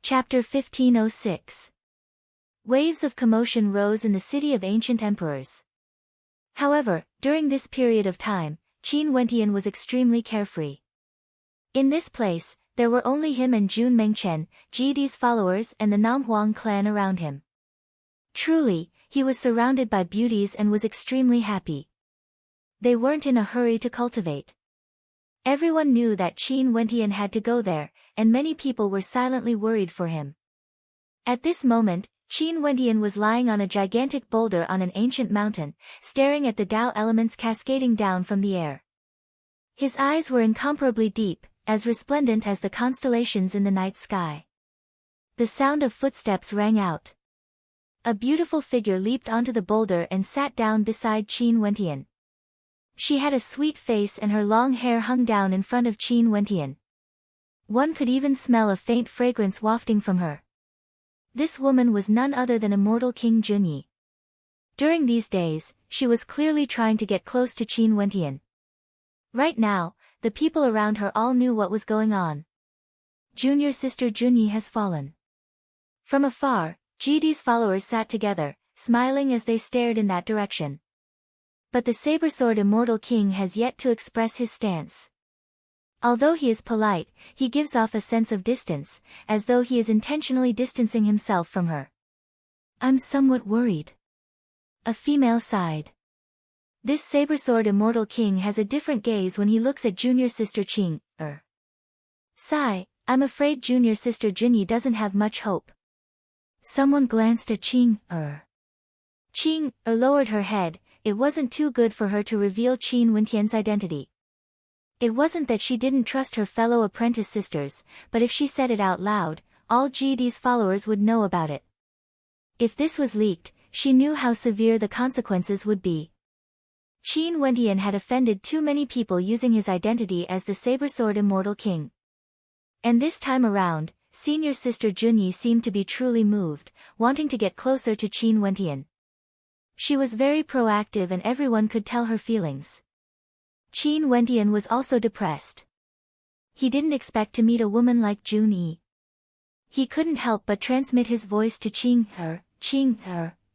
Chapter 1506. Waves of commotion rose in the city of ancient emperors. However, during this period of time, Qin Wentian was extremely carefree. In this place, there were only him and Jun Mengchen, Jidi's followers and the Namhuang clan around him. Truly, he was surrounded by beauties and was extremely happy. They weren't in a hurry to cultivate. Everyone knew that Qin Wentian had to go there, and many people were silently worried for him. At this moment, Qin Wentian was lying on a gigantic boulder on an ancient mountain, staring at the Tao elements cascading down from the air. His eyes were incomparably deep, as resplendent as the constellations in the night sky. The sound of footsteps rang out. A beautiful figure leaped onto the boulder and sat down beside Qin Wentian. She had a sweet face and her long hair hung down in front of Qin Wentian. One could even smell a faint fragrance wafting from her. This woman was none other than immortal King Junyi. During these days, she was clearly trying to get close to Qin Wentian. Right now, the people around her all knew what was going on. Junior sister Junyi has fallen. From afar, Jidi's followers sat together, smiling as they stared in that direction. But the saber-sword immortal king has yet to express his stance. Although he is polite, he gives off a sense of distance, as though he is intentionally distancing himself from her. I'm somewhat worried. A female sighed. This saber-sword immortal king has a different gaze when he looks at junior sister Qing. Sigh, I'm afraid junior sister Junyi doesn't have much hope. Someone glanced at Qing. Qing lowered her head. It wasn't too good for her to reveal Qin Wentian's identity. It wasn't that she didn't trust her fellow apprentice sisters, but if she said it out loud, all Jidi's followers would know about it. If this was leaked, she knew how severe the consequences would be. Qin Wentian had offended too many people using his identity as the saber-sword immortal king. And this time around, senior sister Junyi seemed to be truly moved, wanting to get closer to Qin Wentian. She was very proactive and everyone could tell her feelings. Qin Wentian was also depressed. He didn't expect to meet a woman like Junyi. He couldn't help but transmit his voice to Qing.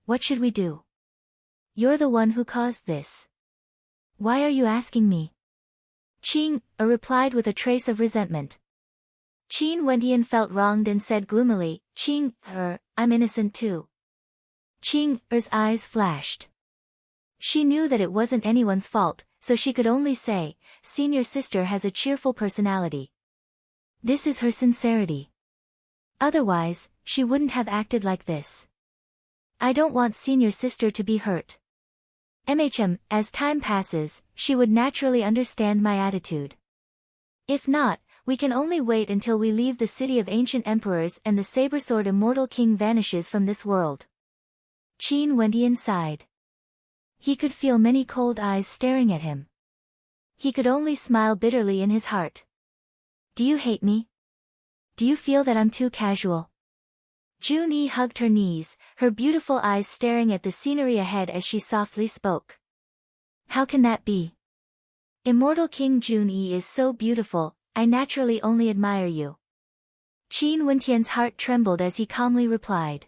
What should we do? You're the one who caused this. Why are you asking me? Qing replied with a trace of resentment. Qin Wentian felt wronged and said gloomily, Qing I'm innocent too. Qing's eyes flashed. She knew that it wasn't anyone's fault, so she could only say, senior sister has a cheerful personality. This is her sincerity. Otherwise, she wouldn't have acted like this. I don't want senior sister to be hurt. As time passes, she would naturally understand my attitude. If not, we can only wait until we leave the city of ancient emperors and the saber-sword immortal king vanishes from this world. Qin Wentian sighed. He could feel many cold eyes staring at him. He could only smile bitterly in his heart. Do you hate me? Do you feel that I'm too casual? Junyi hugged her knees, her beautiful eyes staring at the scenery ahead as she softly spoke. How can that be? Immortal King Junyi is so beautiful, I naturally only admire you. Qin Wentian's heart trembled as he calmly replied.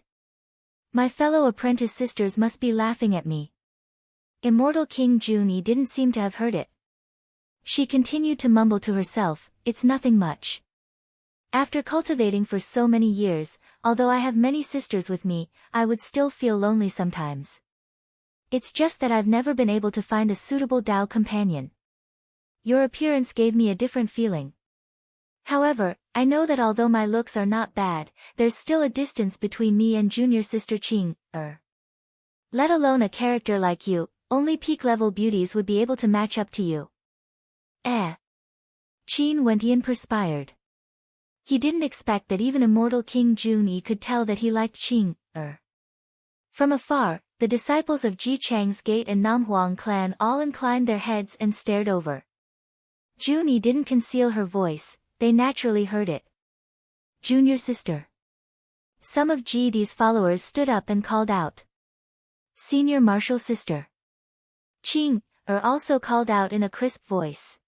My fellow apprentice sisters must be laughing at me. Immortal King Junyi didn't seem to have heard it. She continued to mumble to herself, it's nothing much. After cultivating for so many years, although I have many sisters with me, I would still feel lonely sometimes. It's just that I've never been able to find a suitable Tao companion. Your appearance gave me a different feeling. However, I know that although my looks are not bad, there's still a distance between me and junior sister Qing. Let alone a character like you, only peak-level beauties would be able to match up to you. Qin Wentian perspired. He didn't expect that even immortal King Junyi could tell that he liked Qing. From afar, the disciples of Ji Chang's Gate and Namhuang clan all inclined their heads and stared over. Junyi didn't conceal her voice, they naturally heard it. Junior sister. Some of Jidi's followers stood up and called out. Senior martial sister. Qing also called out in a crisp voice.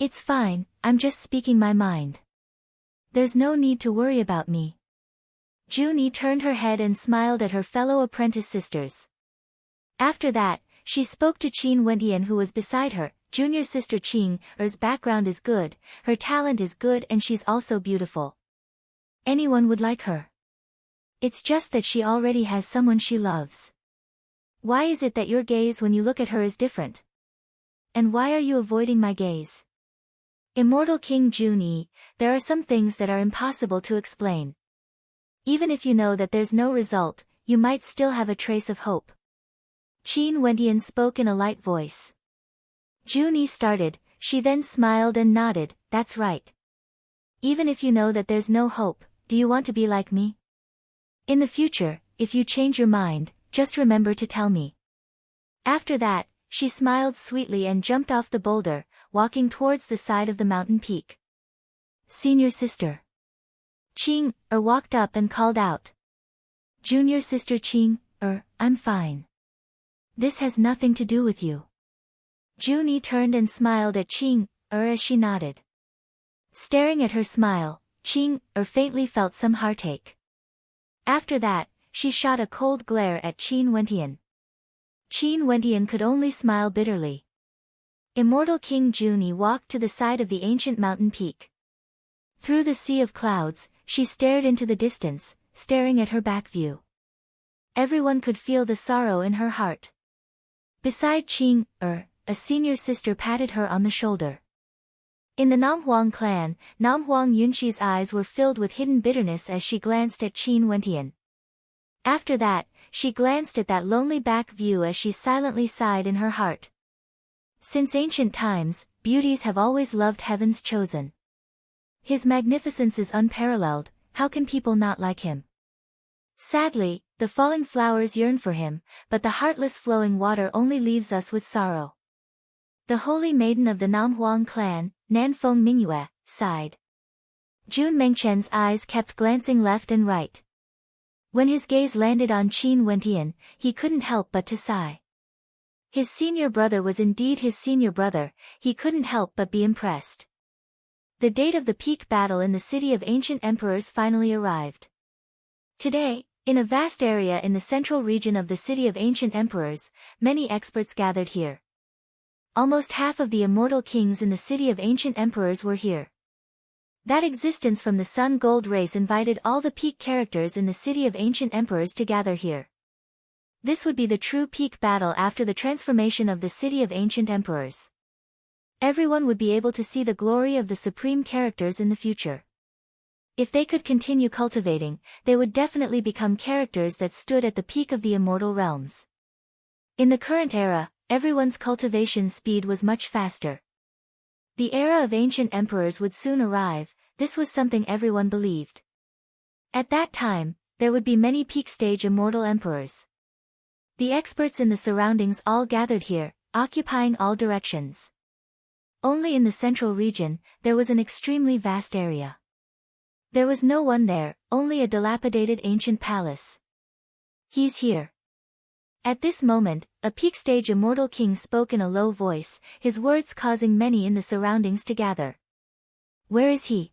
It's fine, I'm just speaking my mind. There's no need to worry about me. Junie turned her head and smiled at her fellow apprentice sisters. After that, she spoke to Qin Wentian who was beside her. Junior sister Qing Er's background is good, her talent is good and she's also beautiful. Anyone would like her. It's just that she already has someone she loves. Why is it that your gaze when you look at her is different? And why are you avoiding my gaze? Immortal King Junie, there are some things that are impossible to explain. Even if you know that there's no result, you might still have a trace of hope. Qin Wentian spoke in a light voice. Junie started, she then smiled and nodded, that's right. Even if you know that there's no hope, do you want to be like me? In the future, if you change your mind, just remember to tell me. After that, she smiled sweetly and jumped off the boulder, walking towards the side of the mountain peak. Senior sister. Qing walked up and called out. Junior sister Qing I'm fine. This has nothing to do with you. Junie turned and smiled at Qing as she nodded. Staring at her smile, Qing faintly felt some heartache. After that, she shot a cold glare at Qin Wentian. Qin Wentian could only smile bitterly. Immortal King Junie walked to the side of the ancient mountain peak. Through the sea of clouds, she stared into the distance, staring at her back view. Everyone could feel the sorrow in her heart. Beside Qing a senior sister patted her on the shoulder. In the Namhuang clan, Namhuang Yunxi's eyes were filled with hidden bitterness as she glanced at Qin Wentian. After that, she glanced at that lonely back view as she silently sighed in her heart. Since ancient times, beauties have always loved heaven's chosen. His magnificence is unparalleled, how can people not like him? Sadly, the falling flowers yearn for him, but the heartless flowing water only leaves us with sorrow. The holy maiden of the Namhuang clan, Nanfeng Mingyue, sighed. Jun Mengchen's eyes kept glancing left and right. When his gaze landed on Qin Wentian, he couldn't help but to sigh. His senior brother was indeed his senior brother, he couldn't help but be impressed. The date of the peak battle in the city of ancient emperors finally arrived. Today, in a vast area in the central region of the city of ancient emperors, many experts gathered here. Almost half of the immortal kings in the city of ancient emperors were here. That existence from the Sun Gold race invited all the peak characters in the city of ancient emperors to gather here. This would be the true peak battle after the transformation of the city of ancient emperors. Everyone would be able to see the glory of the supreme characters in the future. If they could continue cultivating, they would definitely become characters that stood at the peak of the immortal realms. In the current era, everyone's cultivation speed was much faster. The era of ancient emperors would soon arrive, this was something everyone believed. At that time, there would be many peak stage immortal emperors. The experts in the surroundings all gathered here, occupying all directions. Only in the central region, there was an extremely vast area. There was no one there, only a dilapidated ancient palace. He's here. At this moment, a peak stage immortal king spoke in a low voice, his words causing many in the surroundings to gather. Where is he?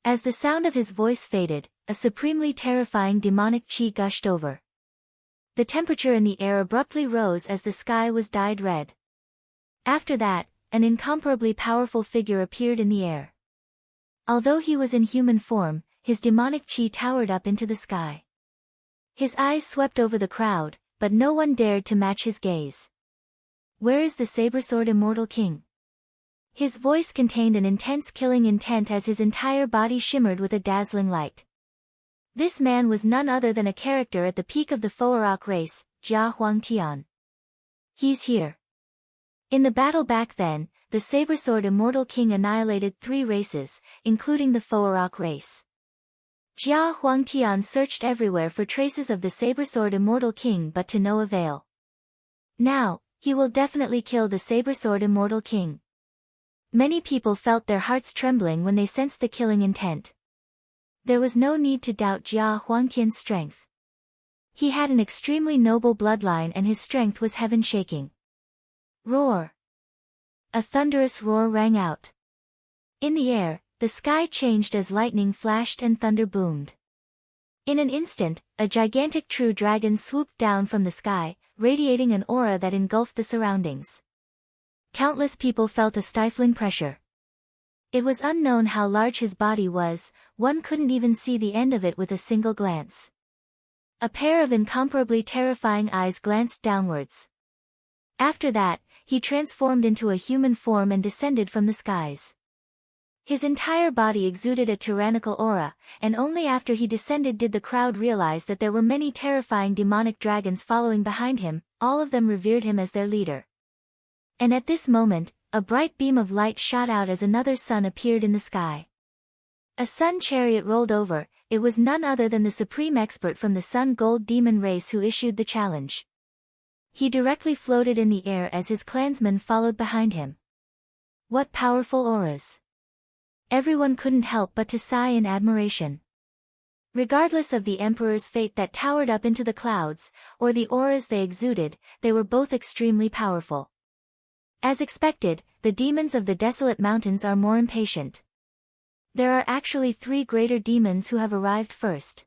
As the sound of his voice faded, a supremely terrifying demonic chi gushed over. The temperature in the air abruptly rose as the sky was dyed red. After that, an incomparably powerful figure appeared in the air. Although he was in human form, his demonic chi towered up into the sky. His eyes swept over the crowd, but no one dared to match his gaze. Where is the saber-sword immortal king? His voice contained an intense killing intent as his entire body shimmered with a dazzling light. This man was none other than a character at the peak of the Fo'erok race, Jia Huangtian. He's here. In the battle back then, the saber-sword immortal king annihilated 3 races, including the Fo'erok race. Jia Huangtian searched everywhere for traces of the saber-sword immortal king but to no avail. Now, he will definitely kill the saber-sword immortal king. Many people felt their hearts trembling when they sensed the killing intent. There was no need to doubt Jia Huangtian's strength. He had an extremely noble bloodline and his strength was heaven-shaking. Roar! A thunderous roar rang out. In the air, the sky changed as lightning flashed and thunder boomed. In an instant, a gigantic true dragon swooped down from the sky, radiating an aura that engulfed the surroundings. Countless people felt a stifling pressure. It was unknown how large his body was, one couldn't even see the end of it with a single glance. A pair of incomparably terrifying eyes glanced downwards. After that, he transformed into a human form and descended from the skies. His entire body exuded a tyrannical aura, and only after he descended did the crowd realize that there were many terrifying demonic dragons following behind him, all of them revered him as their leader. And at this moment, a bright beam of light shot out as another sun appeared in the sky. A sun chariot rolled over. It was none other than the supreme expert from the Sun Gold demon race who issued the challenge. He directly floated in the air as his clansmen followed behind him. What powerful auras! Everyone couldn't help but to sigh in admiration. Regardless of the emperor's fate that towered up into the clouds, or the auras they exuded, they were both extremely powerful. As expected, the demons of the desolate mountains are more impatient. There are actually 3 greater demons who have arrived first.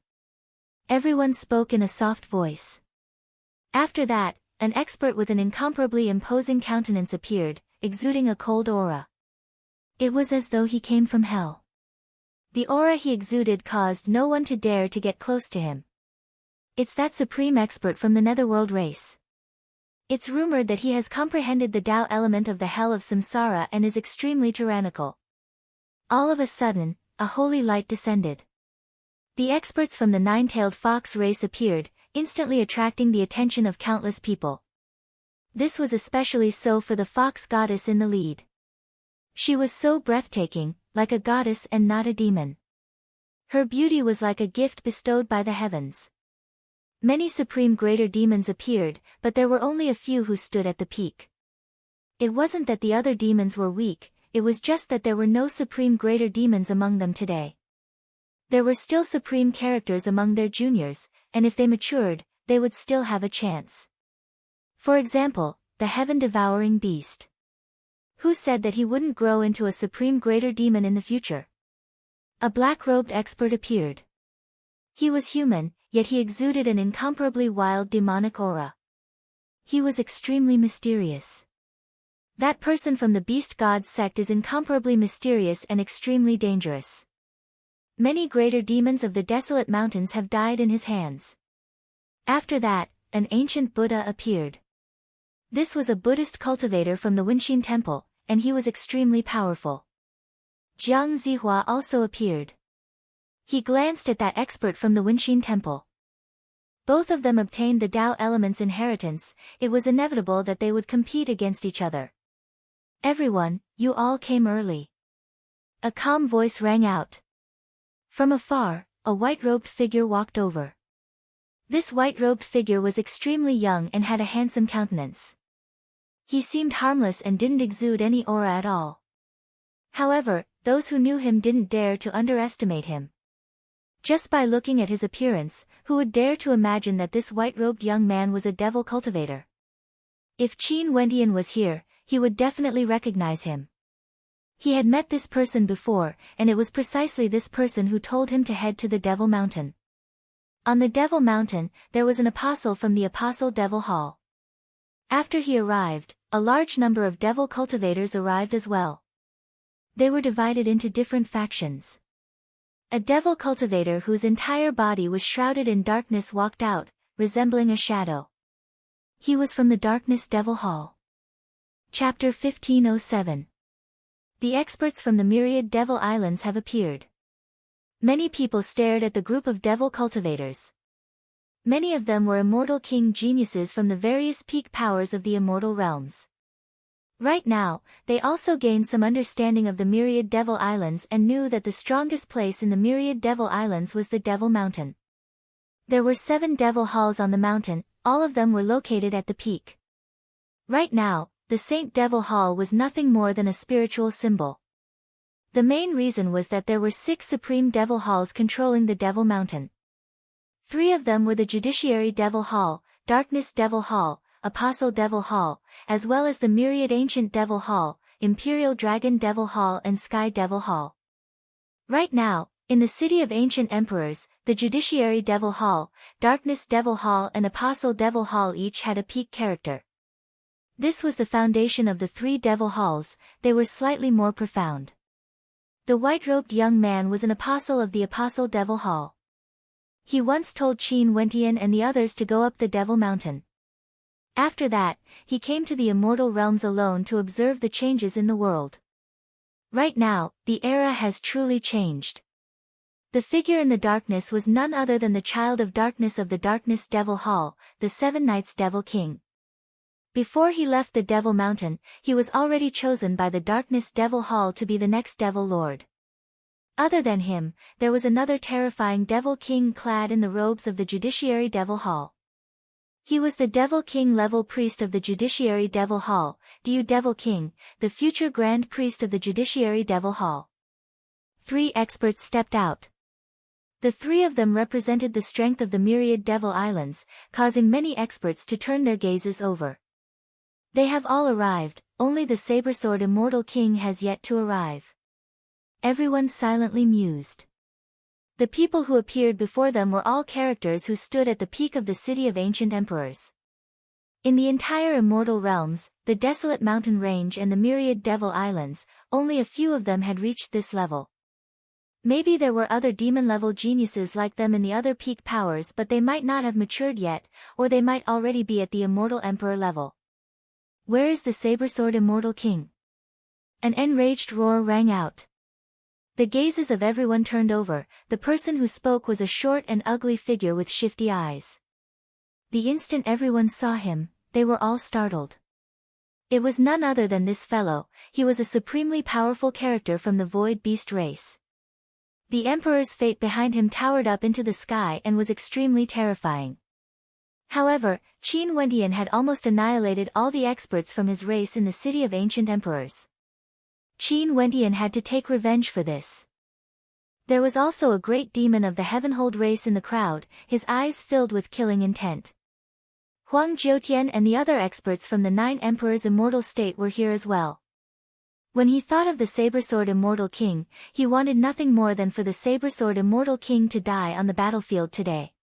Everyone spoke in a soft voice. After that, an expert with an incomparably imposing countenance appeared, exuding a cold aura. It was as though he came from hell. The aura he exuded caused no one to dare to get close to him. It's that supreme expert from the Netherworld race. It's rumored that he has comprehended the Tao element of the hell of samsara and is extremely tyrannical. All of a sudden, a holy light descended. The experts from the nine-tailed fox race appeared, instantly attracting the attention of countless people. This was especially so for the fox goddess in the lead. She was so breathtaking, like a goddess and not a demon. Her beauty was like a gift bestowed by the heavens. Many supreme greater demons appeared, but there were only a few who stood at the peak. It wasn't that the other demons were weak, it was just that there were no supreme greater demons among them today. There were still supreme characters among their juniors, and if they matured, they would still have a chance. For example, the heaven-devouring beast. Who said that he wouldn't grow into a supreme greater demon in the future? A black-robed expert appeared. He was human, yet he exuded an incomparably wild demonic aura. He was extremely mysterious. That person from the beast god sect is incomparably mysterious and extremely dangerous. Many greater demons of the desolate mountains have died in his hands. After that, an ancient Buddha appeared. This was a Buddhist cultivator from the Wenxin temple, and he was extremely powerful. Jiang Zihua also appeared. He glanced at that expert from the Wenxin temple. Both of them obtained the Tao element's inheritance. It was inevitable that they would compete against each other. Everyone, you all came early. A calm voice rang out. From afar, a white-robed figure walked over. This white-robed figure was extremely young and had a handsome countenance. He seemed harmless and didn't exude any aura at all. However, those who knew him didn't dare to underestimate him. Just by looking at his appearance, who would dare to imagine that this white-robed young man was a devil cultivator? If Qin Wendian was here, he would definitely recognize him. He had met this person before, and it was precisely this person who told him to head to the Devil Mountain. On the Devil Mountain, there was an apostle from the Apostle Devil Hall. After he arrived, a large number of devil cultivators arrived as well. They were divided into different factions. A devil cultivator whose entire body was shrouded in darkness walked out, resembling a shadow. He was from the Darkness Devil Hall. Chapter 1507. The experts from the myriad devil islands have appeared. Many people stared at the group of devil cultivators. Many of them were immortal king geniuses from the various peak powers of the immortal realms. Right now, they also gained some understanding of the myriad devil islands and knew that the strongest place in the myriad devil islands was the Devil Mountain. There were 7 devil halls on the mountain, all of them were located at the peak. Right now, the Saint Devil Hall was nothing more than a spiritual symbol. The main reason was that there were 6 supreme devil halls controlling the Devil Mountain. 3 of them were the Judiciary Devil Hall, Darkness Devil Hall, Apostle Devil Hall, as well as the Myriad Ancient Devil Hall, Imperial Dragon Devil Hall and Sky Devil Hall. Right now, In the city of ancient emperors, the Judiciary Devil Hall, Darkness Devil Hall and Apostle Devil Hall each had a peak character. This was the foundation of the 3 Devil Halls. They were slightly more profound. The white-robed young man was an apostle of the Apostle Devil Hall. He once told Qin Wentian and the others to go up the Devil Mountain. After that, he came to the immortal realms alone to observe the changes in the world. Right now, the era has truly changed. The figure in the darkness was none other than the child of darkness of the Darkness Devil Hall, the 7 Knights Devil King. Before he left the Devil Mountain, he was already chosen by the Darkness Devil Hall to be the next Devil Lord. Other than him, there was another terrifying Devil King clad in the robes of the Judiciary Devil Hall. He was the Devil King level priest of the Judiciary Devil Hall, Du Devil King, the future Grand Priest of the Judiciary Devil Hall. 3 experts stepped out. The 3 of them represented the strength of the myriad Devil Islands, causing many experts to turn their gazes over. They have all arrived, only the Sabersword Immortal King has yet to arrive. Everyone silently mused. The people who appeared before them were all characters who stood at the peak of the city of ancient emperors. In the entire immortal realms, the desolate mountain range and the myriad Devil Islands, only a few of them had reached this level. Maybe there were other demon-level geniuses like them in the other peak powers, but they might not have matured yet, or they might already be at the immortal emperor level. Where is the Sabersword Immortal King? An enraged roar rang out. The gazes of everyone turned over. The person who spoke was a short and ugly figure with shifty eyes. The instant everyone saw him, they were all startled. It was none other than this fellow. He was a supremely powerful character from the Void Beast race. The Emperor's fate behind him towered up into the sky and was extremely terrifying. However, Qin Wentian had almost annihilated all the experts from his race in the city of ancient emperors. Qin Wentian had to take revenge for this. There was also a great demon of the Heavenhold race in the crowd, his eyes filled with killing intent. Huang Jiutian and the other experts from the 9 Emperors' immortal state were here as well. When he thought of the Sabersword Immortal King, he wanted nothing more than for the Sabersword Immortal King to die on the battlefield today.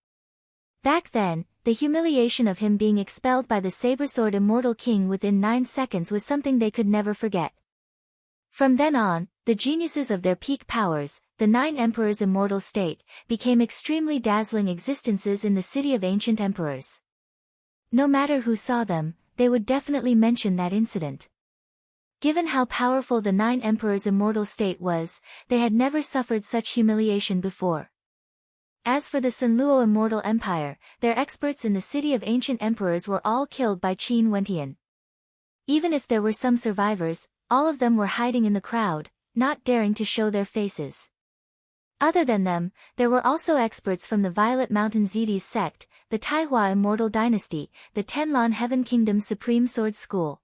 Back then, the humiliation of him being expelled by the Sabersword Immortal King within 9 seconds was something they could never forget. From then on, the geniuses of their peak powers, the 9 Emperors' immortal state, became extremely dazzling existences in the city of ancient emperors. No matter who saw them, they would definitely mention that incident. Given how powerful the 9 Emperors' immortal state was, they had never suffered such humiliation before. As for the Sanluo Immortal Empire, their experts in the city of ancient emperors were all killed by Qin Wentian. Even if there were some survivors, all of them were hiding in the crowd, not daring to show their faces. Other than them, there were also experts from the Violet Mountain Zedis sect, the Taihua Immortal Dynasty, the Tenlan Heaven Kingdom's Supreme Sword School.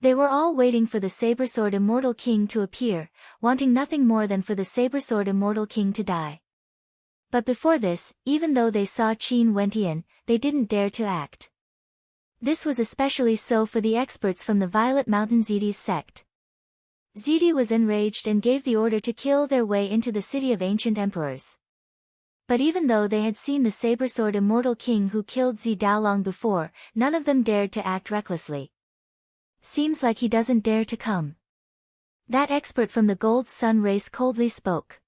They were all waiting for the Sabersword Immortal King to appear, wanting nothing more than for the Sabersword Immortal King to die. But before this, even though they saw Qin Wentian, they didn't dare to act. This was especially so for the experts from the Violet Mountain Zedis sect. Zedi was enraged and gave the order to kill their way into the city of ancient emperors. But even though they had seen the Sabersword Immortal King who killed Zi Dao long before, none of them dared to act recklessly. Seems like he doesn't dare to come. That expert from the Gold Sun race coldly spoke.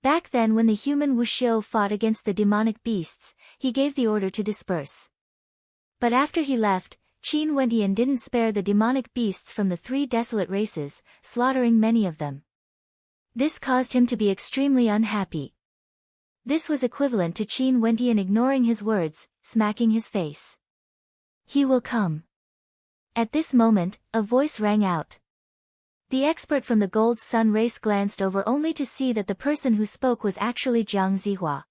Back then when the human Wuxiu fought against the demonic beasts, he gave the order to disperse. But after he left, Qin Wentian didn't spare the demonic beasts from the 3 desolate races, slaughtering many of them. This caused him to be extremely unhappy. This was equivalent to Qin Wentian ignoring his words, smacking his face. He will come. At this moment, a voice rang out. The expert from the Gold Sun race glanced over only to see that the person who spoke was actually Jiang Zihua.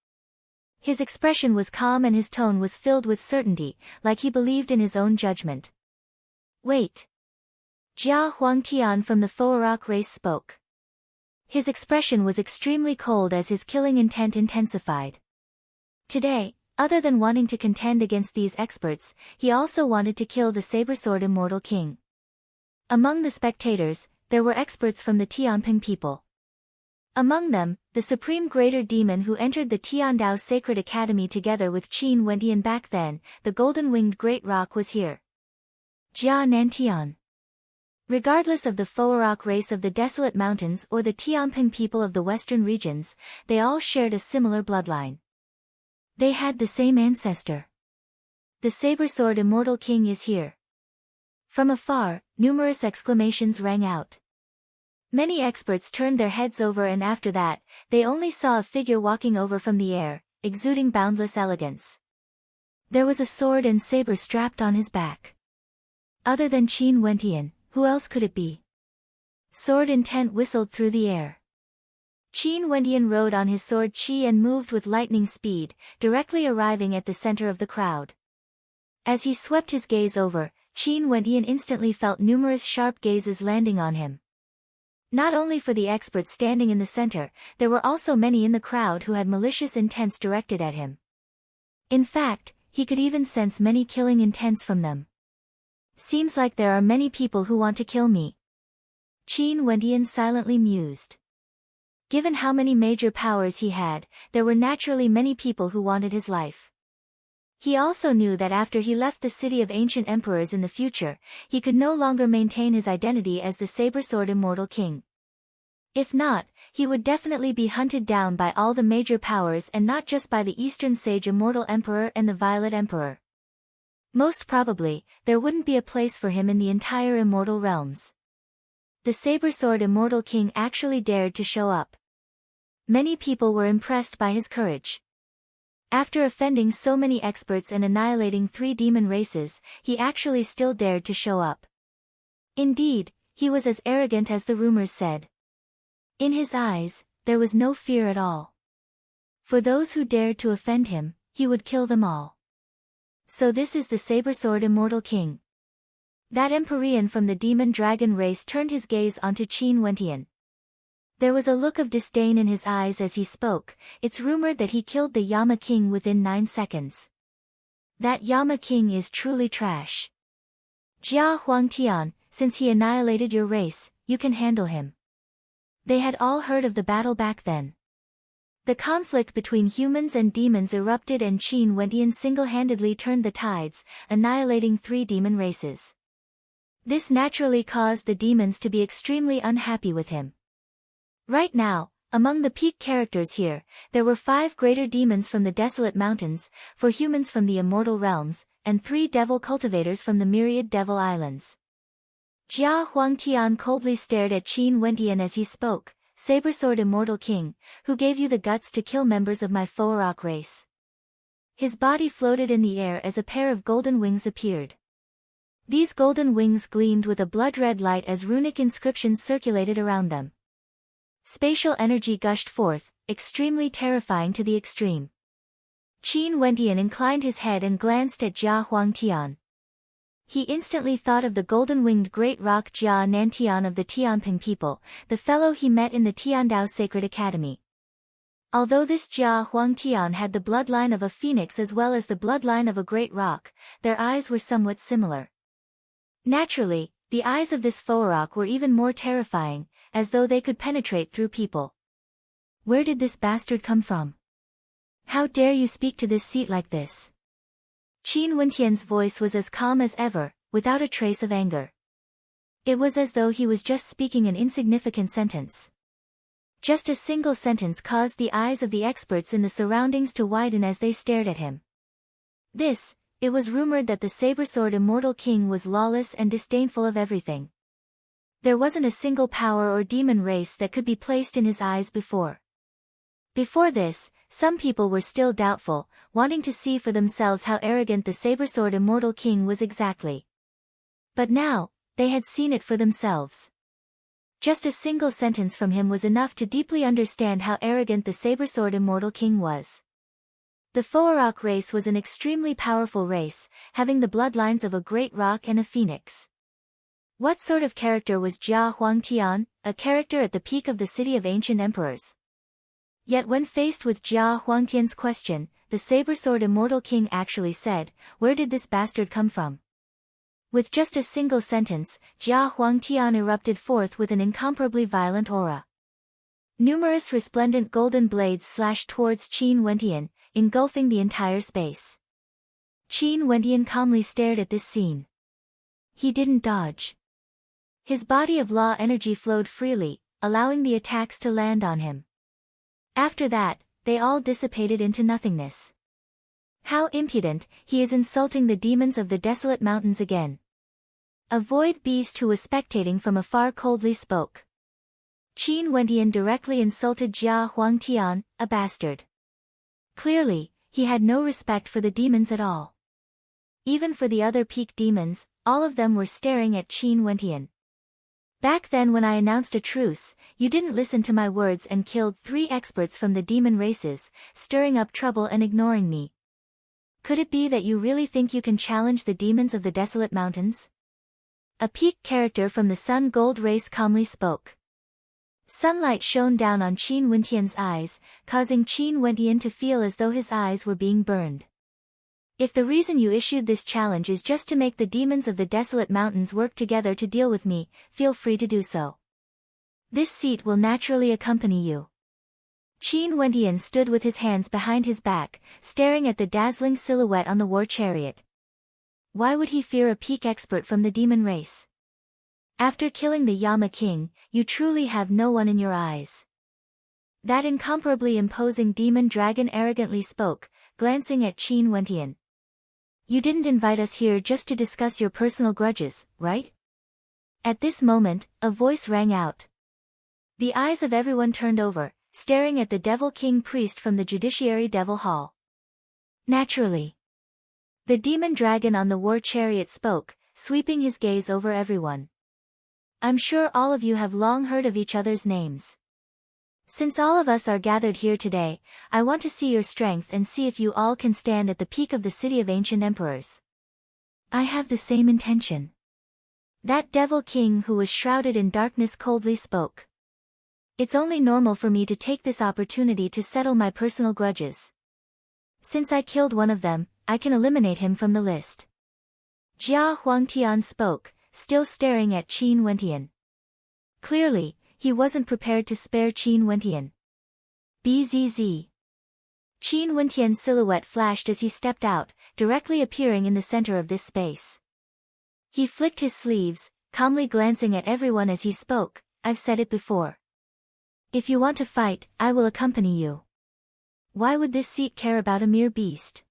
His expression was calm and his tone was filled with certainty, like he believed in his own judgment. Wait. Jia Huangtian from the Foarak race spoke. His expression was extremely cold as his killing intent intensified. Today, other than wanting to contend against these experts, he also wanted to kill the Sabersword Immortal King. Among the spectators, there were experts from the Tianping people. Among them, the supreme greater demon who entered the Tiandao Sacred Academy together with Qin Wendian back then, the golden-winged great rock was here. Jia Nantian. Regardless of the Fo'orok race of the Desolate Mountains or the Tianping people of the western regions, they all shared a similar bloodline. They had the same ancestor. The saber-sword immortal king is here. From afar, numerous exclamations rang out. Many experts turned their heads over, and after that, they only saw a figure walking over from the air, exuding boundless elegance. There was a sword and saber strapped on his back. Other than Qin Wendian, who else could it be? Sword intent whistled through the air. Qin Wendian rode on his sword Qi and moved with lightning speed, directly arriving at the center of the crowd. As he swept his gaze over, Qin Wendian instantly felt numerous sharp gazes landing on him. Not only for the experts standing in the center, there were also many in the crowd who had malicious intents directed at him. In fact, he could even sense many killing intents from them. Seems like there are many people who want to kill me. Qin Wendian silently mused. Given how many major powers he had, there were naturally many people who wanted his life. He also knew that after he left the city of ancient emperors in the future, he could no longer maintain his identity as the saber-sword immortal king. If not, he would definitely be hunted down by all the major powers and not just by the Eastern Sage Immortal Emperor and the Violet Emperor. Most probably, there wouldn't be a place for him in the entire immortal realms. The saber-sword immortal king actually dared to show up. Many people were impressed by his courage. After offending so many experts and annihilating 3 demon races, he actually still dared to show up. Indeed, he was as arrogant as the rumors said. In his eyes, there was no fear at all. For those who dared to offend him, he would kill them all. So this is the saber-sword immortal king. That Empyrean from the demon dragon race turned his gaze onto Qin Wendian. There was a look of disdain in his eyes as he spoke. It's rumored that he killed the Yama King within 9 seconds. That Yama King is truly trash. Jia Huangtian, since he annihilated your race, you can handle him. They had all heard of the battle back then. The conflict between humans and demons erupted and Qin Wendian single-handedly turned the tides, annihilating 3 demon races. This naturally caused the demons to be extremely unhappy with him. Right now, among the peak characters here, there were 5 greater demons from the Desolate Mountains, 4 humans from the Immortal Realms, and 3 devil cultivators from the myriad devil islands. Jia Huangtian coldly stared at Qin Wendian as he spoke, Saber-sword immortal king, who gave you the guts to kill members of my Fo'orok race? His body floated in the air as a pair of golden wings appeared. These golden wings gleamed with a blood-red light as runic inscriptions circulated around them. Spatial energy gushed forth, extremely terrifying to the extreme. Qin Wendian inclined his head and glanced at Jia Huangtian. He instantly thought of the golden-winged great rock Jia Nantian of the Tianping people, the fellow he met in the Tiandao Sacred Academy. Although this Jia Huangtian had the bloodline of a phoenix as well as the bloodline of a great rock, their eyes were somewhat similar. Naturally, the eyes of this Fo'orok were even more terrifying, as though they could penetrate through people. Where did this bastard come from? How dare you speak to this seat like this? Qin Wendian's voice was as calm as ever, without a trace of anger. It was as though he was just speaking an insignificant sentence. Just a single sentence caused the eyes of the experts in the surroundings to widen as they stared at him. It was rumored that the saber-sword immortal king was lawless and disdainful of everything. There wasn't a single power or demon race that could be placed in his eyes before. Before this, some people were still doubtful, wanting to see for themselves how arrogant the saber-sword immortal king was exactly. But now, they had seen it for themselves. Just a single sentence from him was enough to deeply understand how arrogant the saber-sword immortal king was. The Fo'orok race was an extremely powerful race, having the bloodlines of a great rock and a phoenix. What sort of character was Jia Huangtian, a character at the peak of the city of ancient emperors? Yet when faced with Jia Huangtian's question, the saber-sword immortal king actually said, "Where did this bastard come from?" With just a single sentence, Jia Huangtian erupted forth with an incomparably violent aura. Numerous resplendent golden blades slashed towards Qin Wentian, engulfing the entire space. Qin Wentian calmly stared at this scene. He didn't dodge. His body of law energy flowed freely, allowing the attacks to land on him. After that, they all dissipated into nothingness. How impudent, he is insulting the demons of the desolate mountains again. A void beast who was spectating from afar coldly spoke. Qin Wentian directly insulted Jia Huangtian, a bastard. Clearly, he had no respect for the demons at all. Even for the other peak demons, all of them were staring at Qin Wentian. Back then when I announced a truce, you didn't listen to my words and killed 3 experts from the demon races, stirring up trouble and ignoring me. Could it be that you really think you can challenge the demons of the desolate mountains? A peak character from the Sun Gold race calmly spoke. Sunlight shone down on Qin Wentian's eyes, causing Qin Wentian to feel as though his eyes were being burned. If the reason you issued this challenge is just to make the demons of the desolate mountains work together to deal with me, feel free to do so. This seat will naturally accompany you. Qin Wentian stood with his hands behind his back, staring at the dazzling silhouette on the war chariot. Why would he fear a peak expert from the demon race? After killing the Yama King, you truly have no one in your eyes. That incomparably imposing demon dragon arrogantly spoke, glancing at Qin Wentian. You didn't invite us here just to discuss your personal grudges, right? At this moment, a voice rang out. The eyes of everyone turned over, staring at the Devil King priest from the Judiciary Devil Hall. Naturally. The demon dragon on the war chariot spoke, sweeping his gaze over everyone. I'm sure all of you have long heard of each other's names. Since all of us are gathered here today, I want to see your strength and see if you all can stand at the peak of the city of ancient emperors. I have the same intention. That Devil King who was shrouded in darkness coldly spoke. It's only normal for me to take this opportunity to settle my personal grudges. Since I killed one of them, I can eliminate him from the list. Jia Huangtian spoke, still staring at Qin Wentian. Clearly, he wasn't prepared to spare Qin Wentian. Bzz. Qin Wentian's silhouette flashed as he stepped out, directly appearing in the center of this space. He flicked his sleeves, calmly glancing at everyone as he spoke, I've said it before. If you want to fight, I will accompany you. Why would this seat care about a mere beast?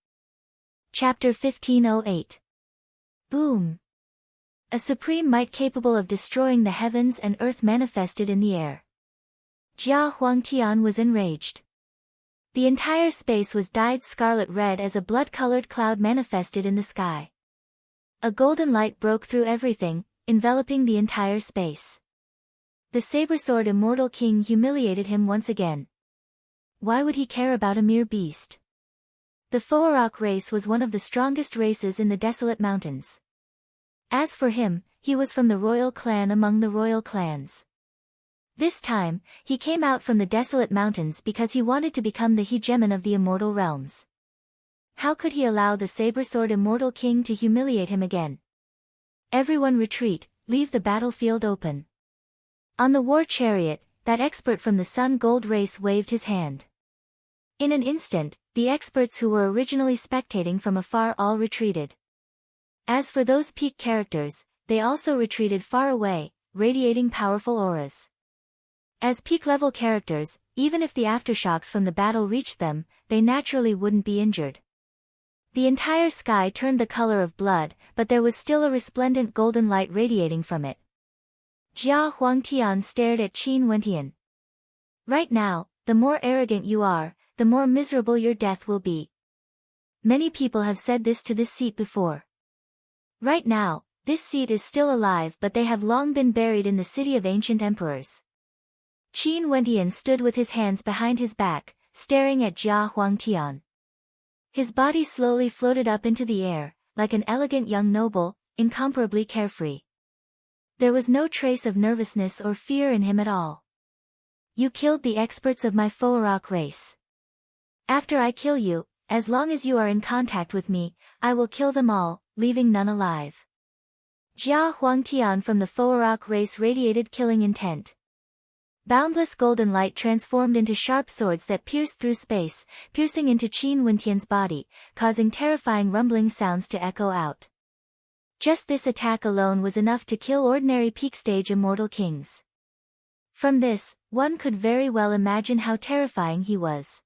Chapter 1508. Boom. A supreme might capable of destroying the heavens and earth manifested in the air. Jia Huangtian was enraged. The entire space was dyed scarlet red as a blood-colored cloud manifested in the sky. A golden light broke through everything, enveloping the entire space. The saber-sword immortal king humiliated him once again. Why would he care about a mere beast? The Foarok race was one of the strongest races in the desolate mountains. As for him, he was from the royal clan among the royal clans. This time, he came out from the desolate mountains because he wanted to become the hegemon of the immortal realms. How could he allow the saber-sword immortal king to humiliate him again? Everyone retreat, leave the battlefield open. On the war chariot, that expert from the Sun Gold race waved his hand. In an instant, the experts who were originally spectating from afar all retreated. As for those peak characters, they also retreated far away, radiating powerful auras. As peak-level characters, even if the aftershocks from the battle reached them, they naturally wouldn't be injured. The entire sky turned the color of blood, but there was still a resplendent golden light radiating from it. Jia Huangtian stared at Qin Wentian. Right now, the more arrogant you are, the more miserable your death will be. Many people have said this to this seat before. Right now, this seat is still alive but they have long been buried in the city of ancient emperors. Qin Wentian stood with his hands behind his back, staring at Jia Huangtian. His body slowly floated up into the air, like an elegant young noble, incomparably carefree. There was no trace of nervousness or fear in him at all. You killed the experts of my Foarok race. After I kill you, as long as you are in contact with me, I will kill them all, leaving none alive. Jia Huangtian from the Foarok race radiated killing intent. Boundless golden light transformed into sharp swords that pierced through space, piercing into Qin Wentian's body, causing terrifying rumbling sounds to echo out. Just this attack alone was enough to kill ordinary peak-stage immortal kings. From this, one could very well imagine how terrifying he was.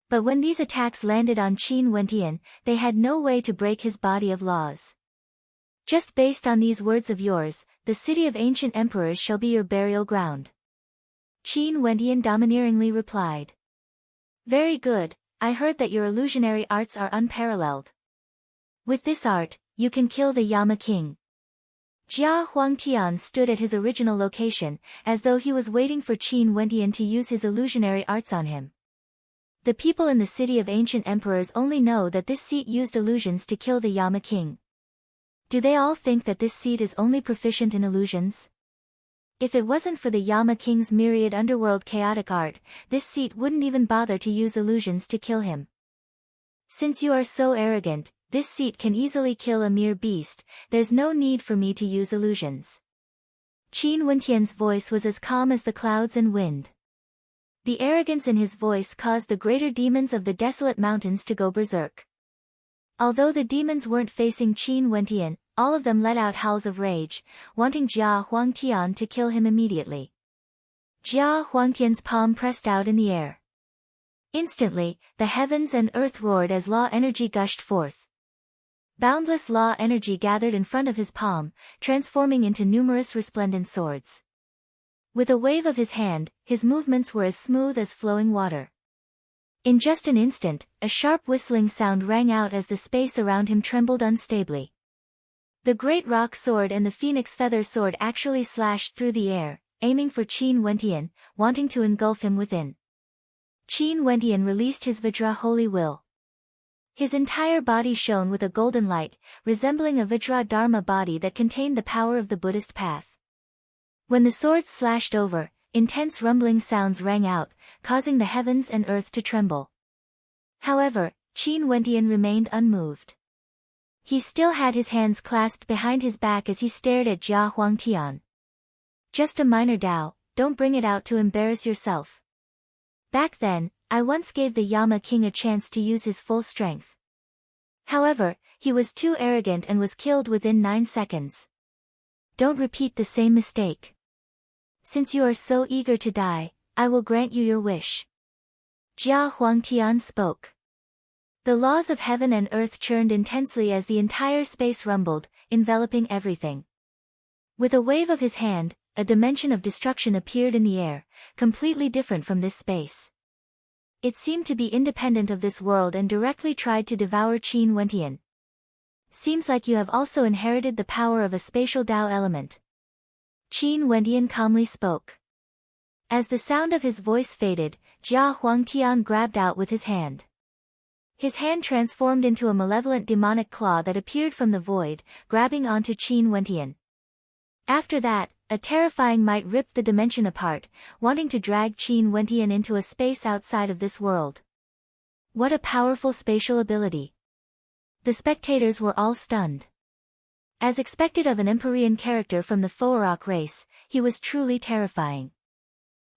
But when these attacks landed on Qin Wentian, they had no way to break his body of laws. Just based on these words of yours, the city of ancient emperors shall be your burial ground. Qin Wentian domineeringly replied. Very good, I heard that your illusionary arts are unparalleled. With this art, you can kill the Yama king. Jia Huangtian stood at his original location, as though he was waiting for Qin Wentian to use his illusionary arts on him. The people in the city of ancient emperors only know that this seat used illusions to kill the Yama king. Do they all think that this seat is only proficient in illusions? If it wasn't for the Yama king's myriad underworld chaotic art, this seat wouldn't even bother to use illusions to kill him. Since you are so arrogant, this seat can easily kill a mere beast, there's no need for me to use illusions. Qin Wentian's voice was as calm as the clouds and wind. The arrogance in his voice caused the greater demons of the desolate mountains to go berserk. Although the demons weren't facing Qin Wentian, all of them let out howls of rage, wanting Jia Huangtian to kill him immediately. Jia Huangtian's palm pressed out in the air. Instantly, the heavens and earth roared as law energy gushed forth. Boundless law energy gathered in front of his palm, transforming into numerous resplendent swords. With a wave of his hand, his movements were as smooth as flowing water. In just an instant, a sharp whistling sound rang out as the space around him trembled unstably. The great rock sword and the phoenix feather sword actually slashed through the air, aiming for Qin Wentian, wanting to engulf him within. Qin Wentian released his Vajra holy will. His entire body shone with a golden light, resembling a Vajra Dharma body that contained the power of the Buddhist path. When the swords slashed over, intense rumbling sounds rang out, causing the heavens and earth to tremble. However, Qin Wentian remained unmoved. He still had his hands clasped behind his back as he stared at Jia Huangtian. Just a minor Dao, don't bring it out to embarrass yourself. Back then, I once gave the Yama king a chance to use his full strength. However, he was too arrogant and was killed within 9 seconds. Don't repeat the same mistake. Since you are so eager to die, I will grant you your wish. Jia Huangtian spoke. The laws of heaven and earth churned intensely as the entire space rumbled, enveloping everything. With a wave of his hand, a dimension of destruction appeared in the air, completely different from this space. It seemed to be independent of this world and directly tried to devour Qin Wentian. Seems like you have also inherited the power of a spatial Dao element. Qin Wentian calmly spoke. As the sound of his voice faded, Jia Huangtian grabbed out with his hand. His hand transformed into a malevolent demonic claw that appeared from the void, grabbing onto Qin Wentian. After that, a terrifying might ripped the dimension apart, wanting to drag Qin Wentian into a space outside of this world. What a powerful spatial ability. The spectators were all stunned. As expected of an Empyrean character from the Foarok race, he was truly terrifying.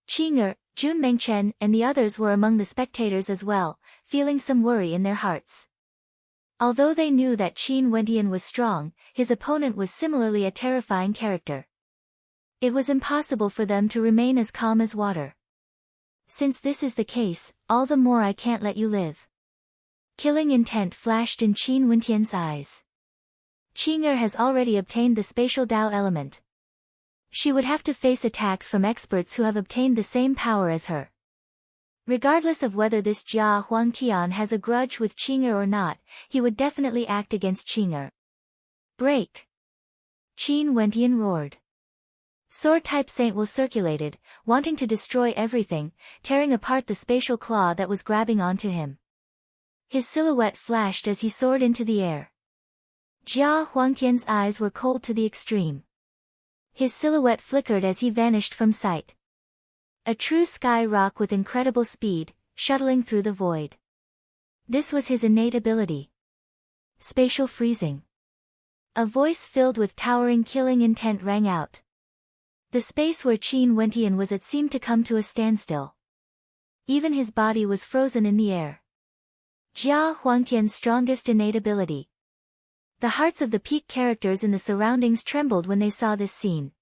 Qing'er, Jun Mengchen and the others were among the spectators as well, feeling some worry in their hearts. Although they knew that Qin Wentian was strong, his opponent was similarly a terrifying character. It was impossible for them to remain as calm as water. Since this is the case, all the more I can't let you live. Killing intent flashed in Qin Wentian's eyes. Qing'er has already obtained the spatial Dao element. She would have to face attacks from experts who have obtained the same power as her. Regardless of whether this Jia Huangtian has a grudge with Qing'er or not, he would definitely act against Qing'er. Break! Qin Wentian roared. Sword-type Saint Will circulated, wanting to destroy everything, tearing apart the spatial claw that was grabbing onto him. His silhouette flashed as he soared into the air. Jia Huangtian's eyes were cold to the extreme. His silhouette flickered as he vanished from sight. A true sky rock with incredible speed, shuttling through the void. This was his innate ability. Spatial freezing. A voice filled with towering killing intent rang out. The space where Qin Wentian was at seemed to come to a standstill. Even his body was frozen in the air. Jia Huangtian's strongest innate ability. The hearts of the peak characters in the surroundings trembled when they saw this scene.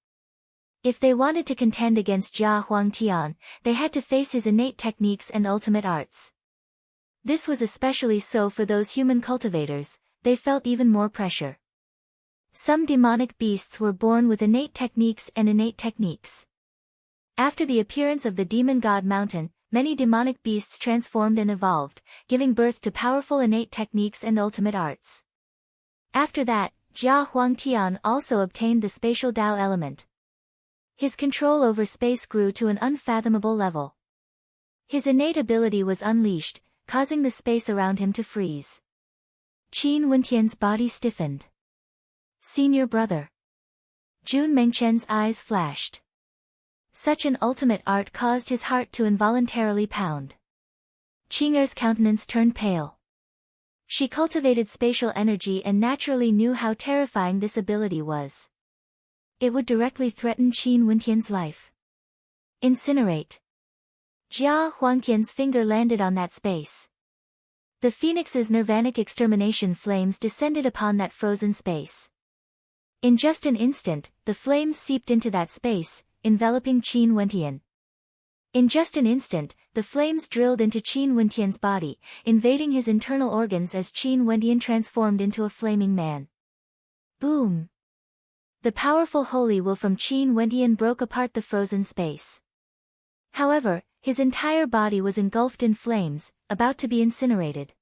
If they wanted to contend against Jia Huangtian, they had to face his innate techniques and ultimate arts. This was especially so for those human cultivators. They felt even more pressure. Some demonic beasts were born with innate techniques and innate techniques. After the appearance of the demon god mountain, many demonic beasts transformed and evolved, giving birth to powerful innate techniques and ultimate arts. After that, Jia Huangtian also obtained the spatial Dao element. His control over space grew to an unfathomable level. His innate ability was unleashed, causing the space around him to freeze. Qin Wentian's body stiffened. Senior brother. Jun Mengchen's eyes flashed. Such an ultimate art caused his heart to involuntarily pound. Qing'er's countenance turned pale. She cultivated spatial energy and naturally knew how terrifying this ability was. It would directly threaten Qin Wentian's life. Incinerate. Jia Huangtian's finger landed on that space. The phoenix's nirvanic extermination flames descended upon that frozen space. In just an instant, the flames seeped into that space, enveloping Qin Wentian. In just an instant, the flames drilled into Qin Wentian's body, invading his internal organs as Qin Wentian transformed into a flaming man. Boom! The powerful holy will from Qin Wentian broke apart the frozen space. However, his entire body was engulfed in flames, about to be incinerated.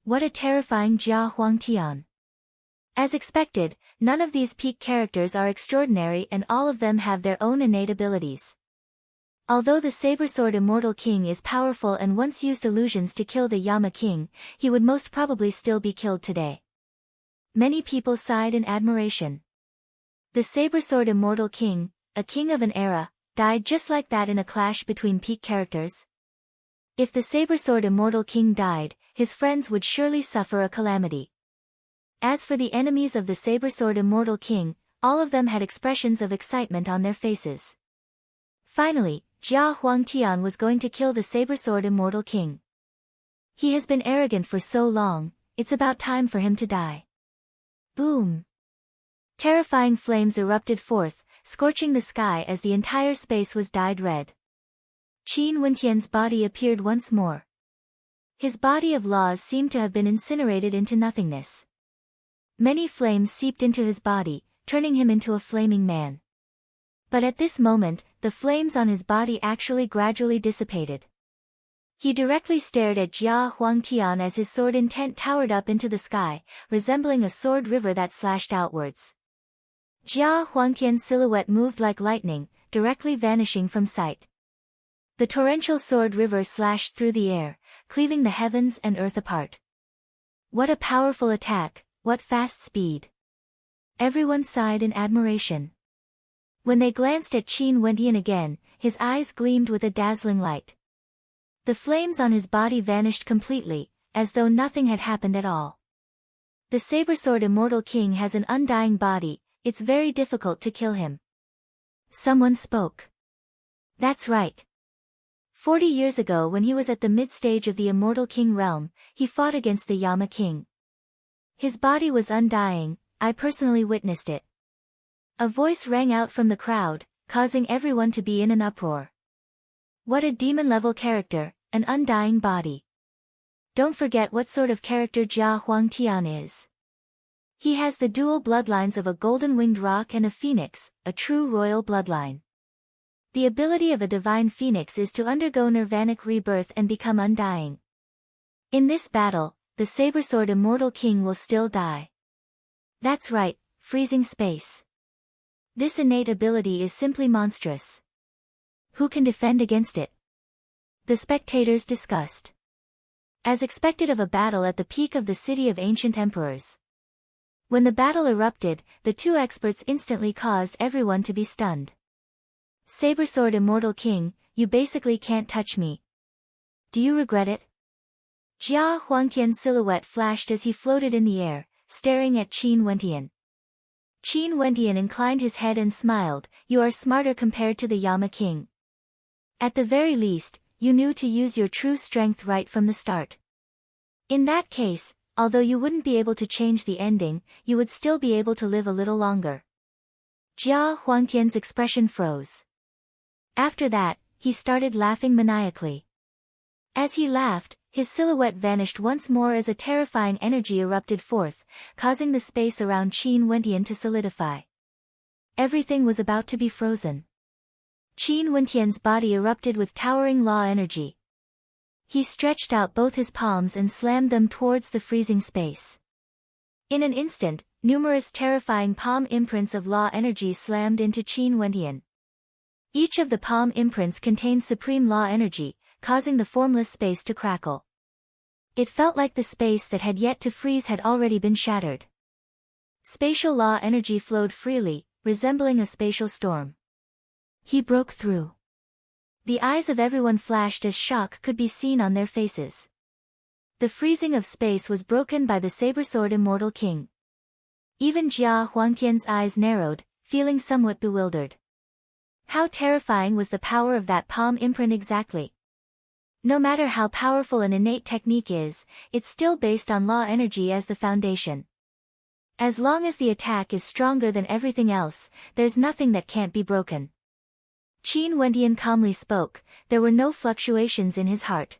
What a terrifying Jia Huangtian! As expected, none of these peak characters are extraordinary and all of them have their own innate abilities. Although the Saber-Sword Immortal King is powerful and once used illusions to kill the Yama King, he would most probably still be killed today. Many people sighed in admiration. The Saber-Sword Immortal King, a king of an era, died just like that in a clash between peak characters. If the Saber-Sword Immortal King died, his friends would surely suffer a calamity. As for the enemies of the Saber-Sword Immortal King, all of them had expressions of excitement on their faces. Finally, Jia Huangtian was going to kill the Saber-Sword Immortal King. He has been arrogant for so long, it's about time for him to die. Boom! Terrifying flames erupted forth, scorching the sky as the entire space was dyed red. Qin Wentian's body appeared once more. His body of laws seemed to have been incinerated into nothingness. Many flames seeped into his body, turning him into a flaming man. But at this moment, the flames on his body actually gradually dissipated. He directly stared at Jia Huangtian as his sword intent towered up into the sky, resembling a sword river that slashed outwards. Jia Huangtian's silhouette moved like lightning, directly vanishing from sight. The torrential sword river slashed through the air, cleaving the heavens and earth apart. What a powerful attack, what fast speed! Everyone sighed in admiration. When they glanced at Qin Wentian again, his eyes gleamed with a dazzling light. The flames on his body vanished completely, as though nothing had happened at all. The Saber-Sword Immortal King has an undying body, it's very difficult to kill him. Someone spoke. That's right. 40 years ago when he was at the mid-stage of the Immortal King realm, he fought against the Yama King. His body was undying, I personally witnessed it. A voice rang out from the crowd, causing everyone to be in an uproar. What a demon-level character, an undying body. Don't forget what sort of character Jia Huangtian is. He has the dual bloodlines of a golden-winged roc and a phoenix, a true royal bloodline. The ability of a divine phoenix is to undergo nirvanic rebirth and become undying. In this battle, the Saber-Sword Immortal King will still die. That's right, freezing space. This innate ability is simply monstrous. Who can defend against it? The spectators discussed. As expected of a battle at the peak of the city of ancient emperors. When the battle erupted, the two experts instantly caused everyone to be stunned. Saber-Sword Immortal King, you basically can't touch me. Do you regret it? Jia Huangtian's silhouette flashed as he floated in the air, staring at Qin Wentian. Qin Wendian inclined his head and smiled. You are smarter compared to the Yama king. At the very least, you knew to use your true strength right from the start. In that case, although you wouldn't be able to change the ending, you would still be able to live a little longer. Jia Huangtian's expression froze. After that, he started laughing maniacally. As he laughed, his silhouette vanished once more as a terrifying energy erupted forth, causing the space around Qin Wendian to solidify. Everything was about to be frozen. Qin Wendian's body erupted with towering law energy. He stretched out both his palms and slammed them towards the freezing space. In an instant, numerous terrifying palm imprints of law energy slammed into Qin Wendian. Each of the palm imprints contained supreme law energy, causing the formless space to crackle. It felt like the space that had yet to freeze had already been shattered. Spatial law energy flowed freely, resembling a spatial storm. He broke through. The eyes of everyone flashed as shock could be seen on their faces. The freezing of space was broken by the saber-sword Immortal King. Even Jia Huangtian's eyes narrowed, feeling somewhat bewildered. How terrifying was the power of that palm imprint exactly? No matter how powerful an innate technique is, it's still based on law energy as the foundation. As long as the attack is stronger than everything else, there's nothing that can't be broken. Qin Wendian calmly spoke, there were no fluctuations in his heart.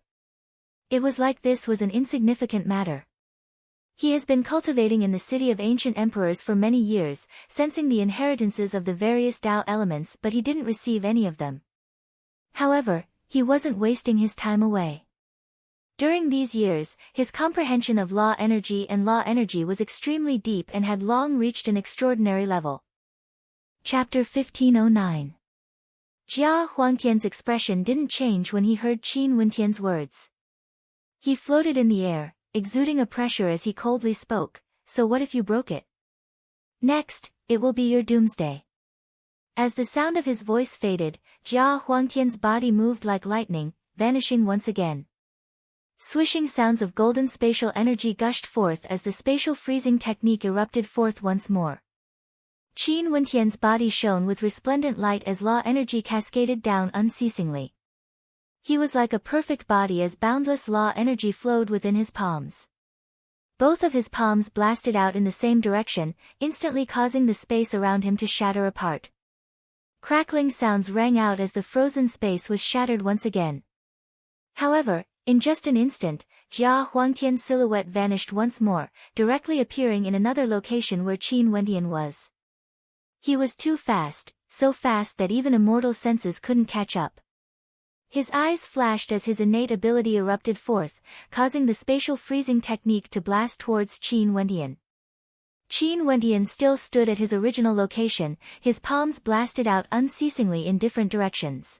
It was like this was an insignificant matter. He has been cultivating in the city of ancient emperors for many years, sensing the inheritances of the various Tao elements, but he didn't receive any of them. However, he wasn't wasting his time away. During these years, his comprehension of law energy was extremely deep and had long reached an extraordinary level. Chapter 1509. Jia Huangtian's expression didn't change when he heard Qin Wendian's words. He floated in the air, exuding a pressure as he coldly spoke, so what if you broke it? Next, it will be your doomsday. As the sound of his voice faded, Jia Huangtian's body moved like lightning, vanishing once again. Swishing sounds of golden spatial energy gushed forth as the spatial freezing technique erupted forth once more. Qin Wendian's body shone with resplendent light as law energy cascaded down unceasingly. He was like a perfect body as boundless law energy flowed within his palms. Both of his palms blasted out in the same direction, instantly causing the space around him to shatter apart. Crackling sounds rang out as the frozen space was shattered once again. However, in just an instant, Jia Huangtian's silhouette vanished once more, directly appearing in another location where Qin Wendian was. He was too fast, so fast that even immortal senses couldn't catch up. His eyes flashed as his innate ability erupted forth, causing the spatial freezing technique to blast towards Qin Wendian. Qin Wendian still stood at his original location, his palms blasted out unceasingly in different directions.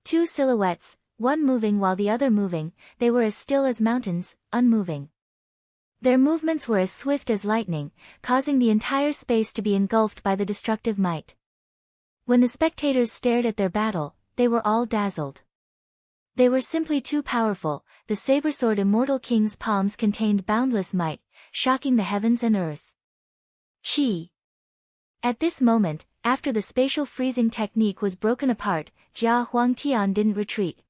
Two silhouettes, one moving while the other moving, they were as still as mountains, unmoving. Their movements were as swift as lightning, causing the entire space to be engulfed by the destructive might. When the spectators stared at their battle, they were all dazzled. They were simply too powerful. The saber-sword Immortal King's palms contained boundless might, shocking the heavens and earth. Chi. At this moment, after the spatial freezing technique was broken apart, Jia Huangtian didn't retreat.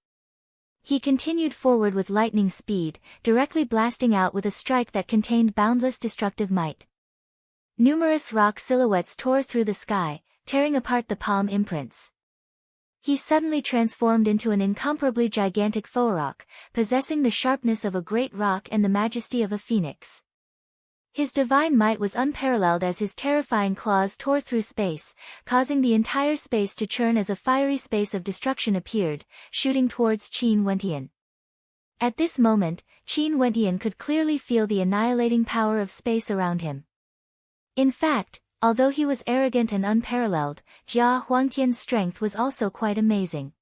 He continued forward with lightning speed, directly blasting out with a strike that contained boundless destructive might. Numerous rock silhouettes tore through the sky, tearing apart the palm imprints. He suddenly transformed into an incomparably gigantic rock, possessing the sharpness of a great rock and the majesty of a phoenix. His divine might was unparalleled as his terrifying claws tore through space, causing the entire space to churn as a fiery space of destruction appeared, shooting towards Qin Wendian. At this moment, Qin Wendian could clearly feel the annihilating power of space around him. In fact, although he was arrogant and unparalleled, Jia Huangtian's strength was also quite amazing.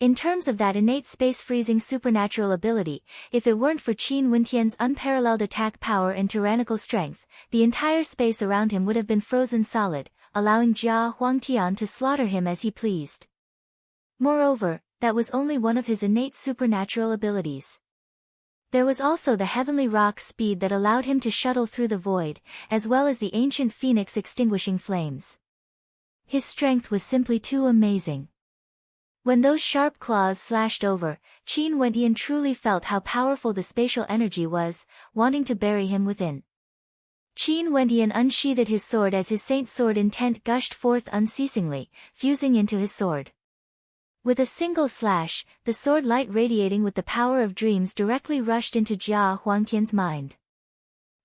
In terms of that innate space-freezing supernatural ability, if it weren't for Qin Wendian's unparalleled attack power and tyrannical strength, the entire space around him would have been frozen solid, allowing Jia Huangtian to slaughter him as he pleased. Moreover, that was only one of his innate supernatural abilities. There was also the heavenly rock's speed that allowed him to shuttle through the void, as well as the ancient phoenix extinguishing flames. His strength was simply too amazing. When those sharp claws slashed over, Qin Wendian truly felt how powerful the spatial energy was, wanting to bury him within. Qin Wendian unsheathed his sword as his saint's sword intent gushed forth unceasingly, fusing into his sword. With a single slash, the sword light radiating with the power of dreams directly rushed into Jia Huangtian's mind.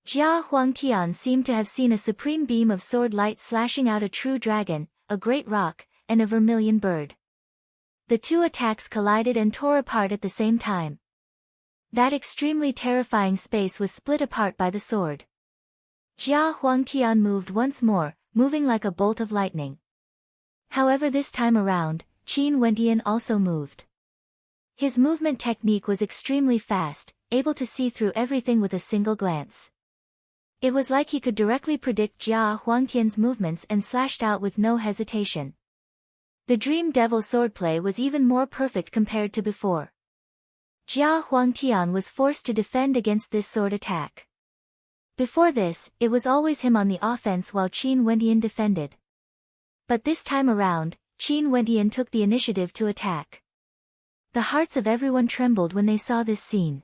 Jia Huangtian seemed to have seen a supreme beam of sword light slashing out a true dragon, a great rock, and a vermilion bird. The two attacks collided and tore apart at the same time. That extremely terrifying space was split apart by the sword. Jia Huangtian moved once more, moving like a bolt of lightning. However, this time around, Qin Wendian also moved. His movement technique was extremely fast, able to see through everything with a single glance. It was like he could directly predict Jia Huangtian's movements and slashed out with no hesitation. The Dream Devil swordplay was even more perfect compared to before. Jia Huangtian was forced to defend against this sword attack. Before this, it was always him on the offense while Qin Wendian defended. But this time around, Qin Wendian took the initiative to attack. The hearts of everyone trembled when they saw this scene.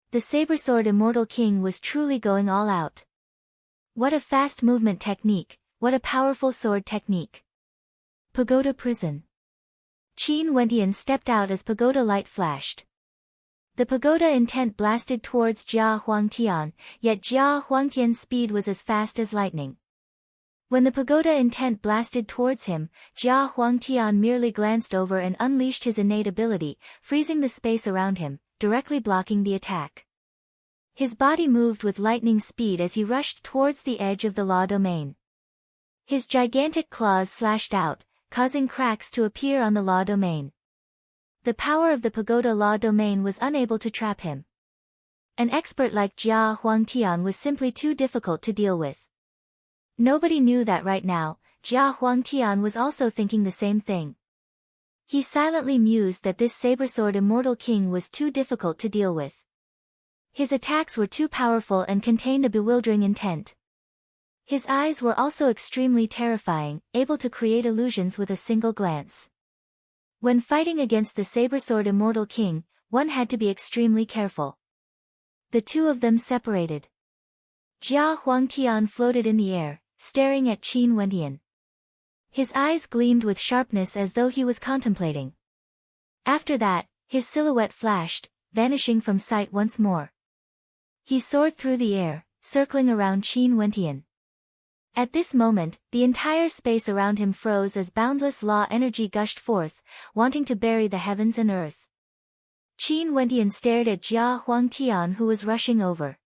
The saber-sword Immortal King was truly going all out. What a fast movement technique, what a powerful sword technique. Pagoda Prison. Qin Wendian stepped out as pagoda light flashed. The pagoda intent blasted towards Jia Huangtian, yet Jia Huangtian's speed was as fast as lightning. When the pagoda intent blasted towards him, Jia Huangtian merely glanced over and unleashed his innate ability, freezing the space around him, directly blocking the attack. His body moved with lightning speed as he rushed towards the edge of the law domain. His gigantic claws slashed out, causing cracks to appear on the law domain. The power of the pagoda law domain was unable to trap him. An expert like Jia Huangtian was simply too difficult to deal with. Nobody knew that right now, Jia Huangtian was also thinking the same thing. He silently mused that this saber-sword Immortal King was too difficult to deal with. His attacks were too powerful and contained a bewildering intent. His eyes were also extremely terrifying, able to create illusions with a single glance. When fighting against the saber-sword Immortal King, one had to be extremely careful. The two of them separated. Jia Huangtian floated in the air, staring at Qin Wendian. His eyes gleamed with sharpness as though he was contemplating. After that, his silhouette flashed, vanishing from sight once more. He soared through the air, circling around Qin Wendian. At this moment, the entire space around him froze as boundless law energy gushed forth, wanting to bury the heavens and earth. Qin Wendian stared at Jia Huangtian who was rushing over.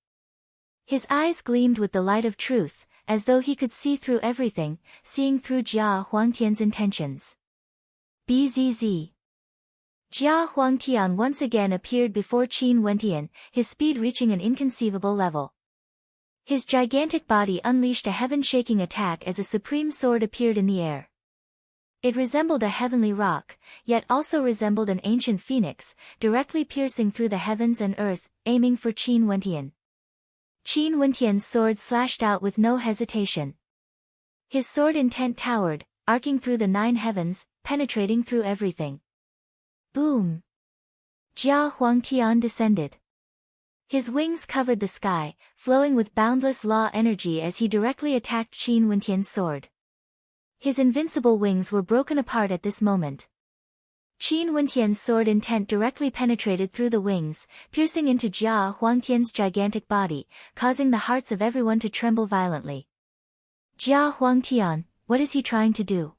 His eyes gleamed with the light of truth, as though he could see through everything, seeing through Jia Huangtian's intentions. Bzz. Jia Huangtian once again appeared before Qin Wendian, his speed reaching an inconceivable level. His gigantic body unleashed a heaven-shaking attack as a supreme sword appeared in the air. It resembled a heavenly rock, yet also resembled an ancient phoenix, directly piercing through the heavens and earth, aiming for Qin Wendian. Qin Wendian's sword slashed out with no hesitation. His sword intent towered, arcing through the 9 heavens, penetrating through everything. Boom! Jia Huangtian descended. His wings covered the sky, flowing with boundless law energy as he directly attacked Qin Wendian's sword. His invincible wings were broken apart at this moment. Qin Wendian's sword intent directly penetrated through the wings, piercing into Jia Huangtian's gigantic body, causing the hearts of everyone to tremble violently. Jia Huangtian, what is he trying to do?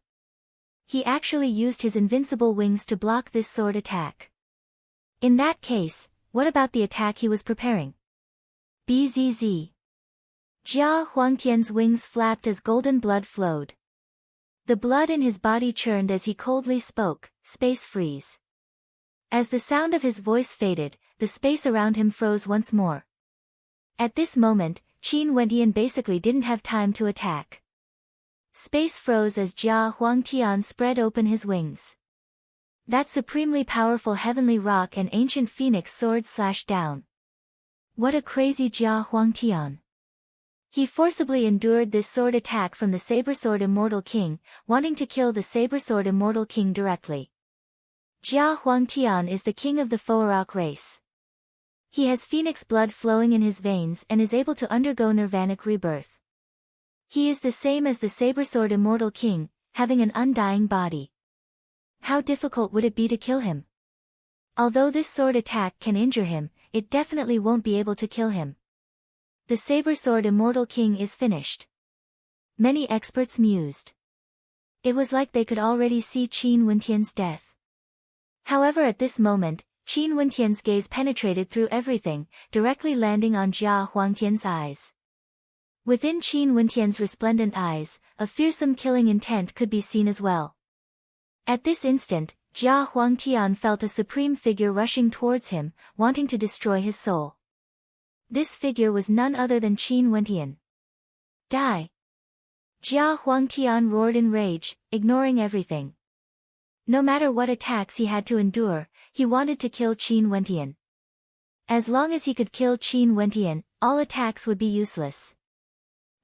He actually used his invincible wings to block this sword attack. In that case, what about the attack he was preparing? Bzz. Jia Huangtian's wings flapped as golden blood flowed. The blood in his body churned as he coldly spoke, "Space freeze." As the sound of his voice faded, the space around him froze once more. At this moment, Qin Wendian basically didn't have time to attack. Space froze as Jia Huangtian spread open his wings. That supremely powerful heavenly rock and ancient phoenix sword slashed down. What a crazy Jia Huangtian. He forcibly endured this sword attack from the Saber-Sword Immortal King, wanting to kill the Saber-Sword Immortal King directly. Jia Huangtian is the king of the Foarok race. He has phoenix blood flowing in his veins and is able to undergo nirvanic rebirth. He is the same as the Saber-Sword Immortal King, having an undying body. How difficult would it be to kill him? Although this sword attack can injure him, it definitely won't be able to kill him. The Saber-Sword Immortal King is finished. Many experts mused. It was like they could already see Qin Wentian's death. However, at this moment, Qin Wentian's gaze penetrated through everything, directly landing on Jia Huangtian's eyes. Within Qin Wentian's resplendent eyes, a fearsome killing intent could be seen as well. At this instant, Jia Huangtian felt a supreme figure rushing towards him, wanting to destroy his soul. This figure was none other than Qin Wentian. Die! Jia Huangtian roared in rage, ignoring everything. No matter what attacks he had to endure, he wanted to kill Qin Wentian. As long as he could kill Qin Wentian, all attacks would be useless.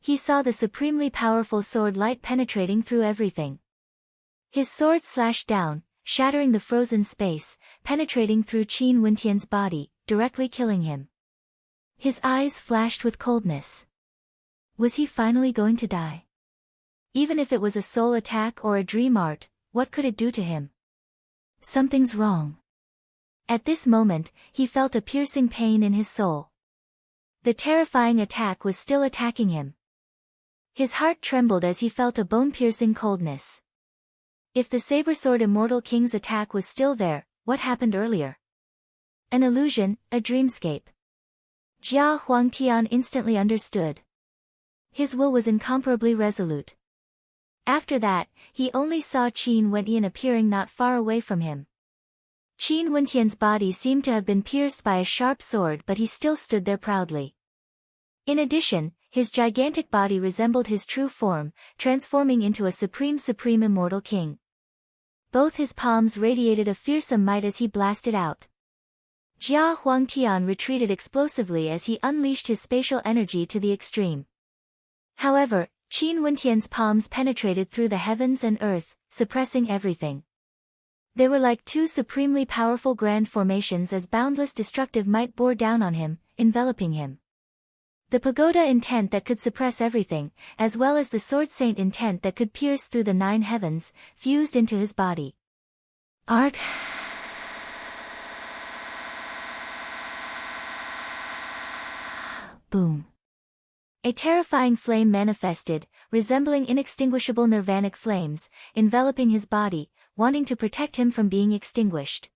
He saw the supremely powerful sword light penetrating through everything. His sword slashed down, shattering the frozen space, penetrating through Qin Wentian's body, directly killing him. His eyes flashed with coldness. Was he finally going to die? Even if it was a soul attack or a dream art, what could it do to him? Something's wrong. At this moment, he felt a piercing pain in his soul. The terrifying attack was still attacking him. His heart trembled as he felt a bone-piercing coldness. If the Saber-Sword Immortal King's attack was still there, what happened earlier? An illusion, a dreamscape. Jia Huangtian instantly understood. His will was incomparably resolute. After that, he only saw Qin Wentian appearing not far away from him. Qin Wentian's body seemed to have been pierced by a sharp sword, but he still stood there proudly. In addition, his gigantic body resembled his true form, transforming into a supreme immortal king. Both his palms radiated a fearsome might as he blasted out. Jia Huangtian retreated explosively as he unleashed his spatial energy to the extreme. However, Qin Wentian's palms penetrated through the heavens and earth, suppressing everything. They were like two supremely powerful grand formations as boundless destructive might bore down on him, enveloping him. The pagoda intent that could suppress everything, as well as the sword saint intent that could pierce through the 9 heavens, fused into his body. Arc. Boom. A terrifying flame manifested, resembling inextinguishable nirvanic flames, enveloping his body, wanting to protect him from being extinguished.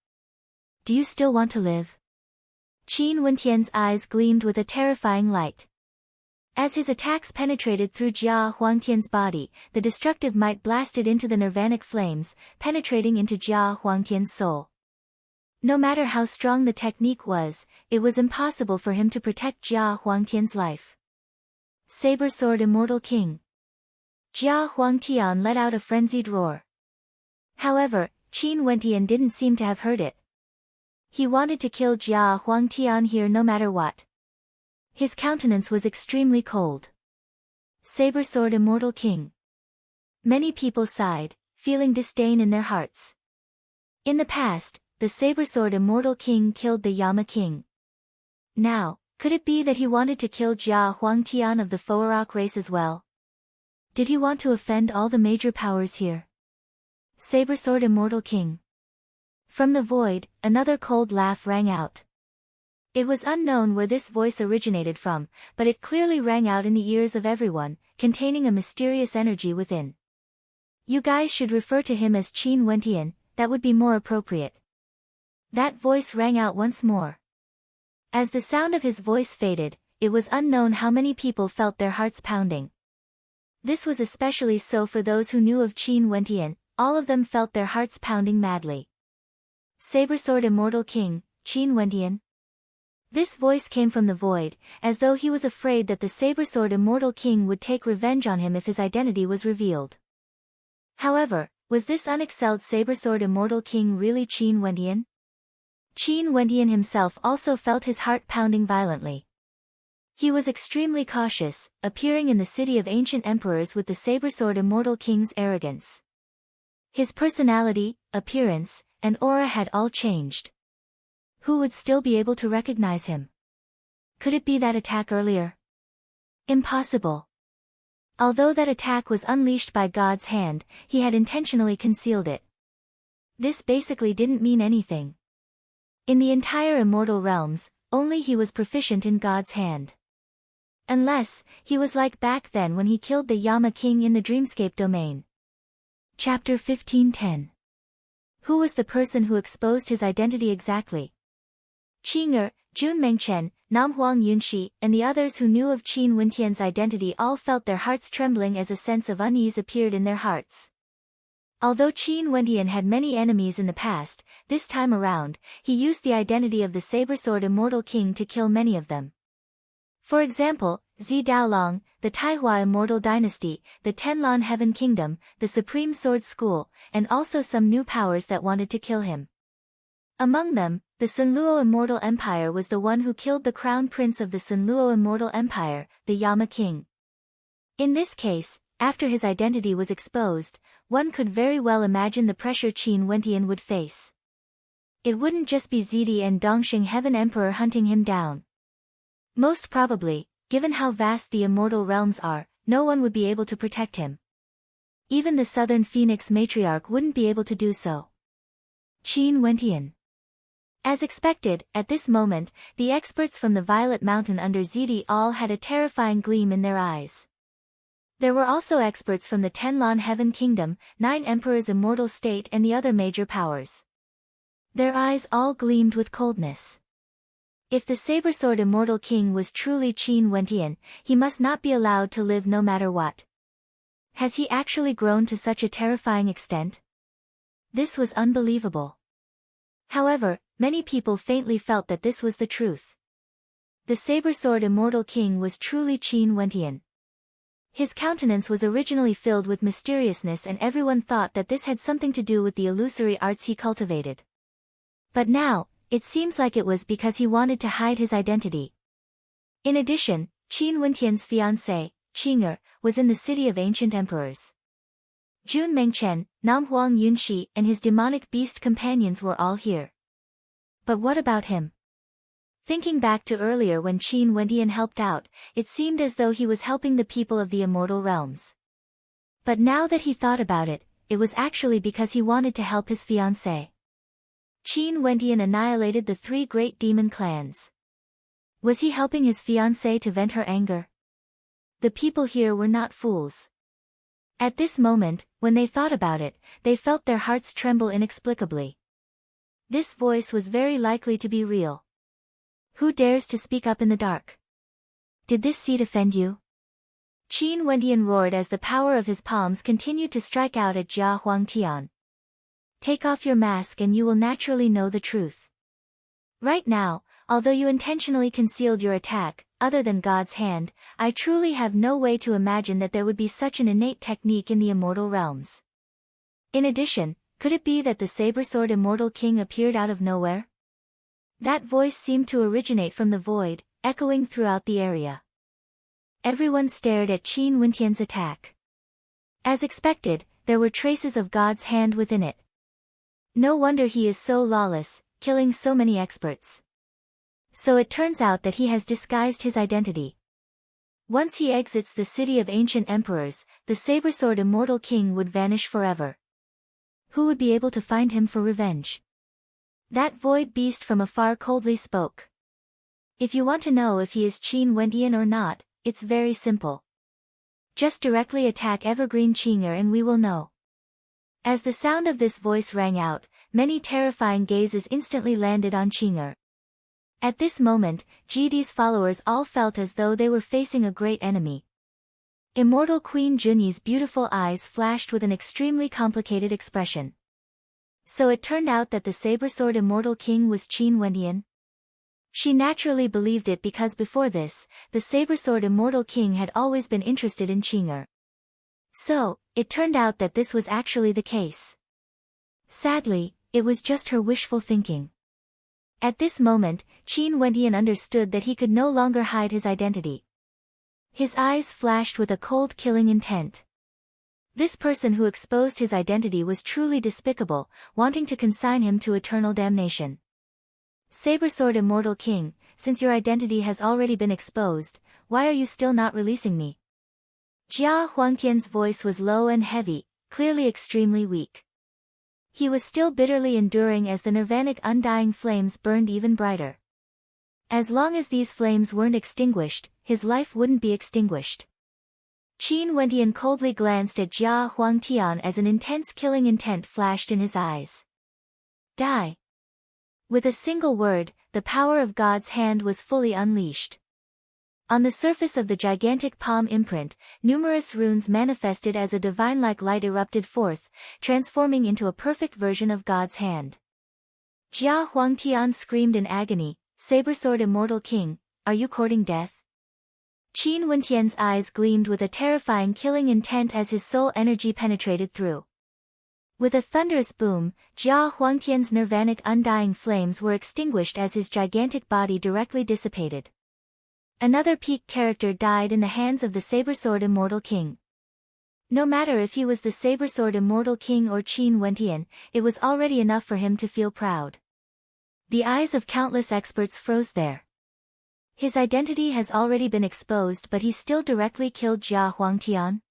Do you still want to live? Qin Wentian's eyes gleamed with a terrifying light. As his attacks penetrated through Jia Huangtian's body, the destructive might blasted into the nirvanic flames, penetrating into Jia Huangtian's soul. No matter how strong the technique was, it was impossible for him to protect Jia Huangtian's life. Saber-Sword Immortal King. Jia Huangtian let out a frenzied roar. However, Qin Wentian didn't seem to have heard it. He wanted to kill Jia Huangtian here no matter what. His countenance was extremely cold. Saber-Sword Immortal King. Many people sighed, feeling disdain in their hearts. In the past, the Saber-Sword Immortal King killed the Yama King. Now, could it be that he wanted to kill Jia Huangtian of the Foarok race as well? Did he want to offend all the major powers here? Saber-Sword Immortal King. From the void, another cold laugh rang out. It was unknown where this voice originated from, but it clearly rang out in the ears of everyone, containing a mysterious energy within. You guys should refer to him as Qin Wentian, that would be more appropriate. That voice rang out once more. As the sound of his voice faded, it was unknown how many people felt their hearts pounding. This was especially so for those who knew of Qin Wentian, all of them felt their hearts pounding madly. Saber-Sword Immortal King, Qin Wentian. This voice came from the void, as though he was afraid that the Saber-Sword Immortal King would take revenge on him if his identity was revealed. However, was this unexcelled Saber-Sword Immortal King really Qin Wentian? Qin Wentian himself also felt his heart pounding violently. He was extremely cautious, appearing in the city of ancient emperors with the saber-sword immortal king's arrogance. His personality, appearance, and aura had all changed. Who would still be able to recognize him? Could it be that attack earlier? Impossible. Although that attack was unleashed by God's hand, he had intentionally concealed it. This basically didn't mean anything. In the entire immortal realms, only he was proficient in God's hand. Unless, he was like back then when he killed the Yama king in the Dreamscape domain. Chapter 15:10. Who was the person who exposed his identity exactly? Qing'er, Jun Mengchen, Nam Huang Yunxi, and the others who knew of Qin Wentian's identity all felt their hearts trembling as a sense of unease appeared in their hearts. Although Qin Wentian had many enemies in the past, this time around, he used the identity of the saber-sword immortal king to kill many of them. For example, Zi Daolong, the Taihua Immortal Dynasty, the Tenlan Heaven Kingdom, the Supreme Sword School, and also some new powers that wanted to kill him. Among them, the Sunluo Immortal Empire was the one who killed the crown prince of the Sunluo Immortal Empire, the Yama King. In this case, after his identity was exposed, one could very well imagine the pressure Qin Wentian would face. It wouldn't just be Zidi and Dongxing Heaven Emperor hunting him down. Most probably, given how vast the immortal realms are, no one would be able to protect him. Even the Southern Phoenix Matriarch wouldn't be able to do so. Qin Wentian. As expected, at this moment, the experts from the Violet Mountain under Zidi all had a terrifying gleam in their eyes. There were also experts from the Tenlan Heaven Kingdom, 9 Emperors Immortal State and the other major powers. Their eyes all gleamed with coldness. If the saber-sword immortal king was truly Qin Wentian, he must not be allowed to live no matter what. Has he actually grown to such a terrifying extent? This was unbelievable. However, many people faintly felt that this was the truth. The saber-sword immortal king was truly Qin Wentian. His countenance was originally filled with mysteriousness and everyone thought that this had something to do with the illusory arts he cultivated. But now, it seems like it was because he wanted to hide his identity. In addition, Qin Wentian's fiancée, Qing'er, was in the city of ancient emperors. Jun Mengchen, Nam Huang Yunxi and his demonic beast companions were all here. But what about him? Thinking back to earlier when Qin Wentian helped out, it seemed as though he was helping the people of the immortal realms. But now that he thought about it, it was actually because he wanted to help his fiancée. Qin Wentian annihilated the 3 great demon clans. Was he helping his fiancée to vent her anger? The people here were not fools. At this moment, when they thought about it, they felt their hearts tremble inexplicably. This voice was very likely to be real. Who dares to speak up in the dark? Did this seed offend you? Qin Wentian roared as the power of his palms continued to strike out at Jia Huangtian. Take off your mask and you will naturally know the truth. Right now, although you intentionally concealed your attack, other than God's hand, I truly have no way to imagine that there would be such an innate technique in the immortal realms. In addition, could it be that the saber-sword immortal king appeared out of nowhere? That voice seemed to originate from the void, echoing throughout the area. Everyone stared at Qin Wentian's attack. As expected, there were traces of God's hand within it. No wonder he is so lawless, killing so many experts. So it turns out that he has disguised his identity. Once he exits the city of ancient emperors, the saber-sword immortal king would vanish forever. Who would be able to find him for revenge? That void beast from afar coldly spoke. If you want to know if he is Qin Wentian or not, it's very simple. Just directly attack Evergreen Qing'er and we will know. As the sound of this voice rang out, many terrifying gazes instantly landed on Qing'er. At this moment, Jidi's followers all felt as though they were facing a great enemy. Immortal Queen Junyi's beautiful eyes flashed with an extremely complicated expression. So it turned out that the saber-sword immortal king was Qin Wentian? She naturally believed it because before this, the saber-sword immortal king had always been interested in Qing'er. So, it turned out that this was actually the case. Sadly, it was just her wishful thinking. At this moment, Qin Wentian understood that he could no longer hide his identity. His eyes flashed with a cold killing intent. This person who exposed his identity was truly despicable, wanting to consign him to eternal damnation. Sabersword Immortal King, since your identity has already been exposed, why are you still not releasing me? Jia Huangtian's voice was low and heavy, clearly extremely weak. He was still bitterly enduring as the nirvanic undying flames burned even brighter. As long as these flames weren't extinguished, his life wouldn't be extinguished. Qin Wentian coldly glanced at Jia Huangtian as an intense killing intent flashed in his eyes. Die. With a single word, the power of God's hand was fully unleashed. On the surface of the gigantic palm imprint, numerous runes manifested as a divine-like light erupted forth, transforming into a perfect version of God's hand. Jia Huangtian screamed in agony, "Sabersword Immortal King, are you courting death?" Qin Wentian's eyes gleamed with a terrifying killing intent as his soul energy penetrated through. With a thunderous boom, Jia Huangtian's nirvanic undying flames were extinguished as his gigantic body directly dissipated. Another peak character died in the hands of the Sabersword Immortal King. No matter if he was the Sabersword Immortal King or Qin Wentian, it was already enough for him to feel proud. The eyes of countless experts froze there. His identity has already been exposed, but he still directly killed Jia Huangtian?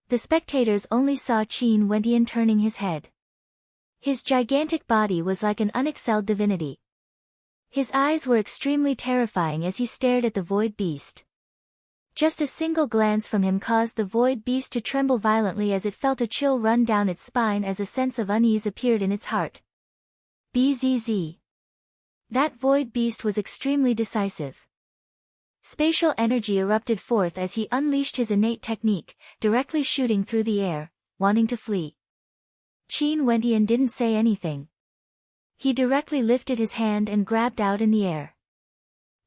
The spectators only saw Qin Wentian turning his head. His gigantic body was like an unexcelled divinity. His eyes were extremely terrifying as he stared at the void beast. Just a single glance from him caused the void beast to tremble violently as it felt a chill run down its spine as a sense of unease appeared in its heart. Bzz. That void beast was extremely decisive. Spatial energy erupted forth as he unleashed his innate technique, directly shooting through the air, wanting to flee. Qin Wentian didn't say anything. He directly lifted his hand and grabbed out in the air.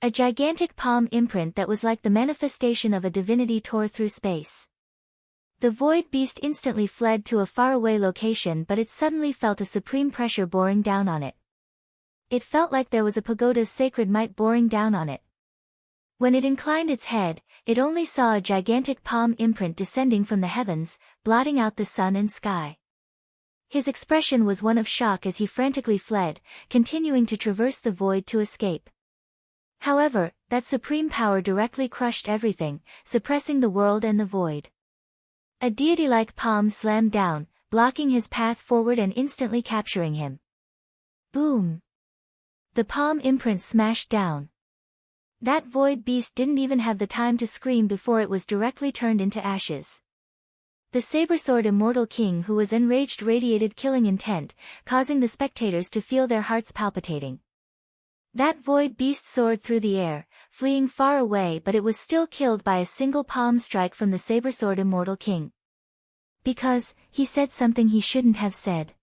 A gigantic palm imprint that was like the manifestation of a divinity tore through space. The void beast instantly fled to a faraway location, but it suddenly felt a supreme pressure boring down on it. It felt like there was a pagoda's sacred might boring down on it. When it inclined its head, it only saw a gigantic palm imprint descending from the heavens, blotting out the sun and sky. His expression was one of shock as he frantically fled, continuing to traverse the void to escape. However, that supreme power directly crushed everything, suppressing the world and the void. A deity-like palm slammed down, blocking his path forward and instantly capturing him. Boom! The palm imprint smashed down. That void beast didn't even have the time to scream before it was directly turned into ashes. The Sabersword Immortal King, who was enraged, radiated killing intent, causing the spectators to feel their hearts palpitating. That void beast soared through the air, fleeing far away, but it was still killed by a single palm strike from the Sabersword Immortal King. Because, he said something he shouldn't have said.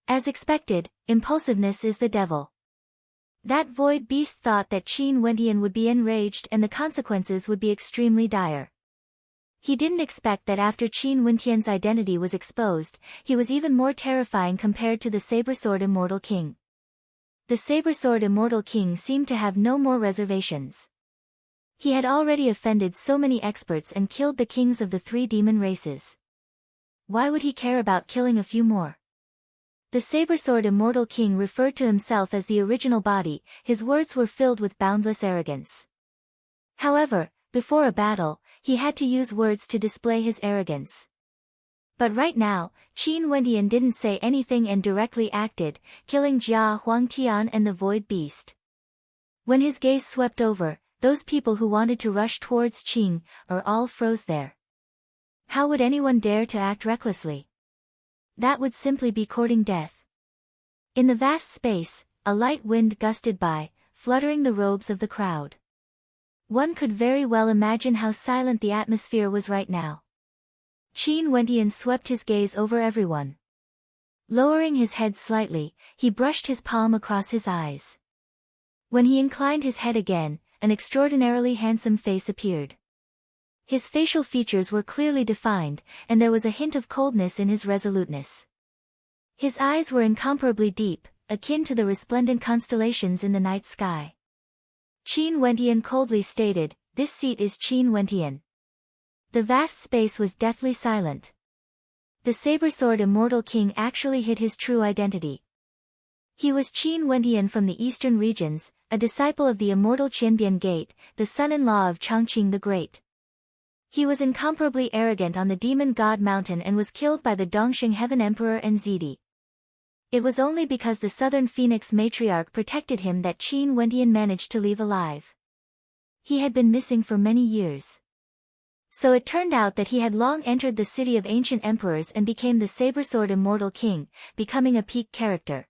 As expected, impulsiveness is the devil. That void beast thought that Qin Wentian would be enraged and the consequences would be extremely dire. He didn't expect that after Qin Wentian's identity was exposed, he was even more terrifying compared to the Sabersword Immortal King. The Sabersword Immortal King seemed to have no more reservations. He had already offended so many experts and killed the kings of the 3 demon races. Why would he care about killing a few more? The Sabersword Immortal King referred to himself as the original body, his words were filled with boundless arrogance. However, before a battle, he had to use words to display his arrogance. But right now, Qin Wentian didn't say anything and directly acted, killing Jia Huangtian and the Void Beast. When his gaze swept over, those people who wanted to rush towards Qin, all froze there. How would anyone dare to act recklessly? That would simply be courting death. In the vast space, a light wind gusted by, fluttering the robes of the crowd. One could very well imagine how silent the atmosphere was right now. Qin Wentian swept his gaze over everyone. Lowering his head slightly, he brushed his palm across his eyes. When he inclined his head again, an extraordinarily handsome face appeared. His facial features were clearly defined, and there was a hint of coldness in his resoluteness. His eyes were incomparably deep, akin to the resplendent constellations in the night sky. Qin Wentian coldly stated, "This seat is Qin Wentian." The vast space was deathly silent. The saber-sword immortal king actually hid his true identity. He was Qin Wentian from the eastern regions, a disciple of the immortal Qianbian Gate, the son-in-law of Chongqing the Great. He was incomparably arrogant on the demon god mountain and was killed by the Dongxing Heaven Emperor and Zidi. It was only because the Southern Phoenix matriarch protected him that Qin Wentian managed to leave alive. He had been missing for many years. So it turned out that he had long entered the city of ancient emperors and became the saber-sword immortal king, becoming a peak character.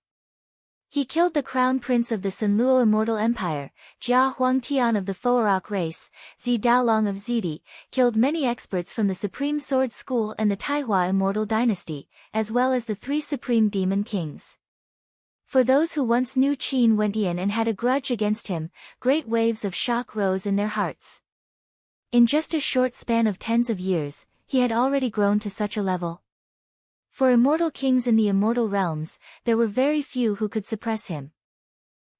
He killed the crown prince of the Sanluo immortal empire, Jia Huangtian of the Fo'erok race, Zi Daolong of Zidi, killed many experts from the Supreme Sword School and the Taihua immortal dynasty, as well as the 3 supreme demon kings. For those who once knew Qin Wentian and had a grudge against him, great waves of shock rose in their hearts. In just a short span of tens of years, he had already grown to such a level. For immortal kings in the immortal realms, there were very few who could suppress him.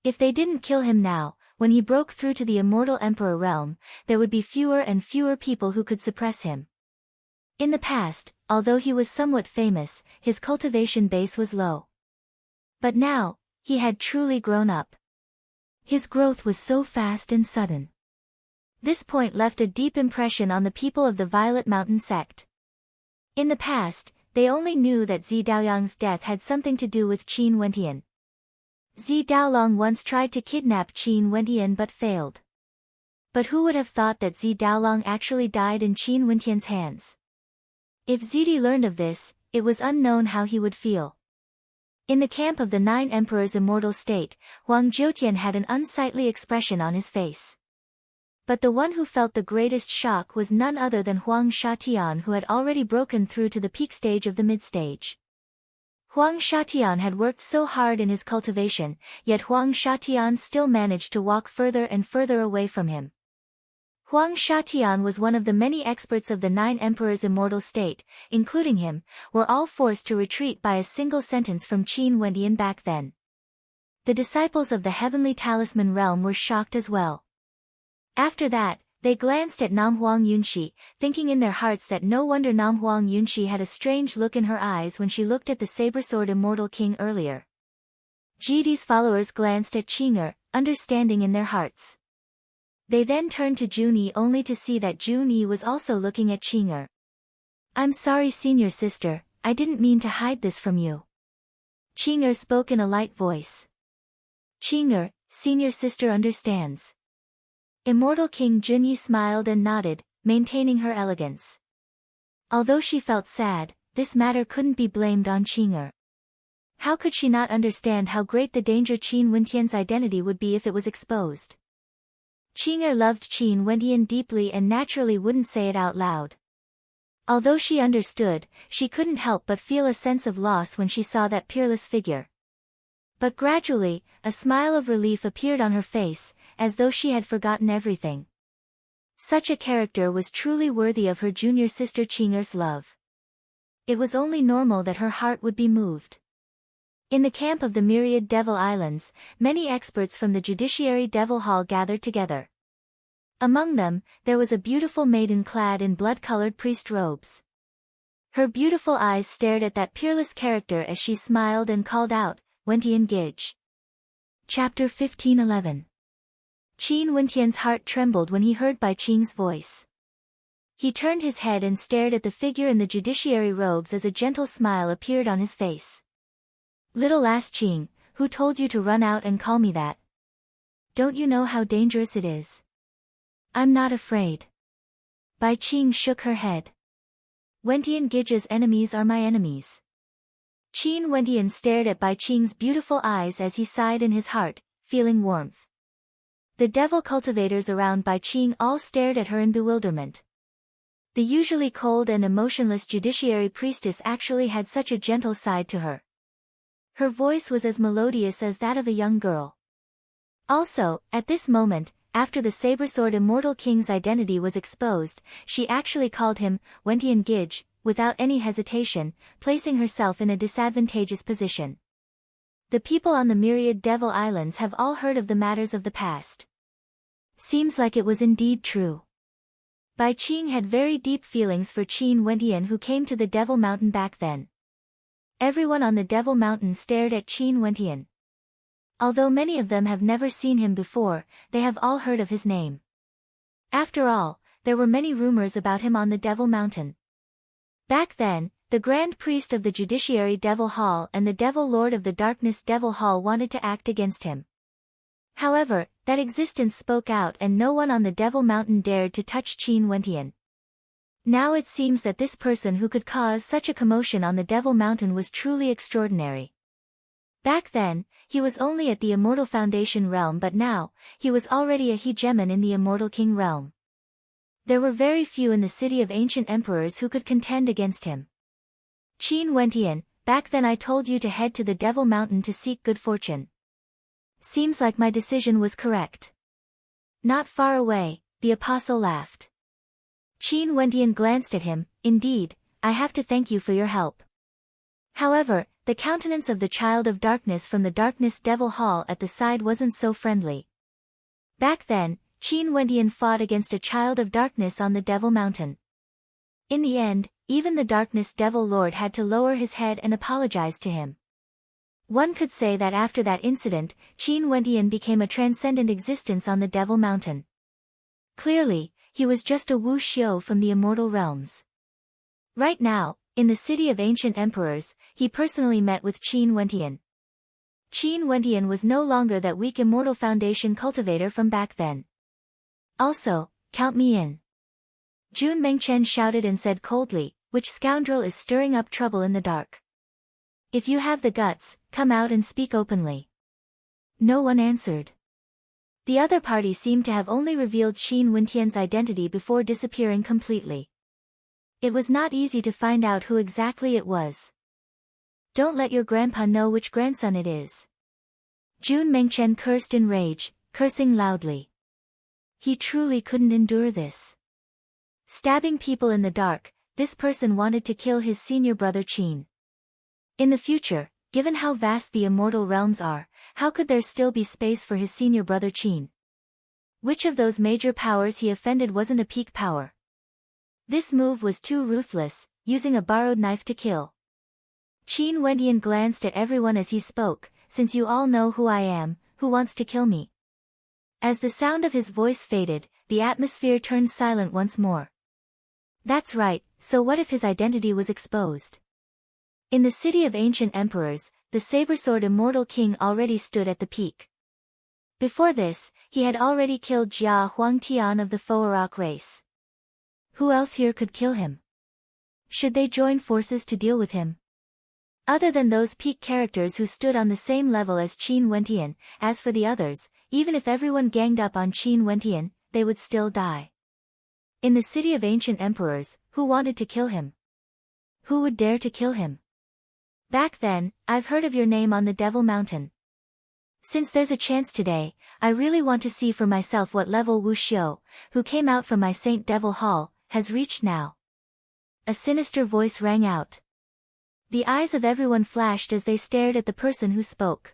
If they didn't kill him now, when he broke through to the immortal emperor realm, there would be fewer and fewer people who could suppress him. In the past, although he was somewhat famous, his cultivation base was low. But now, he had truly grown up. His growth was so fast and sudden. This point left a deep impression on the people of the Violet Mountain sect. In the past, they only knew that Zi Daoyang's death had something to do with Qin Wentian. Zi Daolong once tried to kidnap Qin Wentian but failed. But who would have thought that Zi Daolong actually died in Qin Wentian's hands? If Zidi learned of this, it was unknown how he would feel. In the camp of the 9 emperors' immortal state, Huang Jiutian had an unsightly expression on his face. But the one who felt the greatest shock was none other than Huang Shatian, who had already broken through to the peak stage of the mid-stage. Huang Shatian had worked so hard in his cultivation, yet Huang Shatian still managed to walk further and further away from him. Huang Shatian was one of the many experts of the 9 emperors' immortal state, including him, were all forced to retreat by a single sentence from Qin Wentian back then. The disciples of the heavenly talisman realm were shocked as well. After that, they glanced at Nam Huang Yunxi, thinking in their hearts that no wonder Nam Huang Yunxi had a strange look in her eyes when she looked at the saber-sword immortal king earlier. Jidi's followers glanced at Qing'er, understanding in their hearts. They then turned to Junyi only to see that Junyi was also looking at Qing'er. "I'm sorry, senior sister, I didn't mean to hide this from you." Qing'er spoke in a light voice. "Qing'er, senior sister understands." Immortal King Junyi smiled and nodded, maintaining her elegance. Although she felt sad, this matter couldn't be blamed on Qing'er. How could she not understand how great the danger Qin Wentian's identity would be if it was exposed? Qing'er loved Qin Wentian deeply and naturally wouldn't say it out loud. Although she understood, she couldn't help but feel a sense of loss when she saw that peerless figure. But gradually, a smile of relief appeared on her face, as though she had forgotten everything. Such a character was truly worthy of her junior sister Qing'er's love. It was only normal that her heart would be moved. In the camp of the myriad Devil Islands, many experts from the Judiciary Devil Hall gathered together. Among them, there was a beautiful maiden clad in blood-colored priest robes. Her beautiful eyes stared at that peerless character as she smiled and called out, "Wentian Gij." Chapter 15:11. Qin Wentian's heart trembled when he heard Bai Qing's voice. He turned his head and stared at the figure in the judiciary robes as a gentle smile appeared on his face. "Little lass Qing, who told you to run out and call me that? Don't you know how dangerous it is?" "I'm not afraid." Bai Qing shook her head. "Wentian Gij's enemies are my enemies." Qin Wentian stared at Bai Qing's beautiful eyes as he sighed in his heart, feeling warmth. The devil cultivators around Bai Qing all stared at her in bewilderment. The usually cold and emotionless judiciary priestess actually had such a gentle side to her. Her voice was as melodious as that of a young girl. Also, at this moment, after the saber-sword immortal king's identity was exposed, she actually called him, Wentian Gij, without any hesitation, placing herself in a disadvantageous position. The people on the myriad devil islands have all heard of the matters of the past. Seems like it was indeed true. Bai Qing had very deep feelings for Qin Wentian, who came to the Devil Mountain back then. Everyone on the Devil Mountain stared at Qin Wentian. Although many of them have never seen him before, they have all heard of his name. After all, there were many rumors about him on the Devil Mountain. Back then, the Grand Priest of the Judiciary Devil Hall and the Devil Lord of the Darkness Devil Hall wanted to act against him. However, that existence spoke out and no one on the Devil Mountain dared to touch Qin Wentian. Now it seems that this person who could cause such a commotion on the Devil Mountain was truly extraordinary. Back then, he was only at the Immortal Foundation realm, but now, he was already a hegemon in the Immortal King realm. There were very few in the city of ancient emperors who could contend against him. Qin Wentian, back then I told you to head to the Devil Mountain to seek good fortune. Seems like my decision was correct. Not far away, the apostle laughed. Qin Wentian glanced at him. Indeed, I have to thank you for your help. However, the countenance of the child of darkness from the Darkness Devil Hall at the side wasn't so friendly. Back then, Qin Wentian fought against a child of darkness on the Devil Mountain. In the end, even the Darkness Devil Lord had to lower his head and apologize to him. One could say that after that incident, Qin Wentian became a transcendent existence on the Devil Mountain. Clearly, he was just a Wu Xiu from the immortal realms. Right now, in the city of ancient emperors, he personally met with Qin Wentian. Qin Wentian was no longer that weak Immortal Foundation cultivator from back then. Also, count me in. Jun Mengchen shouted and said coldly, which scoundrel is stirring up trouble in the dark? If you have the guts, come out and speak openly. No one answered. The other party seemed to have only revealed Qin Wentian's identity before disappearing completely. It was not easy to find out who exactly it was. Don't let your grandpa know which grandson it is. Jun Mengchen cursed in rage, cursing loudly. He truly couldn't endure this. Stabbing people in the dark, this person wanted to kill his senior brother Qin. In the future, given how vast the immortal realms are, how could there still be space for his senior brother Qin? Which of those major powers he offended wasn't a peak power? This move was too ruthless, using a borrowed knife to kill. Qin Wentian glanced at everyone as he spoke, since you all know who I am, who wants to kill me? As the sound of his voice faded, the atmosphere turned silent once more. That's right, so what if his identity was exposed? In the city of ancient emperors, the saber-sword immortal king already stood at the peak. Before this, he had already killed Jia Huangtian of the Fo'erok race. Who else here could kill him? Should they join forces to deal with him? Other than those peak characters who stood on the same level as Qin Wentian, as for the others, even if everyone ganged up on Qin Wentian, they would still die. In the city of ancient emperors, who wanted to kill him? Who would dare to kill him? Back then, I've heard of your name on the Devil Mountain. Since there's a chance today, I really want to see for myself what level Wu Xiu, who came out from my Saint Devil Hall, has reached now. A sinister voice rang out. The eyes of everyone flashed as they stared at the person who spoke.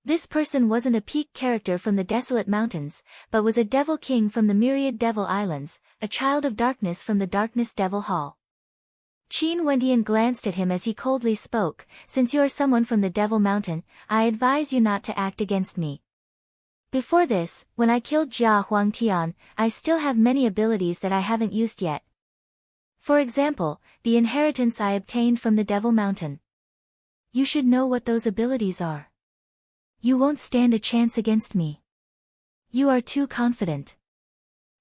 This person wasn't a peak character from the Desolate Mountains, but was a Devil King from the Myriad Devil Islands, a child of darkness from the Darkness Devil Hall. Qin Wentian glanced at him as he coldly spoke, since you are someone from the Devil Mountain, I advise you not to act against me. Before this, when I killed Jia Huangtian, I still have many abilities that I haven't used yet. For example, the inheritance I obtained from the Devil Mountain. You should know what those abilities are. You won't stand a chance against me. You are too confident.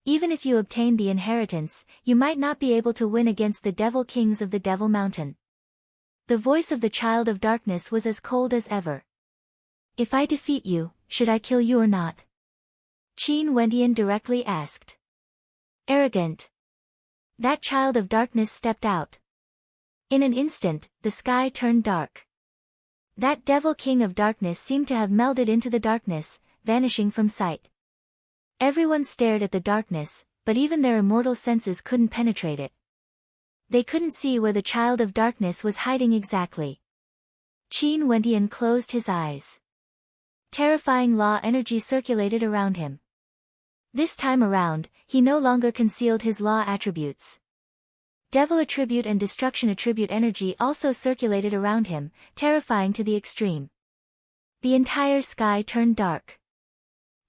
Even if you obtain the inheritance, you might not be able to win against the Devil Kings of the Devil Mountain. The voice of the Child of Darkness was as cold as ever. If I defeat you, should I kill you or not? Qin Wentian directly asked. Arrogant. That Child of Darkness stepped out. In an instant, the sky turned dark. That Devil King of Darkness seemed to have melded into the darkness, vanishing from sight. Everyone stared at the darkness, but even their immortal senses couldn't penetrate it. They couldn't see where the Child of Darkness was hiding exactly. Qin Wentian closed his eyes. Terrifying law energy circulated around him. This time around, he no longer concealed his law attributes. Devil attribute and destruction attribute energy also circulated around him, terrifying to the extreme. The entire sky turned dark.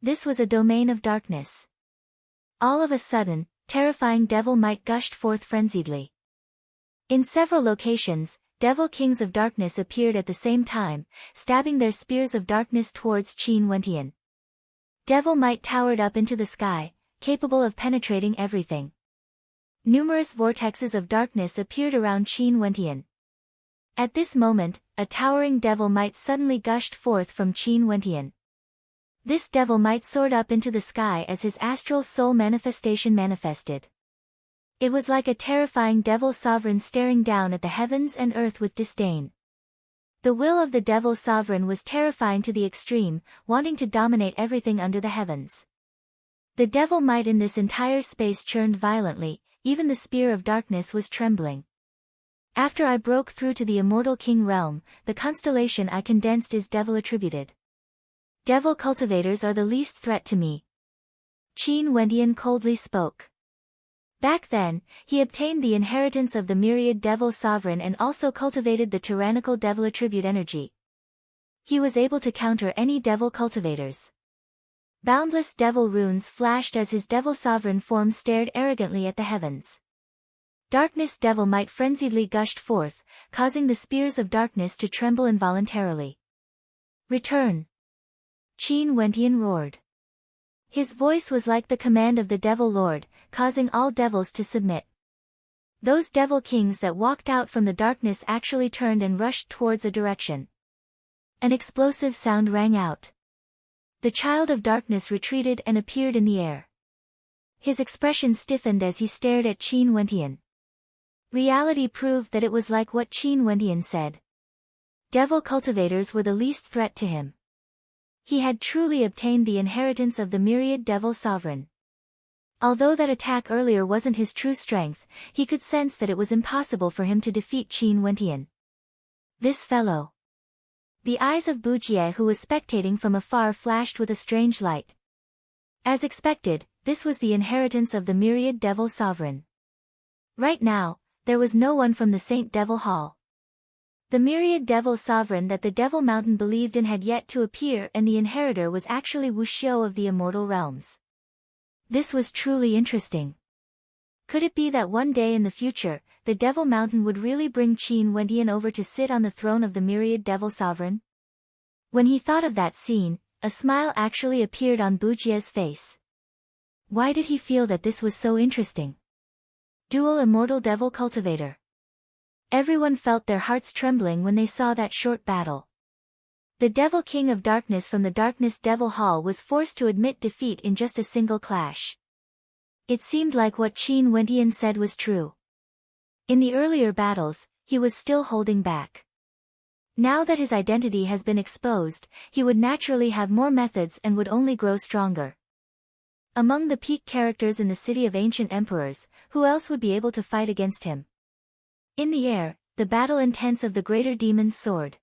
This was a domain of darkness. All of a sudden, terrifying devil might gushed forth frenziedly. In several locations, devil kings of darkness appeared at the same time, stabbing their spears of darkness towards Qin Wentian. Devil might towered up into the sky, capable of penetrating everything. Numerous vortexes of darkness appeared around Qin Wentian. At this moment, a towering devil might suddenly gushed forth from Qin Wentian. This devil might soared up into the sky as his astral soul manifestation manifested. It was like a terrifying devil sovereign staring down at the heavens and earth with disdain. The will of the devil sovereign was terrifying to the extreme, wanting to dominate everything under the heavens. The devil might in this entire space churned violently, even the spear of darkness was trembling. After I broke through to the immortal king realm, the constellation I condensed is devil attributed. Devil cultivators are the least threat to me. Qin Wentian coldly spoke. Back then, he obtained the inheritance of the myriad devil sovereign and also cultivated the tyrannical devil attribute energy. He was able to counter any devil cultivators. Boundless devil runes flashed as his devil sovereign form stared arrogantly at the heavens. Darkness devil might frenziedly gushed forth, causing the spears of darkness to tremble involuntarily. Return! Qin Wentian roared. His voice was like the command of the devil lord, causing all devils to submit. Those devil kings that walked out from the darkness actually turned and rushed towards a direction. An explosive sound rang out. The child of darkness retreated and appeared in the air. His expression stiffened as he stared at Qin Wentian. Reality proved that it was like what Qin Wentian said. Devil cultivators were the least threat to him. He had truly obtained the inheritance of the myriad devil sovereign. Although that attack earlier wasn't his true strength, he could sense that it was impossible for him to defeat Qin Wentian. This fellow. The eyes of Bujie, who was spectating from afar, flashed with a strange light. As expected, this was the inheritance of the myriad devil sovereign. Right now, there was no one from the Saint Devil Hall. The myriad devil sovereign that the Devil Mountain believed in had yet to appear, and the inheritor was actually Wuxiu of the immortal realms. This was truly interesting. Could it be that one day in the future, the Devil Mountain would really bring Qin Wentian over to sit on the throne of the myriad devil sovereign? When he thought of that scene, a smile actually appeared on Bujie's face. Why did he feel that this was so interesting? Dual immortal devil cultivator. Everyone felt their hearts trembling when they saw that short battle. The Devil King of Darkness from the Darkness Devil Hall was forced to admit defeat in just a single clash. It seemed like what Qin Wentian said was true. In the earlier battles, he was still holding back. Now that his identity has been exposed, he would naturally have more methods and would only grow stronger. Among the peak characters in the City of Ancient Emperors, who else would be able to fight against him? In the air, the battle intense of the greater demon's sword.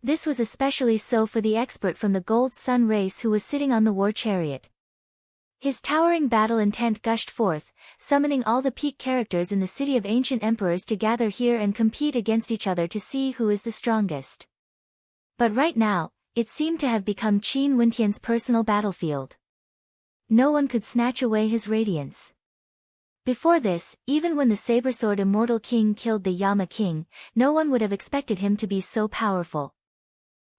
This was especially so for the expert from the Gold Sun race who was sitting on the war chariot. His towering battle intent gushed forth, summoning all the peak characters in the City of Ancient Emperors to gather here and compete against each other to see who is the strongest. But right now, it seemed to have become Qin Wentian's personal battlefield. No one could snatch away his radiance. Before this, even when the Sabersword Immortal King killed the Yama King, no one would have expected him to be so powerful.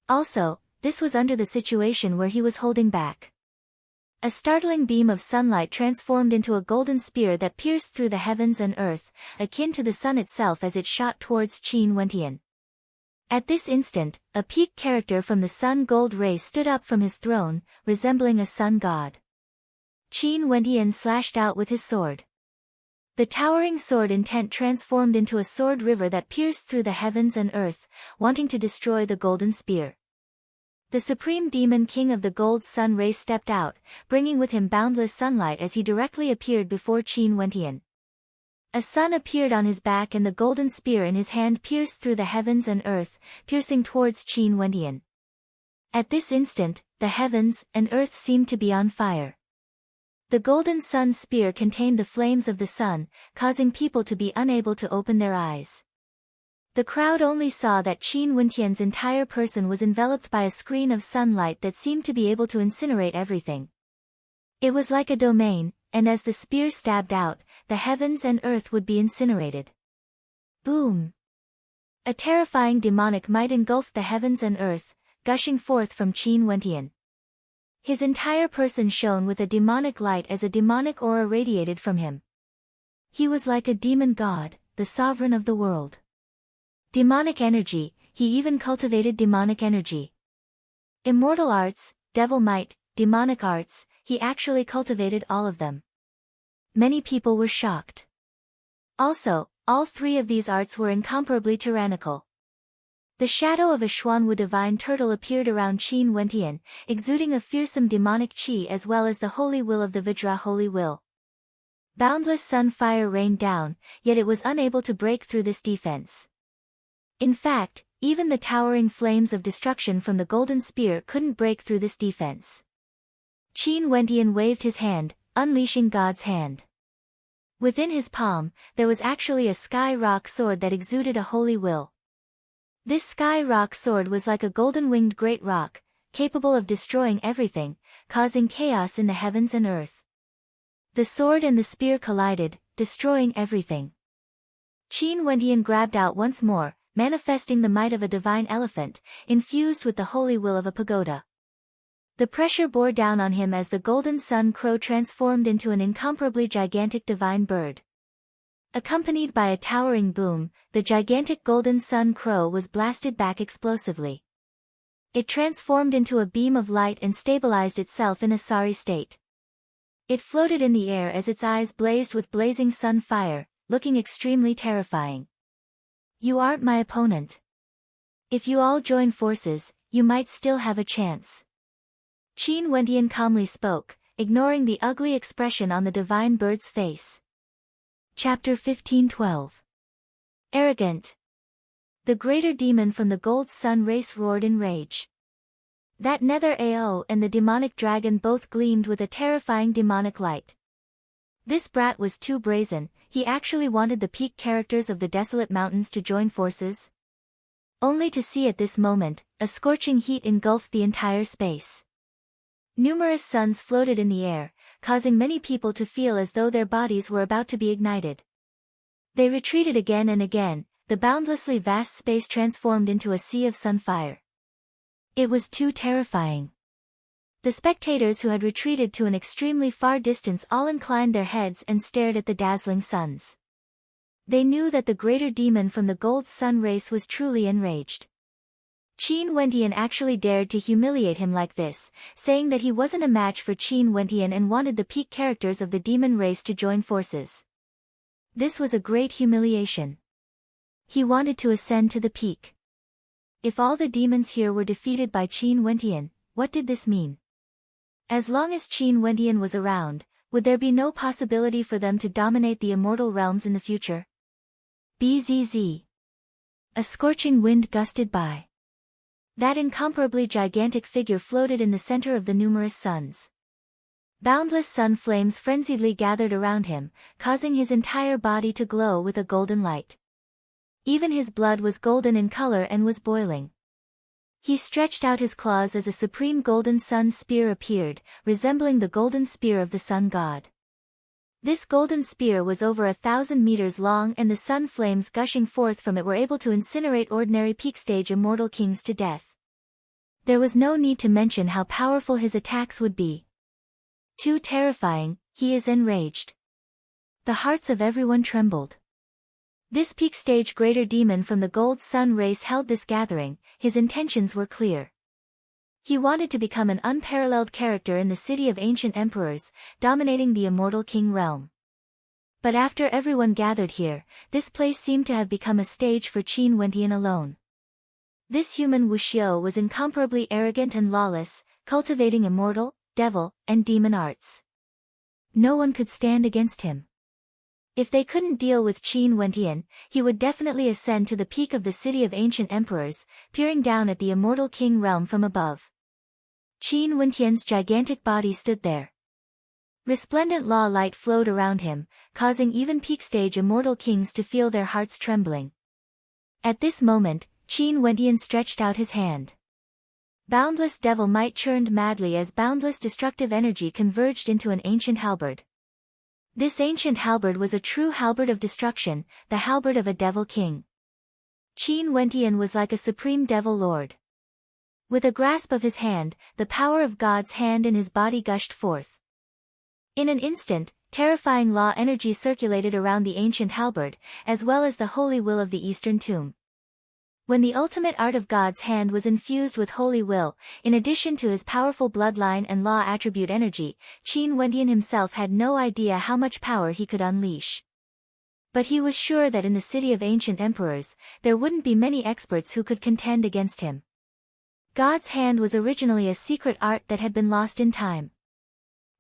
Also, this was under the situation where he was holding back. A startling beam of sunlight transformed into a golden spear that pierced through the heavens and earth, akin to the sun itself as it shot towards Qin Wentian. At this instant, a peak character from the Sun Gold race stood up from his throne, resembling a sun god. Qin Wentian slashed out with his sword. The towering sword intent transformed into a sword river that pierced through the heavens and earth, wanting to destroy the golden spear. The supreme demon king of the Gold Sun race stepped out, bringing with him boundless sunlight as he directly appeared before Qin Wentian. A sun appeared on his back and the golden spear in his hand pierced through the heavens and earth, piercing towards Qin Wendian. At this instant, the heavens and earth seemed to be on fire. The golden sun's spear contained the flames of the sun, causing people to be unable to open their eyes. The crowd only saw that Qin Wendian's entire person was enveloped by a screen of sunlight that seemed to be able to incinerate everything. It was like a domain, and as the spear stabbed out, the heavens and earth would be incinerated. Boom! A terrifying demonic might engulfed the heavens and earth, gushing forth from Qin Wendian. His entire person shone with a demonic light as a demonic aura radiated from him. He was like a demon god, the sovereign of the world. Demonic energy, he even cultivated demonic energy. Immortal arts, devil might, demonic arts, he actually cultivated all of them. Many people were shocked. Also, all three of these arts were incomparably tyrannical. The shadow of a Xuanwu divine turtle appeared around Qin Wendian, exuding a fearsome demonic qi as well as the holy will of the Vajra holy will. Boundless sun fire rained down, yet it was unable to break through this defense. In fact, even the towering flames of destruction from the golden spear couldn't break through this defense. Qin Wendian waved his hand, unleashing God's hand. Within his palm, there was actually a sky rock sword that exuded a holy will. This sky rock sword was like a golden-winged great rock, capable of destroying everything, causing chaos in the heavens and earth. The sword and the spear collided, destroying everything. Qin Wendian grabbed out once more, manifesting the might of a divine elephant, infused with the holy will of a pagoda. The pressure bore down on him as the golden sun crow transformed into an incomparably gigantic divine bird. Accompanied by a towering boom, the gigantic golden sun crow was blasted back explosively. It transformed into a beam of light and stabilized itself in a sorry state. It floated in the air as its eyes blazed with blazing sun fire, looking extremely terrifying. You aren't my opponent. If you all join forces, you might still have a chance. Qin Wendian calmly spoke, ignoring the ugly expression on the divine bird's face. Chapter 15:12. Arrogant. The greater demon from the gold sun race roared in rage. That nether Ao and the demonic dragon both gleamed with a terrifying demonic light. This brat was too brazen, he actually wanted the peak characters of the desolate mountains to join forces. Only to see at this moment, a scorching heat engulfed the entire space. Numerous suns floated in the air, causing many people to feel as though their bodies were about to be ignited. They retreated again and again, the boundlessly vast space transformed into a sea of sunfire. It was too terrifying. The spectators who had retreated to an extremely far distance all inclined their heads and stared at the dazzling suns. They knew that the greater demon from the gold sun race was truly enraged. Qin Wendian actually dared to humiliate him like this, saying that he wasn't a match for Qin Wendian and wanted the peak characters of the demon race to join forces. This was a great humiliation. He wanted to ascend to the peak. If all the demons here were defeated by Qin Wendian, what did this mean? As long as Qin Wendian was around, would there be no possibility for them to dominate the immortal realms in the future? Bzz. A scorching wind gusted by. That incomparably gigantic figure floated in the center of the numerous suns. Boundless sun flames frenziedly gathered around him, causing his entire body to glow with a golden light. Even his blood was golden in color and was boiling. He stretched out his claws as a supreme golden sun spear appeared, resembling the golden spear of the sun god. This golden spear was over 1,000 meters long and the sun flames gushing forth from it were able to incinerate ordinary peak stage immortal kings to death. There was no need to mention how powerful his attacks would be. Too terrifying, he is enraged. The hearts of everyone trembled. This peak stage greater demon from the gold sun race held this gathering, his intentions were clear. He wanted to become an unparalleled character in the city of ancient emperors, dominating the immortal king realm. But after everyone gathered here, this place seemed to have become a stage for Qin Wendian alone. This human Wuxiu was incomparably arrogant and lawless, cultivating immortal, devil, and demon arts. No one could stand against him. If they couldn't deal with Qin Wentian, he would definitely ascend to the peak of the city of ancient emperors, peering down at the immortal king realm from above. Qin Wentian's gigantic body stood there. Resplendent law light flowed around him, causing even peak-stage immortal kings to feel their hearts trembling. At this moment, Qin Wentian stretched out his hand. Boundless devil might churned madly as boundless destructive energy converged into an ancient halberd. This ancient halberd was a true halberd of destruction, the halberd of a devil king. Qin Wentian was like a supreme devil lord. With a grasp of his hand, the power of God's hand in his body gushed forth. In an instant, terrifying law energy circulated around the ancient halberd, as well as the holy will of the Eastern tomb. When the ultimate art of God's hand was infused with holy will, in addition to his powerful bloodline and law attribute energy, Qin Wentian himself had no idea how much power he could unleash. But he was sure that in the city of ancient emperors, there wouldn't be many experts who could contend against him. God's hand was originally a secret art that had been lost in time.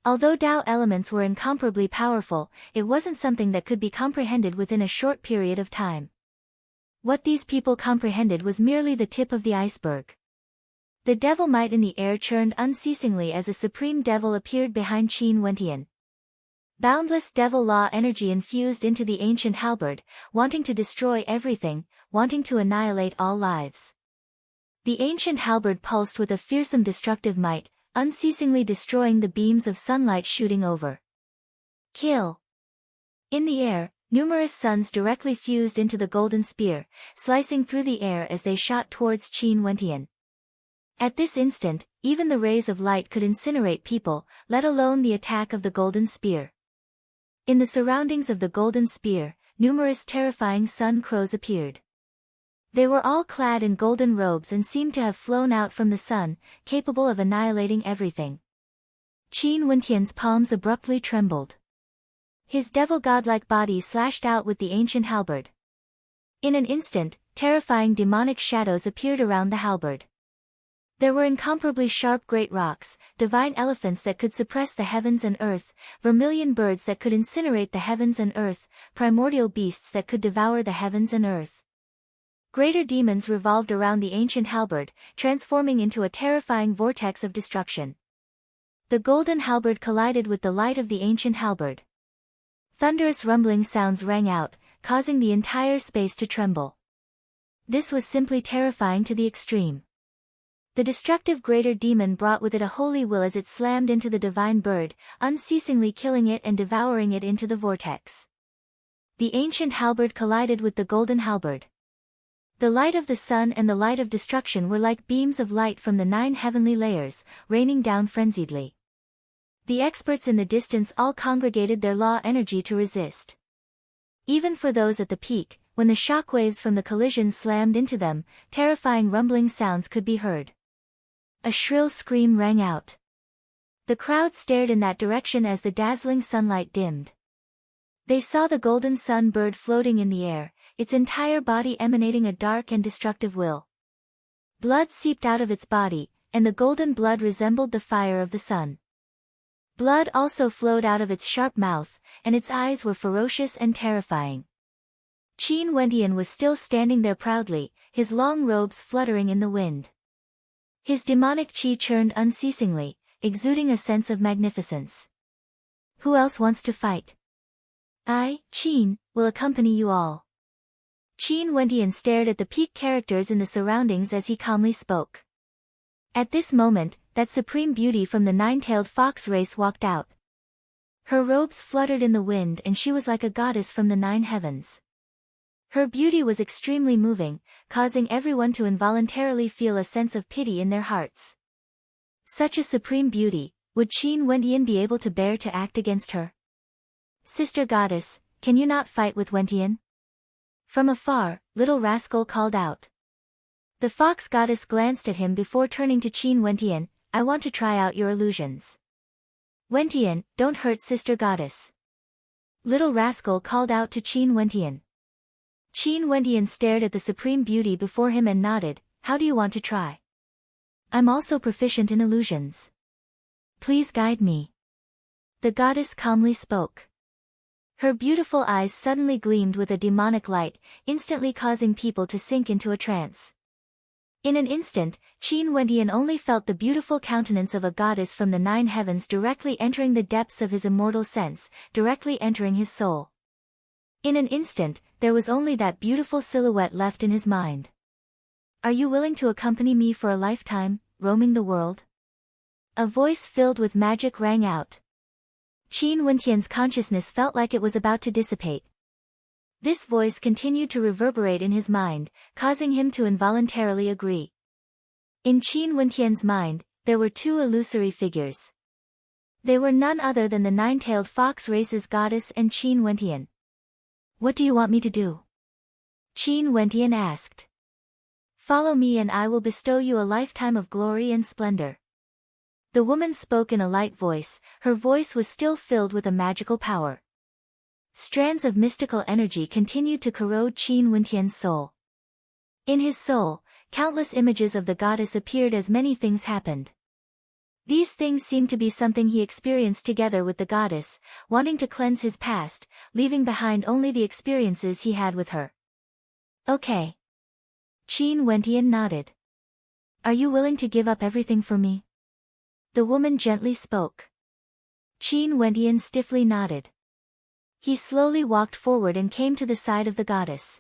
Although Tao elements were incomparably powerful, it wasn't something that could be comprehended within a short period of time. What these people comprehended was merely the tip of the iceberg. The devil might in the air churned unceasingly as a supreme devil appeared behind Qin Wentian. Boundless devil law energy infused into the ancient halberd, wanting to destroy everything, wanting to annihilate all lives. The ancient halberd pulsed with a fearsome destructive might, unceasingly destroying the beams of sunlight shooting over. Kill! In the air, numerous suns directly fused into the golden spear, slicing through the air as they shot towards Qin Wentian. At this instant, even the rays of light could incinerate people, let alone the attack of the golden spear. In the surroundings of the golden spear, numerous terrifying sun crows appeared. They were all clad in golden robes and seemed to have flown out from the sun, capable of annihilating everything. Qin Wentian's palms abruptly trembled. His devil godlike body slashed out with the ancient halberd. In an instant, terrifying demonic shadows appeared around the halberd. There were incomparably sharp great rocks, divine elephants that could suppress the heavens and earth, vermilion birds that could incinerate the heavens and earth, primordial beasts that could devour the heavens and earth. Greater demons revolved around the ancient halberd, transforming into a terrifying vortex of destruction. The golden halberd collided with the light of the ancient halberd. Thunderous rumbling sounds rang out, causing the entire space to tremble. This was simply terrifying to the extreme. The destructive greater demon brought with it a holy will as it slammed into the divine bird, unceasingly killing it and devouring it into the vortex. The ancient halberd collided with the golden halberd. The light of the sun and the light of destruction were like beams of light from the 9 heavenly layers, raining down frenziedly. The experts in the distance all congregated their law energy to resist. Even for those at the peak, when the shock waves from the collision slammed into them, terrifying rumbling sounds could be heard. A shrill scream rang out. The crowd stared in that direction as the dazzling sunlight dimmed. They saw the golden sun bird floating in the air, its entire body emanating a dark and destructive will. Blood seeped out of its body, and the golden blood resembled the fire of the sun. Blood also flowed out of its sharp mouth, and its eyes were ferocious and terrifying. Qin Wentian was still standing there proudly, his long robes fluttering in the wind. His demonic qi churned unceasingly, exuding a sense of magnificence. Who else wants to fight? I, Qin, will accompany you all. Qin Wentian stared at the peak characters in the surroundings as he calmly spoke. At this moment, that supreme beauty from the 9-tailed fox race walked out. Her robes fluttered in the wind and she was like a goddess from the 9 heavens. Her beauty was extremely moving, causing everyone to involuntarily feel a sense of pity in their hearts. Such a supreme beauty, would Qin Wentian be able to bear to act against her? Sister goddess, can you not fight with Wentian? From afar, little rascal called out. The fox goddess glanced at him before turning to Qin Wentian. I want to try out your illusions. Wentian, don't hurt sister goddess. Little rascal called out to Qin Wentian. Qin Wentian stared at the supreme beauty before him and nodded. How do you want to try? I'm also proficient in illusions. Please guide me. The goddess calmly spoke. Her beautiful eyes suddenly gleamed with a demonic light, instantly causing people to sink into a trance. In an instant, Qin Wendian only felt the beautiful countenance of a goddess from the 9 heavens directly entering the depths of his immortal sense, directly entering his soul. In an instant, there was only that beautiful silhouette left in his mind. Are you willing to accompany me for a lifetime, roaming the world? A voice filled with magic rang out. Qin Wendian's consciousness felt like it was about to dissipate. This voice continued to reverberate in his mind, causing him to involuntarily agree. In Qin Wendian's mind, there were 2 illusory figures. They were none other than the 9-tailed fox race's goddess and Qin Wendian. What do you want me to do? Qin Wendian asked. Follow me and I will bestow you a lifetime of glory and splendor. The woman spoke in a light voice, her voice was still filled with a magical power. Strands of mystical energy continued to corrode Qin Wendian's soul. In his soul, countless images of the goddess appeared as many things happened. These things seemed to be something he experienced together with the goddess, wanting to cleanse his past, leaving behind only the experiences he had with her. Okay. Qin Wendian nodded. Are you willing to give up everything for me? The woman gently spoke. Qin Wendian stiffly nodded. He slowly walked forward and came to the side of the goddess.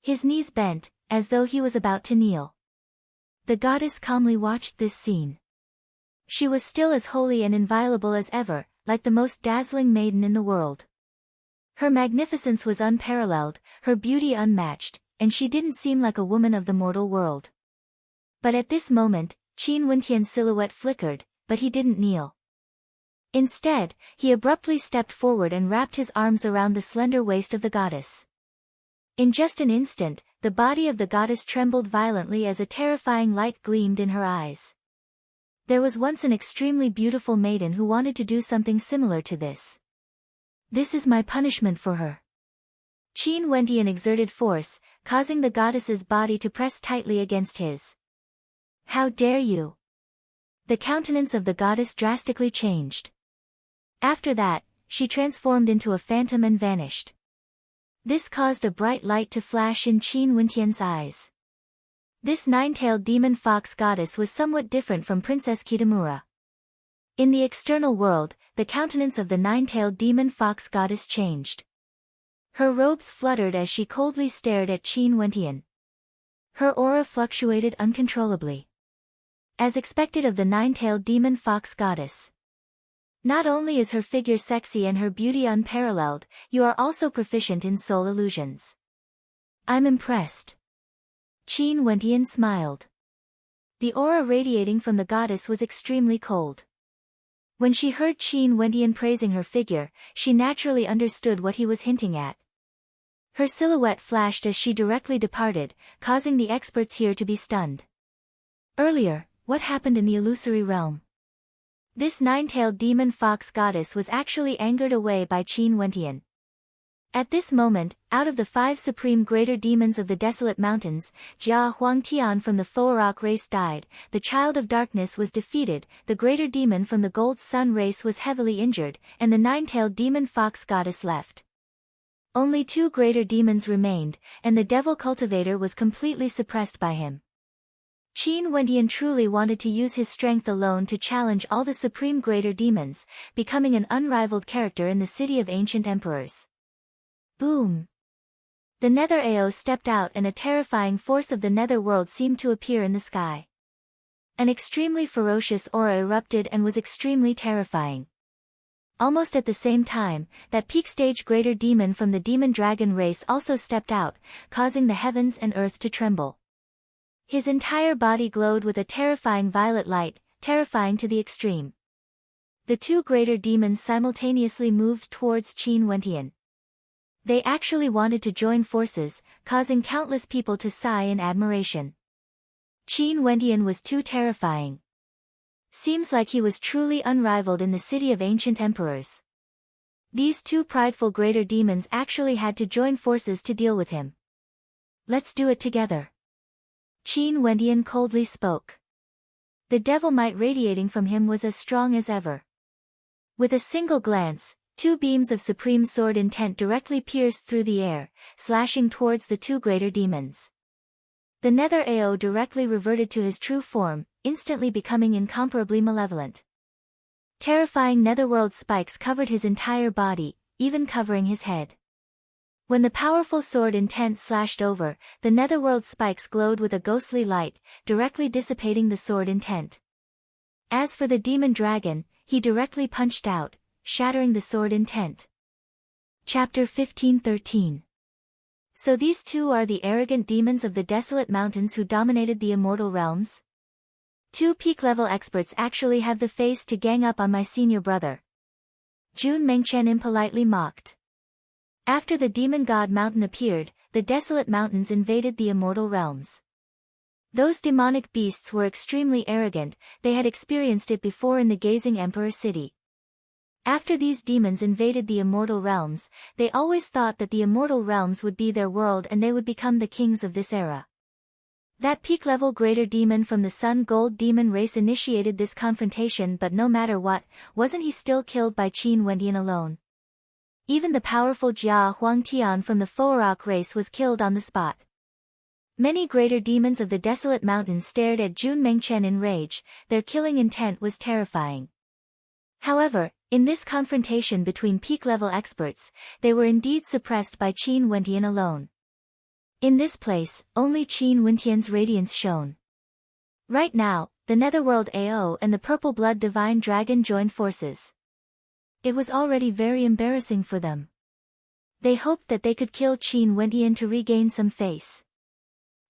His knees bent, as though he was about to kneel. The goddess calmly watched this scene. She was still as holy and inviolable as ever, like the most dazzling maiden in the world. Her magnificence was unparalleled, her beauty unmatched, and she didn't seem like a woman of the mortal world. But at this moment, Qin Wendian's silhouette flickered, but he didn't kneel. Instead, he abruptly stepped forward and wrapped his arms around the slender waist of the goddess. In just an instant, the body of the goddess trembled violently as a terrifying light gleamed in her eyes. There was once an extremely beautiful maiden who wanted to do something similar to this. This is my punishment for her. Qin Wendian exerted force, causing the goddess's body to press tightly against his. How dare you? The countenance of the goddess drastically changed. After that, she transformed into a phantom and vanished. This caused a bright light to flash in Qin Wendian's eyes. This 9-tailed demon fox goddess was somewhat different from Princess Kitamura. In the external world, the countenance of the 9-tailed demon fox goddess changed. Her robes fluttered as she coldly stared at Qin Wendian. Her aura fluctuated uncontrollably. As expected of the 9-tailed demon fox goddess. Not only is her figure sexy and her beauty unparalleled, you are also proficient in soul illusions. I'm impressed. Qin Wendian smiled. The aura radiating from the goddess was extremely cold. When she heard Qin Wendian praising her figure, she naturally understood what he was hinting at. Her silhouette flashed as she directly departed, causing the experts here to be stunned. Earlier, what happened in the illusory realm? This 9-tailed demon fox goddess was actually angered away by Qin Wendian. At this moment, out of the 5 supreme greater demons of the desolate mountains, Jia Huangtian from the Fo'arok race died, the child of darkness was defeated, the greater demon from the gold sun race was heavily injured, and the 9-tailed demon fox goddess left. Only 2 greater demons remained, and the devil cultivator was completely suppressed by him. Qin Wendian truly wanted to use his strength alone to challenge all the supreme greater demons, becoming an unrivaled character in the city of ancient emperors. Boom! The Nether Ao stepped out and a terrifying force of the nether world seemed to appear in the sky. An extremely ferocious aura erupted and was extremely terrifying. Almost at the same time, that peak stage greater demon from the demon dragon race also stepped out, causing the heavens and earth to tremble. His entire body glowed with a terrifying violet light, terrifying to the extreme. The 2 greater demons simultaneously moved towards Qin Wendian. They actually wanted to join forces, causing countless people to sigh in admiration. Qin Wendian was too terrifying. Seems like he was truly unrivaled in the city of ancient emperors. These 2 prideful greater demons actually had to join forces to deal with him. Let's do it together. Qin Wendian coldly spoke. The devil might radiating from him was as strong as ever. With a single glance, Two beams of supreme sword intent directly pierced through the air, slashing towards the two greater demons. The Nether Ao directly reverted to his true form, instantly becoming incomparably malevolent. Terrifying netherworld spikes covered his entire body, even covering his head. When the powerful sword intent slashed over, the netherworld spikes glowed with a ghostly light, directly dissipating the sword intent. As for the demon dragon, he directly punched out, shattering the sword intent. Chapter 15:13. So these two are the arrogant demons of the desolate mountains who dominated the immortal realms? Two peak-level experts actually have the face to gang up on my senior brother. Jun Mengchen impolitely mocked. After the demon god mountain appeared, the desolate mountains invaded the immortal realms. Those demonic beasts were extremely arrogant, they had experienced it before in the Gazing Emperor city. After these demons invaded the immortal realms, they always thought that the immortal realms would be their world and they would become the kings of this era. That peak-level greater demon from the Sun Gold demon race initiated this confrontation, but no matter what, wasn't he still killed by Qin Wendian alone? Even the powerful Jia Huangtian from the Fo'orok race was killed on the spot. Many greater demons of the desolate mountains stared at Jun Mengchen in rage, their killing intent was terrifying. However, in this confrontation between peak-level experts, they were indeed suppressed by Qin Wendian alone. In this place, only Qin Wendian's radiance shone. Right now, the Netherworld Ao and the Purple Blood Divine Dragon joined forces. It was already very embarrassing for them. They hoped that they could kill Qin Wendian to regain some face.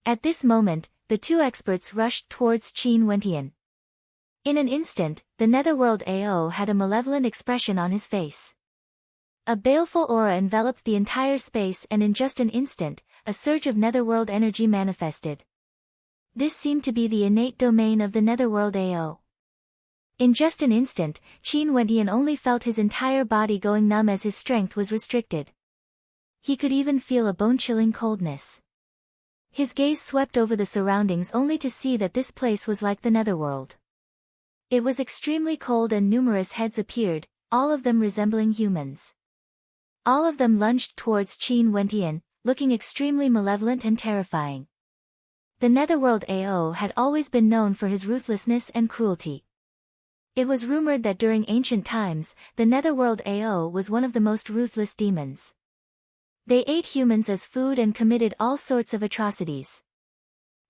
At this moment, the two experts rushed towards Qin Wendian. In an instant, the Netherworld Ao had a malevolent expression on his face. A baleful aura enveloped the entire space and in just an instant, a surge of netherworld energy manifested. This seemed to be the innate domain of the Netherworld Ao. In just an instant, Qin Wendian only felt his entire body going numb as his strength was restricted. He could even feel a bone-chilling coldness. His gaze swept over the surroundings only to see that this place was like the Netherworld. It was extremely cold and numerous heads appeared, all of them resembling humans. All of them lunged towards Qin Wendian, looking extremely malevolent and terrifying. The Netherworld Ao had always been known for his ruthlessness and cruelty. It was rumored that during ancient times, the Netherworld Ao was one of the most ruthless demons. They ate humans as food and committed all sorts of atrocities.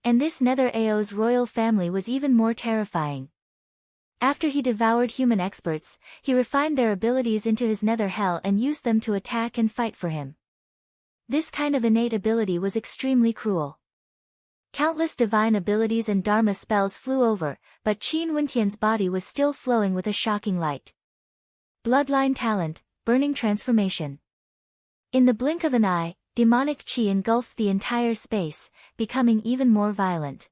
And this Nether Ao's royal family was even more terrifying. After he devoured human experts, he refined their abilities into his nether hell and used them to attack and fight for him. This kind of innate ability was extremely cruel. Countless divine abilities and dharma spells flew over, but Qin Wendian's body was still flowing with a shocking light. Bloodline talent, burning transformation. In the blink of an eye, demonic qi engulfed the entire space, becoming even more violent.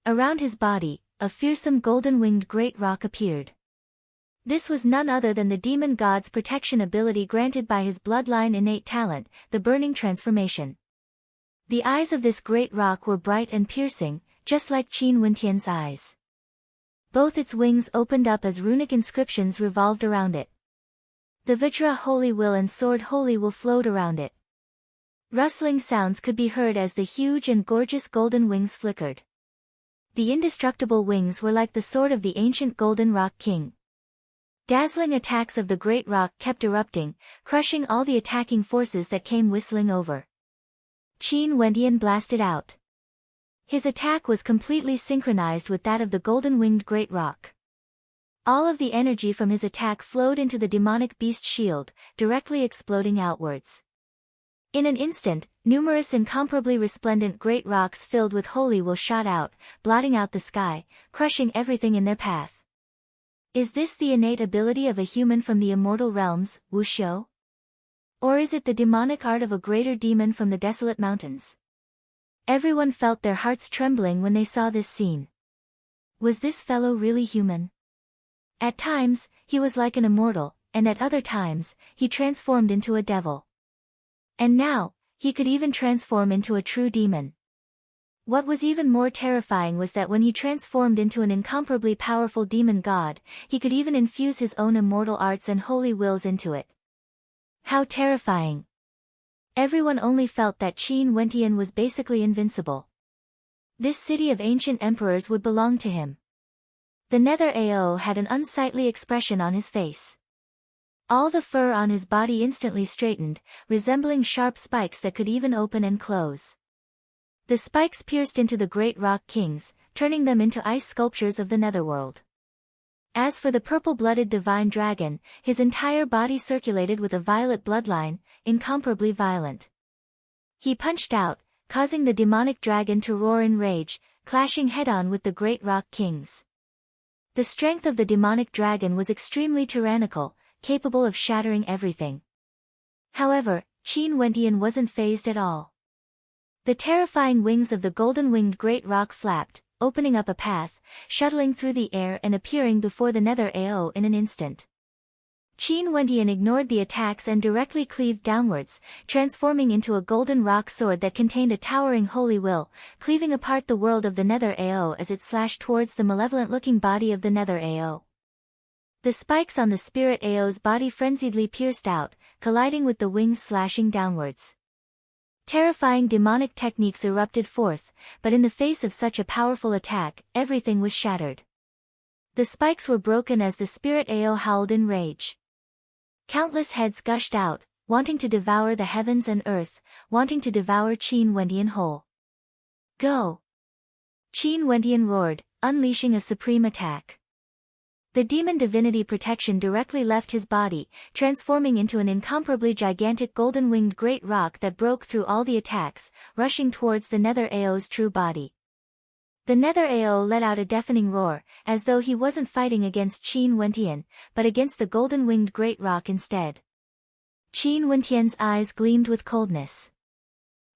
Around his body, a fearsome golden-winged great rock appeared. This was none other than the demon god's protection ability granted by his bloodline innate talent, the burning transformation. The eyes of this great rock were bright and piercing, just like Qin Wendian's eyes. Both its wings opened up as runic inscriptions revolved around it. The Vajra Holy Will and Sword Holy Will flowed around it. Rustling sounds could be heard as the huge and gorgeous golden wings flickered. The indestructible wings were like the sword of the ancient Golden Rock King. Dazzling attacks of the great rock kept erupting, crushing all the attacking forces that came whistling over. Qin Wendian blasted out. His attack was completely synchronized with that of the golden-winged great rock. All of the energy from his attack flowed into the demonic beast shield, directly exploding outwards. In an instant, numerous incomparably resplendent great rocks filled with holy will shot out, blotting out the sky, crushing everything in their path. Is this the innate ability of a human from the immortal realms, Wuxiu? Or is it the demonic art of a greater demon from the desolate mountains? Everyone felt their hearts trembling when they saw this scene. Was this fellow really human? At times, he was like an immortal, and at other times, he transformed into a devil. And now, he could even transform into a true demon. What was even more terrifying was that when he transformed into an incomparably powerful demon god, he could even infuse his own immortal arts and holy wills into it, How terrifying. Everyone only felt that Qin Wentian was basically invincible. This city of ancient emperors would belong to him. The Nether Ao had an unsightly expression on his face. All the fur on his body instantly straightened, resembling sharp spikes that could even open and close. The spikes pierced into the great rock kings, turning them into ice sculptures of the netherworld. As for the purple-blooded divine dragon, his entire body circulated with a violet bloodline, incomparably violent. He punched out, causing the demonic dragon to roar in rage, clashing head-on with the great rock kings. The strength of the demonic dragon was extremely tyrannical, capable of shattering everything. However, Qin Wentian wasn't fazed at all. The terrifying wings of the golden-winged great rock flapped, opening up a path, shuttling through the air and appearing before the Nether Ao in an instant. Qin Wentian ignored the attacks and directly cleaved downwards, transforming into a golden rock sword that contained a towering holy will, cleaving apart the world of the Nether Ao as it slashed towards the malevolent-looking body of the Nether Ao. The spikes on the spirit Ao's body frenziedly pierced out, colliding with the wings slashing downwards. Terrifying demonic techniques erupted forth, but in the face of such a powerful attack, everything was shattered. The spikes were broken as the spirit Ao howled in rage. Countless heads gushed out, wanting to devour the heavens and earth, wanting to devour Qin Wentian whole. Go! Qin Wentian roared, unleashing a supreme attack. The demon divinity protection directly left his body, transforming into an incomparably gigantic golden-winged great rock that broke through all the attacks, rushing towards the Nether Ao's true body. The Nether Ao let out a deafening roar, as though he wasn't fighting against Qin Wentian, but against the golden-winged great rock instead. Qin Wentian's eyes gleamed with coldness.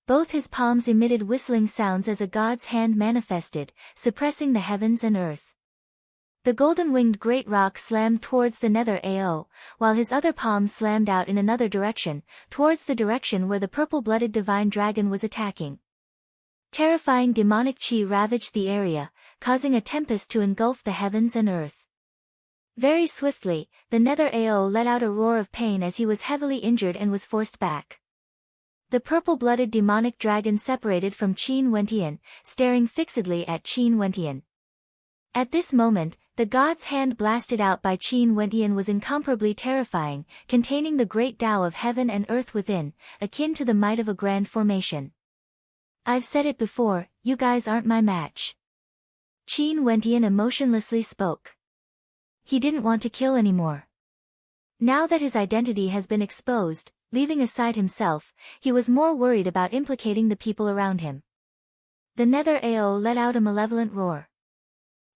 Both his palms emitted whistling sounds as a god's hand manifested, suppressing the heavens and earth. The golden-winged great rock slammed towards the Nether Ao, while his other palm slammed out in another direction, towards the direction where the purple-blooded divine dragon was attacking. Terrifying demonic chi ravaged the area, causing a tempest to engulf the heavens and earth. Very swiftly, the Nether Ao let out a roar of pain as he was heavily injured and was forced back. The purple-blooded demonic dragon separated from Qin Wentian, staring fixedly at Qin Wentian. At this moment, the god's hand blasted out by Qin Wentian was incomparably terrifying, containing the great Tao of heaven and earth within, akin to the might of a grand formation. I've said it before, you guys aren't my match. Qin Wentian emotionlessly spoke. He didn't want to kill anymore. Now that his identity has been exposed, leaving aside himself, he was more worried about implicating the people around him. The Nether Ao let out a malevolent roar.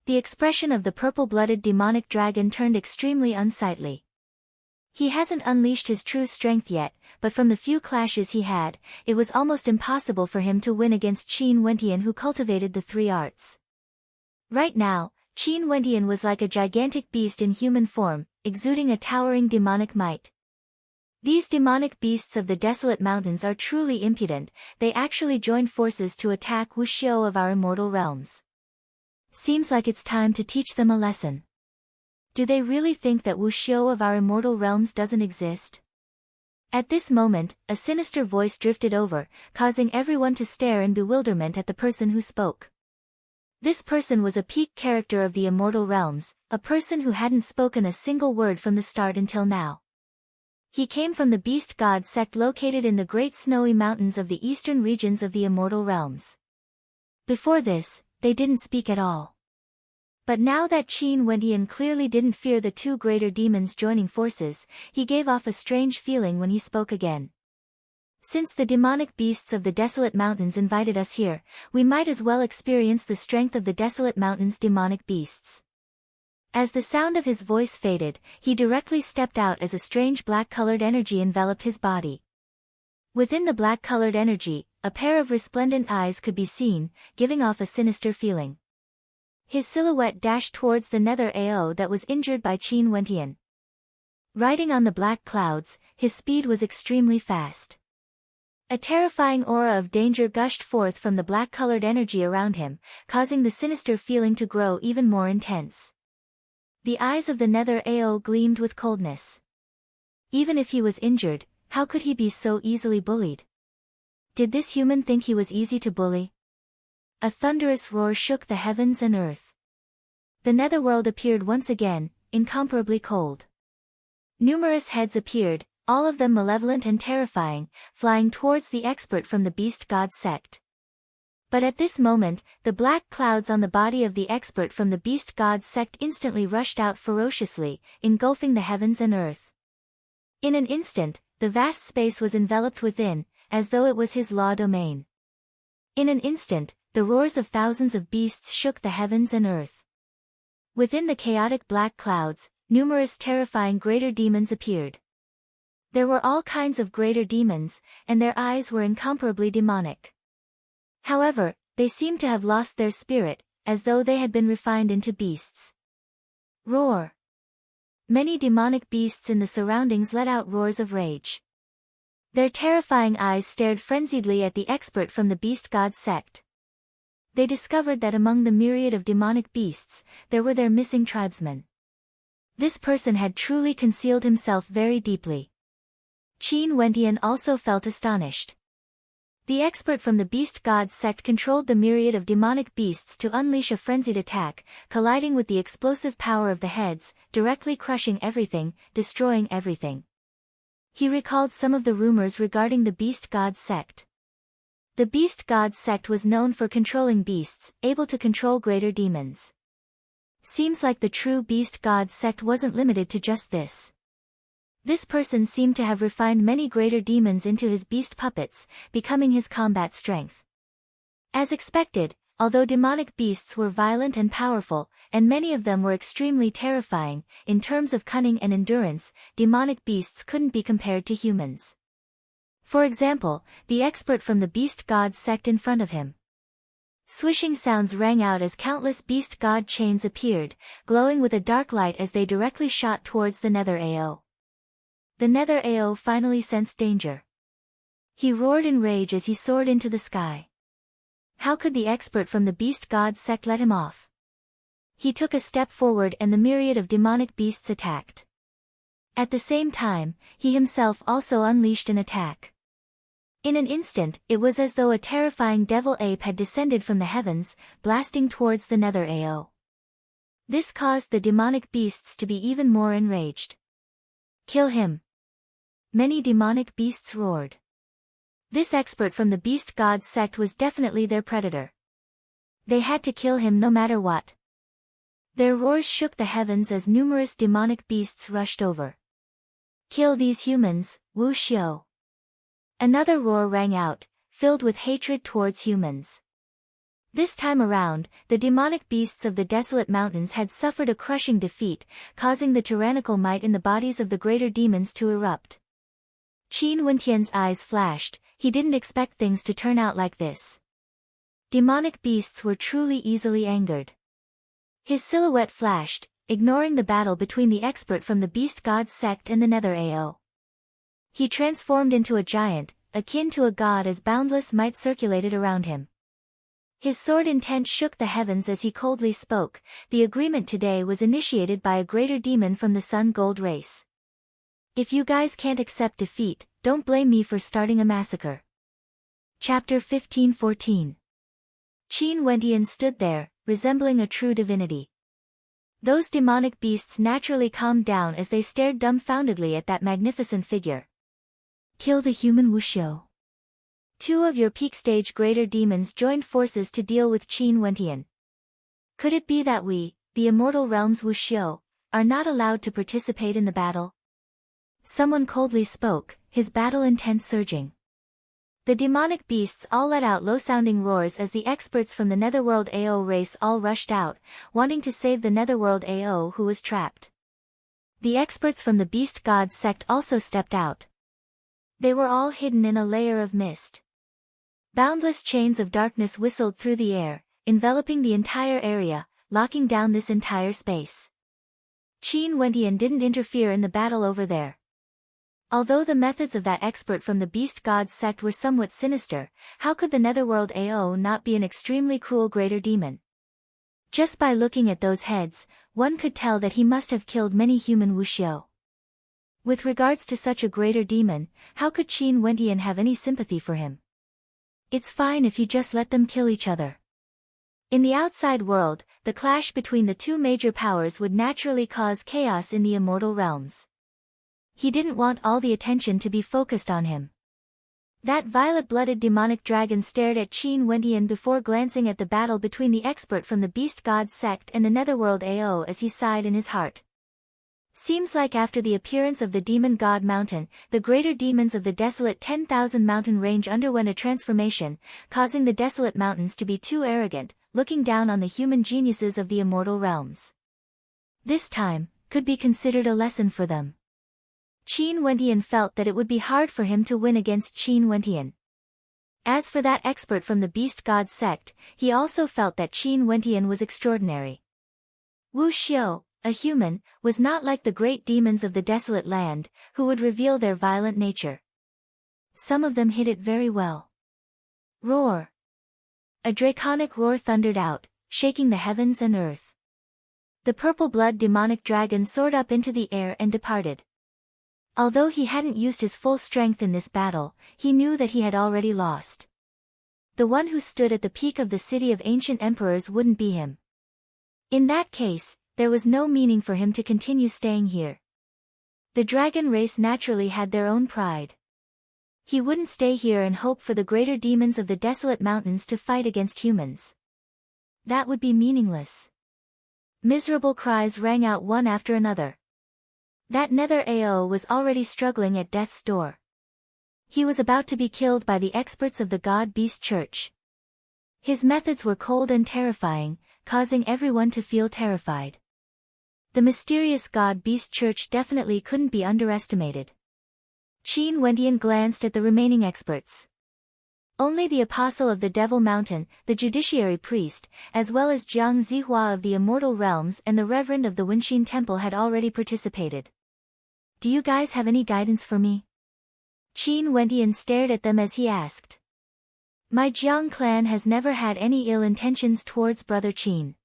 The expression of the purple-blooded demonic dragon turned extremely unsightly. He hasn't unleashed his true strength yet, but from the few clashes he had, it was almost impossible for him to win against Qin Wentian, who cultivated the three arts. Right now, Qin Wentian was like a gigantic beast in human form, exuding a towering demonic might. These demonic beasts of the desolate mountains are truly impudent. They actually joined forces to attack Wuxiu of our immortal realms. Seems like it's time to teach them a lesson. Do they really think that Wuxiu of our immortal realms doesn't exist? At this moment, a sinister voice drifted over, causing everyone to stare in bewilderment at the person who spoke. This person was a peak character of the immortal realms, a person who hadn't spoken a single word from the start until now. He came from the Beast God sect located in the great snowy mountains of the eastern regions of the immortal realms. Before this, they didn't speak at all. But now that Qin Wentian clearly didn't fear the two greater demons joining forces, he gave off a strange feeling when he spoke again. Since the demonic beasts of the desolate mountains invited us here, we might as well experience the strength of the desolate mountains' demonic beasts. As the sound of his voice faded, he directly stepped out as a strange black-colored energy enveloped his body. Within the black-colored energy, a pair of resplendent eyes could be seen, giving off a sinister feeling. His silhouette dashed towards the Nether Ao that was injured by Qin Wentian. Riding on the black clouds, his speed was extremely fast. A terrifying aura of danger gushed forth from the black-colored energy around him, causing the sinister feeling to grow even more intense. The eyes of the Nether Ao gleamed with coldness. Even if he was injured, How could he be so easily bullied? Did this human think he was easy to bully? A thunderous roar shook the heavens and earth. The netherworld appeared once again, incomparably cold. Numerous heads appeared, all of them malevolent and terrifying, flying towards the expert from the beast god sect. But at this moment, the black clouds on the body of the expert from the beast god sect instantly rushed out ferociously, engulfing the heavens and earth. In an instant, the vast space was enveloped within, as though it was his law domain. In an instant, the roars of thousands of beasts shook the heavens and earth. Within the chaotic black clouds, numerous terrifying greater demons appeared. There were all kinds of greater demons, and their eyes were incomparably demonic. However, they seemed to have lost their spirit, as though they had been refined into beasts. Roar! Many demonic beasts in the surroundings let out roars of rage. Their terrifying eyes stared frenziedly at the expert from the beast god sect. They discovered that among the myriad of demonic beasts, there were their missing tribesmen. This person had truly concealed himself very deeply. Qin Wentian also felt astonished. The expert from the beast god sect controlled the myriad of demonic beasts to unleash a frenzied attack, colliding with the explosive power of the heads, directly crushing everything, destroying everything. He recalled some of the rumors regarding the beast god sect. The beast god sect was known for controlling beasts, able to control greater demons. Seems like the true beast god sect wasn't limited to just this. This person seemed to have refined many greater demons into his beast puppets, becoming his combat strength. As expected, although demonic beasts were violent and powerful, and many of them were extremely terrifying, in terms of cunning and endurance, demonic beasts couldn't be compared to humans. For example, the expert from the beast god sect in front of him. Swishing sounds rang out as countless beast god chains appeared, glowing with a dark light as they directly shot towards the Nether AO. The Nether AO finally sensed danger. He roared in rage as he soared into the sky. How could the expert from the beast god sect let him off? He took a step forward and the myriad of demonic beasts attacked. At the same time, he himself also unleashed an attack. In an instant, it was as though a terrifying devil ape had descended from the heavens, blasting towards the Nether AO. This caused the demonic beasts to be even more enraged. Kill him! Many demonic beasts roared. This expert from the beast god sect was definitely their predator. They had to kill him no matter what. Their roars shook the heavens as numerous demonic beasts rushed over. Kill these humans, Wu Xiu! Another roar rang out, filled with hatred towards humans. This time around, the demonic beasts of the desolate mountains had suffered a crushing defeat, causing the tyrannical might in the bodies of the greater demons to erupt. Qin Wentian's eyes flashed, he didn't expect things to turn out like this. Demonic beasts were truly easily angered. His silhouette flashed, ignoring the battle between the expert from the beast god sect and the Nether AO. He transformed into a giant, akin to a god as boundless might circulated around him. His sword intent shook the heavens as he coldly spoke, the agreement today was initiated by a greater demon from the Sun Gold race. If you guys can't accept defeat, don't blame me for starting a massacre. Chapter 15-14. Qin Wentian stood there, resembling a true divinity. Those demonic beasts naturally calmed down as they stared dumbfoundedly at that magnificent figure. Kill the human Wu Xiu. Two of your peak stage greater demons joined forces to deal with Qin Wentian. Could it be that we, the immortal realm's Wu Xiu, are not allowed to participate in the battle? Someone coldly spoke, his battle intent surging. The demonic beasts all let out low-sounding roars as the experts from the Netherworld AO race all rushed out, wanting to save the Netherworld AO who was trapped. The experts from the beast god sect also stepped out. They were all hidden in a layer of mist. Boundless chains of darkness whistled through the air, enveloping the entire area, locking down this entire space. Qin Wentian didn't interfere in the battle over there. Although the methods of that expert from the beast god sect were somewhat sinister, how could the Netherworld AO not be an extremely cruel greater demon? Just by looking at those heads, one could tell that he must have killed many human Wu Xiu. With regards to such a greater demon, how could Qin Wentian have any sympathy for him? It's fine if you just let them kill each other. In the outside world, the clash between the two major powers would naturally cause chaos in the immortal realms. He didn't want all the attention to be focused on him. That violet-blooded demonic dragon stared at Qin Wentian before glancing at the battle between the expert from the Beast God sect and the Netherworld AO as he sighed in his heart. Seems like after the appearance of the Demon God Mountain, the greater demons of the desolate 10,000 mountain range underwent a transformation, causing the desolate mountains to be too arrogant, looking down on the human geniuses of the immortal realms. This time, could be considered a lesson for them. Qin Wentian felt that it would be hard for him to win against Qin Wentian. As for that expert from the Beast God sect, he also felt that Qin Wentian was extraordinary. Wu Xiu, a human, was not like the great demons of the desolate land, who would reveal their violent nature. Some of them hid it very well. Roar! A draconic roar thundered out, shaking the heavens and earth. The purple-blood demonic dragon soared up into the air and departed. Although he hadn't used his full strength in this battle, he knew that he had already lost. The one who stood at the peak of the city of ancient emperors wouldn't be him. In that case, there was no meaning for him to continue staying here. The dragon race naturally had their own pride. He wouldn't stay here and hope for the greater demons of the desolate mountains to fight against humans. That would be meaningless. Miserable cries rang out one after another. That Nether AO was already struggling at death's door. He was about to be killed by the experts of the God-Beast Church. His methods were cold and terrifying, causing everyone to feel terrified. The mysterious God-Beast Church definitely couldn't be underestimated. Qin Wentian glanced at the remaining experts. Only the Apostle of the Devil Mountain, the Judiciary Priest, as well as Jiang Zihua of the Immortal Realms and the Reverend of the Wenxin Temple had already participated. Do you guys have any guidance for me? Qin Wentian stared at them as he asked. My Jiang clan has never had any ill intentions towards Brother Qin.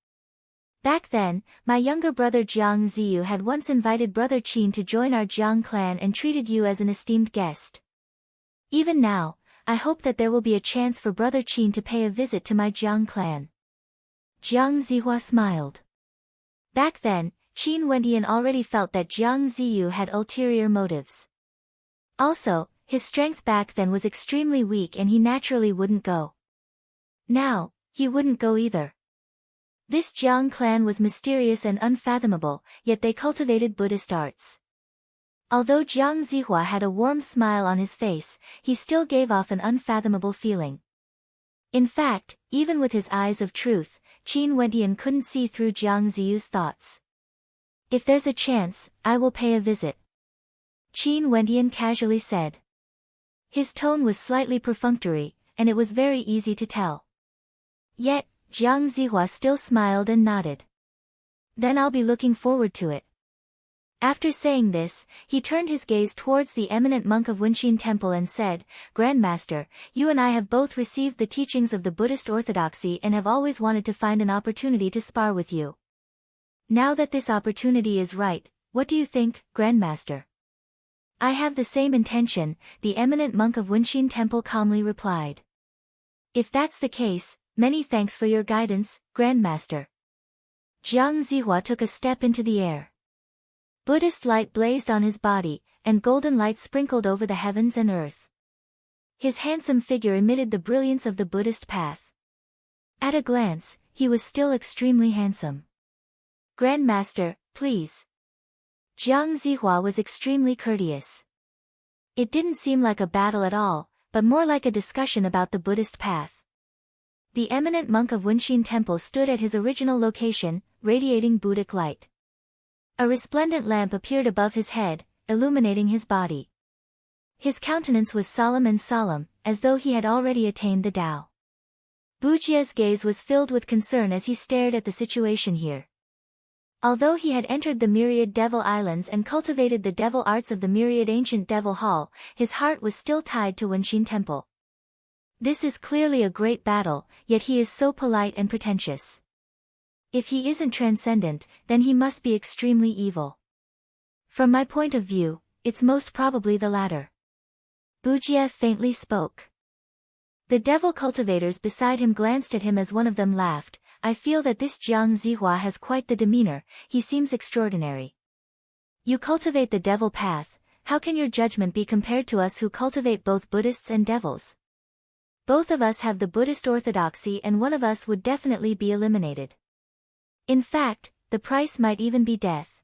Back then, my younger brother Jiang Ziyu had once invited Brother Qin to join our Jiang clan and treated you as an esteemed guest. Even now, I hope that there will be a chance for Brother Qin to pay a visit to my Jiang clan. Jiang Zihua smiled. Back then, Qin Wentian already felt that Jiang Ziyu had ulterior motives. Also, his strength back then was extremely weak and he naturally wouldn't go. Now, he wouldn't go either. This Jiang clan was mysterious and unfathomable, yet they cultivated Buddhist arts. Although Jiang Zihua had a warm smile on his face, he still gave off an unfathomable feeling. In fact, even with his eyes of truth, Qin Wentian couldn't see through Jiang Ziyu's thoughts. If there's a chance, I will pay a visit. Qin Wentian casually said. His tone was slightly perfunctory, and it was very easy to tell. Yet, Jiang Zihua still smiled and nodded. Then I'll be looking forward to it. After saying this, he turned his gaze towards the eminent monk of Wenxin Temple and said, Grandmaster, you and I have both received the teachings of the Buddhist orthodoxy and have always wanted to find an opportunity to spar with you. Now that this opportunity is right, what do you think, Grandmaster? I have the same intention, the eminent monk of Wenxin Temple calmly replied. If that's the case, many thanks for your guidance, Grandmaster. Jiang Zihua took a step into the air. Buddhist light blazed on his body, and golden light sprinkled over the heavens and earth. His handsome figure emitted the brilliance of the Buddhist path. At a glance, he was still extremely handsome. Grandmaster, please. Jiang Zihua was extremely courteous. It didn't seem like a battle at all, but more like a discussion about the Buddhist path. The eminent monk of Wenxin Temple stood at his original location, radiating Buddhic light. A resplendent lamp appeared above his head, illuminating his body. His countenance was solemn, as though he had already attained the Tao. Bujia's gaze was filled with concern as he stared at the situation here. Although he had entered the myriad devil islands and cultivated the devil arts of the myriad ancient devil hall, his heart was still tied to Wenxin Temple. This is clearly a great battle, yet he is so polite and pretentious. If he isn't transcendent, then he must be extremely evil. From my point of view, it's most probably the latter. Bujie faintly spoke. The devil cultivators beside him glanced at him as one of them laughed. I feel that this Jiang Zihua has quite the demeanor, he seems extraordinary. You cultivate the devil path, how can your judgment be compared to us who cultivate both Buddhists and devils? Both of us have the Buddhist orthodoxy and one of us would definitely be eliminated. In fact, the price might even be death.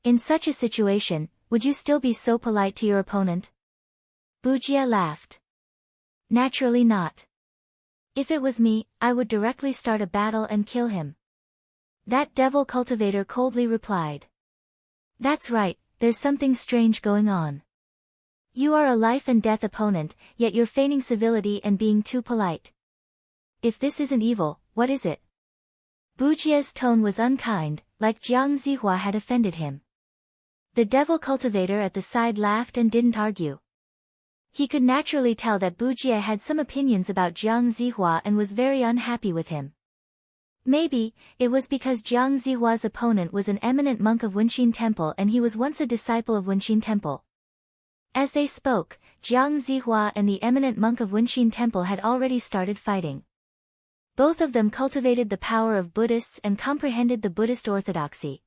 In such a situation, would you still be so polite to your opponent? Bujie laughed. Naturally not. If it was me, I would directly start a battle and kill him. That devil cultivator coldly replied. That's right, there's something strange going on. You are a life and death opponent, yet you're feigning civility and being too polite. If this isn't evil, what is it? Bujie's tone was unkind, like Jiang Zihua had offended him. The devil cultivator at the side laughed and didn't argue. He could naturally tell that Bujie had some opinions about Jiang Zihua and was very unhappy with him. Maybe, it was because Jiang Zihua's opponent was an eminent monk of Wenqin Temple and he was once a disciple of Wenqin Temple. As they spoke, Jiang Zihua and the eminent monk of Wenqin Temple had already started fighting. Both of them cultivated the power of Buddhists and comprehended the Buddhist orthodoxy.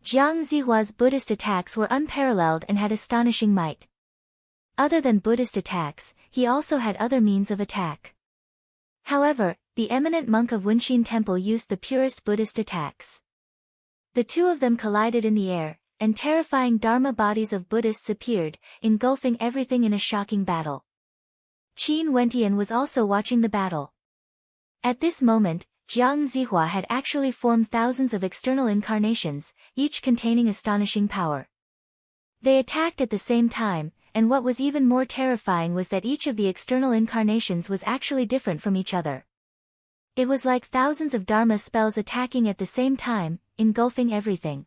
Jiang Zihua's Buddhist attacks were unparalleled and had astonishing might. Other than Buddhist attacks, he also had other means of attack. However, the eminent monk of Wenqin Temple used the purest Buddhist attacks. The two of them collided in the air, and terrifying Dharma bodies of Buddhists appeared, engulfing everything in a shocking battle. Qin Wentian was also watching the battle. At this moment, Jiang Zihua had actually formed thousands of external incarnations, each containing astonishing power. They attacked at the same time, and what was even more terrifying was that each of the external incarnations was actually different from each other. It was like thousands of Dharma spells attacking at the same time, engulfing everything.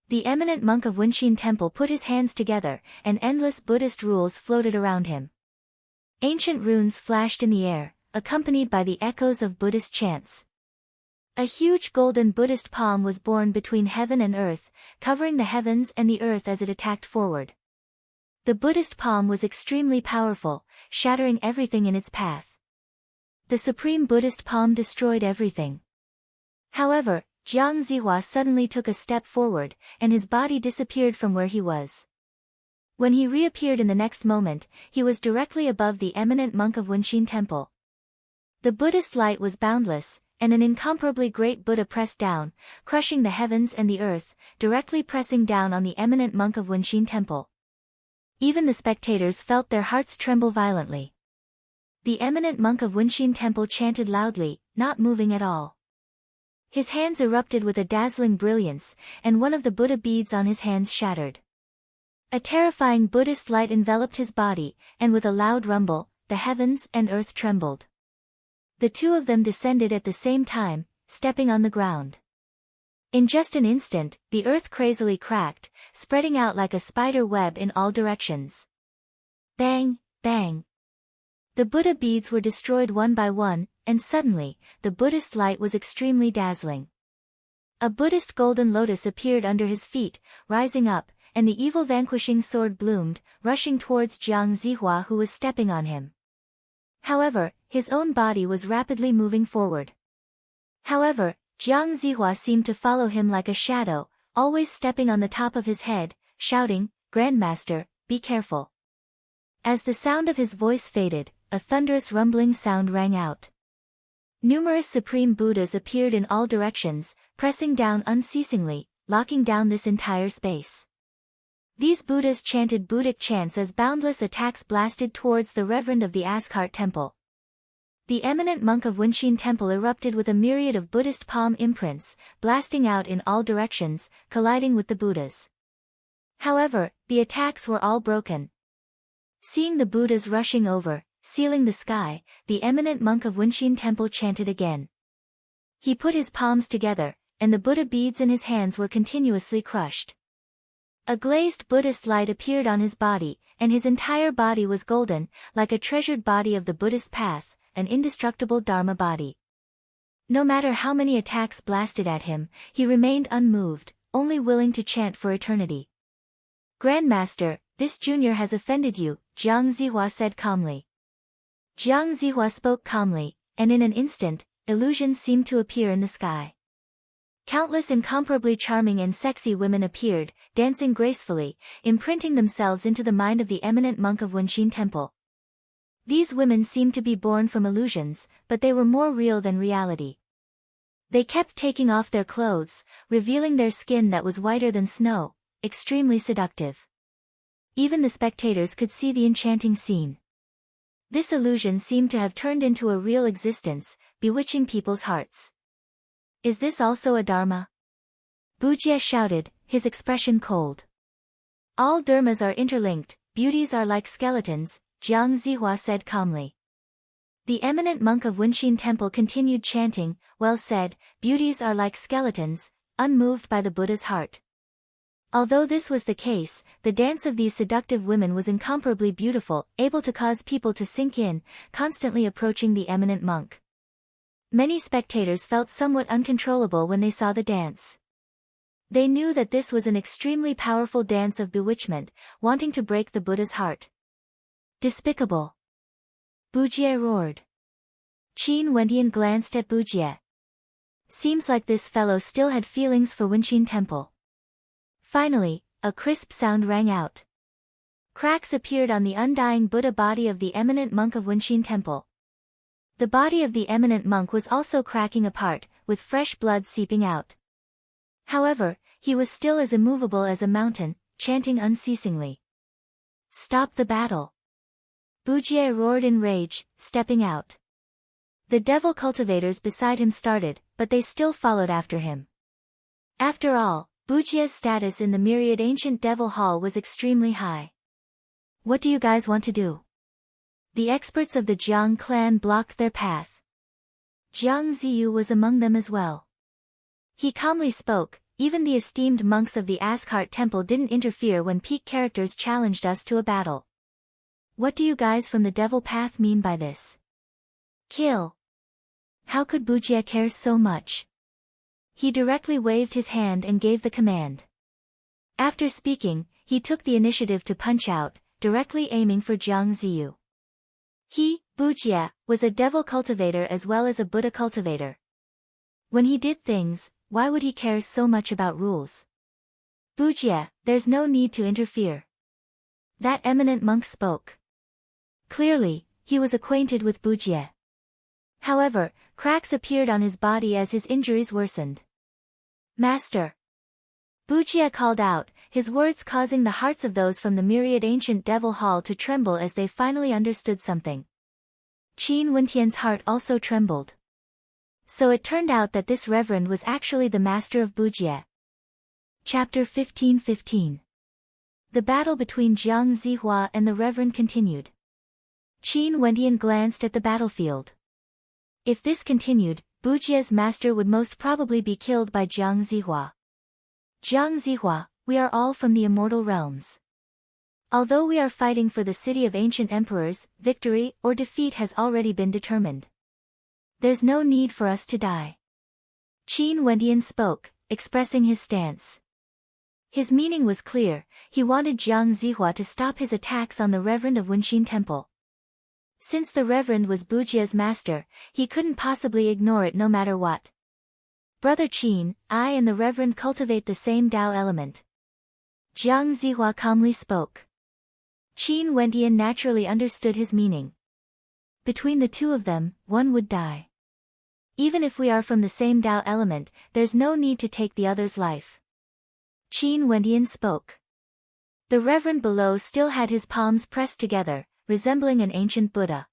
The eminent monk of Wenqin Temple put his hands together, and endless Buddhist rules floated around him. Ancient runes flashed in the air, accompanied by the echoes of Buddhist chants. A huge golden Buddhist palm was born between heaven and earth, covering the heavens and the earth as it attacked forward. The Buddhist palm was extremely powerful, shattering everything in its path. The supreme Buddhist palm destroyed everything. However, Jiang Zihua suddenly took a step forward, and his body disappeared from where he was. When he reappeared in the next moment, he was directly above the eminent monk of Wenqin Temple. The Buddhist light was boundless, and an incomparably great Buddha pressed down, crushing the heavens and the earth, directly pressing down on the eminent monk of Wenqin Temple. Even the spectators felt their hearts tremble violently. The eminent monk of Wenqin Temple chanted loudly, not moving at all. His hands erupted with a dazzling brilliance, and one of the Buddha beads on his hands shattered. A terrifying Buddhist light enveloped his body, and with a loud rumble, the heavens and earth trembled. The two of them descended at the same time, stepping on the ground. In just an instant, the earth crazily cracked, spreading out like a spider web in all directions. Bang, bang. The Buddha beads were destroyed one by one, and suddenly, the Buddhist light was extremely dazzling. A Buddhist golden lotus appeared under his feet, rising up, and the evil vanquishing sword bloomed, rushing towards Jiang Zihua who was stepping on him. However, his own body was rapidly moving forward. However, Jiang Zihua seemed to follow him like a shadow, always stepping on the top of his head, shouting, "Grandmaster, be careful." As the sound of his voice faded, a thunderous rumbling sound rang out. Numerous Supreme Buddhas appeared in all directions, pressing down unceasingly, locking down this entire space. These Buddhas chanted Buddhic chants as boundless attacks blasted towards the Reverend of the Ascart Temple. The eminent monk of Wenqin Temple erupted with a myriad of Buddhist palm imprints, blasting out in all directions, colliding with the Buddhas. However, the attacks were all broken. Seeing the Buddhas rushing over, sealing the sky, the eminent monk of Wenqin Temple chanted again. He put his palms together, and the Buddha beads in his hands were continuously crushed. A glazed Buddhist light appeared on his body, and his entire body was golden, like a treasured body of the Buddhist path, an indestructible Dharma body. No matter how many attacks blasted at him, he remained unmoved, only willing to chant for eternity. Grandmaster, this junior has offended you, Jiang Zihua said calmly. Jiang Zihua spoke calmly, and in an instant, illusions seemed to appear in the sky. Countless incomparably charming and sexy women appeared, dancing gracefully, imprinting themselves into the mind of the eminent monk of Wenxin Temple. These women seemed to be born from illusions, but they were more real than reality. They kept taking off their clothes, revealing their skin that was whiter than snow, extremely seductive. Even the spectators could see the enchanting scene. This illusion seemed to have turned into a real existence, bewitching people's hearts. Is this also a dharma? Bujie shouted, his expression cold. All dharmas are interlinked, beauties are like skeletons, Jiang Zihua said calmly. The eminent monk of Wenxin Temple continued chanting, well said, beauties are like skeletons, unmoved by the Buddha's heart. Although this was the case, the dance of these seductive women was incomparably beautiful, able to cause people to sink in, constantly approaching the eminent monk. Many spectators felt somewhat uncontrollable when they saw the dance. They knew that this was an extremely powerful dance of bewitchment, wanting to break the Buddha's heart. Despicable! Bujie roared. Qin Wendian glanced at Bujie. Seems like this fellow still had feelings for Wenxin Temple. Finally, a crisp sound rang out. Cracks appeared on the undying Buddha body of the eminent monk of Wenxin Temple. The body of the eminent monk was also cracking apart, with fresh blood seeping out. However, he was still as immovable as a mountain, chanting unceasingly. Stop the battle! Bujie roared in rage, stepping out. The devil cultivators beside him started, but they still followed after him. After all, Bujie's status in the myriad ancient devil hall was extremely high. What do you guys want to do? The experts of the Jiang clan blocked their path. Jiang Ziyu was among them as well. He calmly spoke, even the esteemed monks of the Ascart Temple didn't interfere when peak characters challenged us to a battle. What do you guys from the devil path mean by this? Kill. How could Bujie care so much? He directly waved his hand and gave the command. After speaking, he took the initiative to punch out, directly aiming for Jiang Ziyu. He, Bujie, was a devil cultivator as well as a Buddha cultivator. When he did things, why would he care so much about rules? Bujie, there's no need to interfere. That eminent monk spoke. Clearly, he was acquainted with Bujie. However, cracks appeared on his body as his injuries worsened. Master! Bujie called out, his words causing the hearts of those from the myriad ancient devil hall to tremble as they finally understood something. Qin Wendian's heart also trembled. So it turned out that this reverend was actually the master of Bujie. Chapter 15:15. The battle between Jiang Zihua and the reverend continued. Qin Wendian glanced at the battlefield. If this continued, Bujie's master would most probably be killed by Jiang Zihua. Jiang Zihua, we are all from the immortal realms. Although we are fighting for the city of ancient emperors, victory or defeat has already been determined. There's no need for us to die. Qin Wendian spoke, expressing his stance. His meaning was clear, he wanted Jiang Zihua to stop his attacks on the reverend of Wenxin Temple. Since the reverend was Bujie's master, he couldn't possibly ignore it no matter what. Brother Qin, I and the reverend cultivate the same Tao element. Jiang Zihua calmly spoke. Qin Wendian naturally understood his meaning. Between the two of them, one would die. Even if we are from the same Tao element, there's no need to take the other's life. Qin Wendian spoke. The reverend below still had his palms pressed together, resembling an ancient Buddha.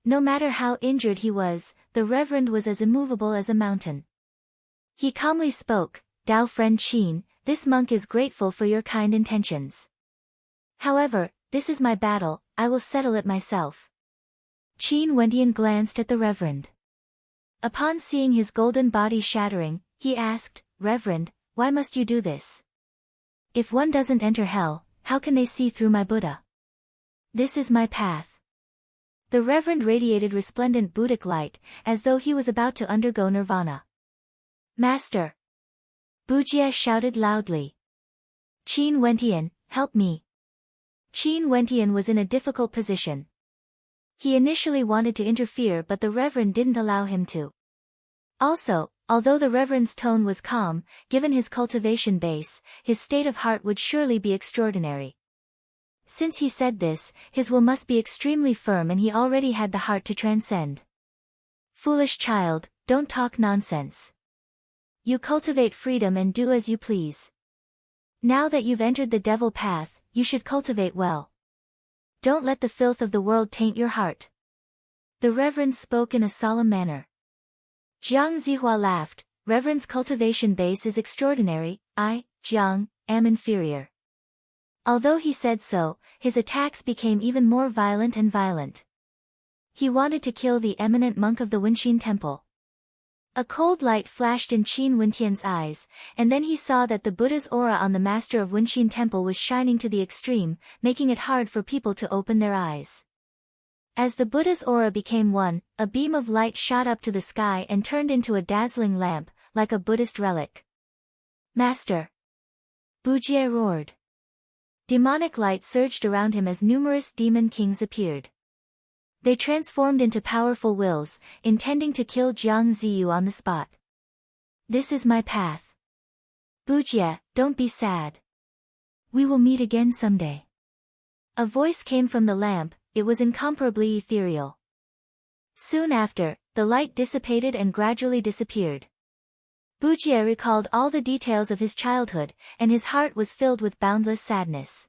No matter how injured he was, the reverend was as immovable as a mountain. He calmly spoke, Tao friend Qin, this monk is grateful for your kind intentions. However, this is my battle, I will settle it myself. Qin Wendian glanced at the reverend. Upon seeing his golden body shattering, he asked, Reverend, why must you do this? If one doesn't enter hell, how can they see through my Buddha? This is my path. The reverend radiated resplendent Buddhic light, as though he was about to undergo nirvana. Master! Bujie shouted loudly. Qin Wendian, help me. Qin Wentian was in a difficult position. He initially wanted to interfere, but the Reverend didn't allow him to. Also, although the Reverend's tone was calm, given his cultivation base, his state of heart would surely be extraordinary. Since he said this, his will must be extremely firm, and he already had the heart to transcend. Foolish child, don't talk nonsense. You cultivate freedom and do as you please. Now that you've entered the devil path, you should cultivate well. Don't let the filth of the world taint your heart. The Reverend spoke in a solemn manner. Jiang Zihua laughed. Reverend's cultivation base is extraordinary. I, Jiang, am inferior. Although he said so, his attacks became even more violent and violent. He wanted to kill the eminent monk of the Wenxin temple. A cold light flashed in Qin Wentian's eyes, and then he saw that the Buddha's aura on the master of Wenxin temple was shining to the extreme, making it hard for people to open their eyes. As the Buddha's aura became one, a beam of light shot up to the sky and turned into a dazzling lamp, like a Buddhist relic. Master! Bujie roared. Demonic light surged around him as numerous demon kings appeared. They transformed into powerful wills, intending to kill Jiang Ziyu on the spot. This is my path. Bujie, don't be sad. We will meet again someday. A voice came from the lamp. It was incomparably ethereal. Soon after, the light dissipated and gradually disappeared. Bujie recalled all the details of his childhood, and his heart was filled with boundless sadness.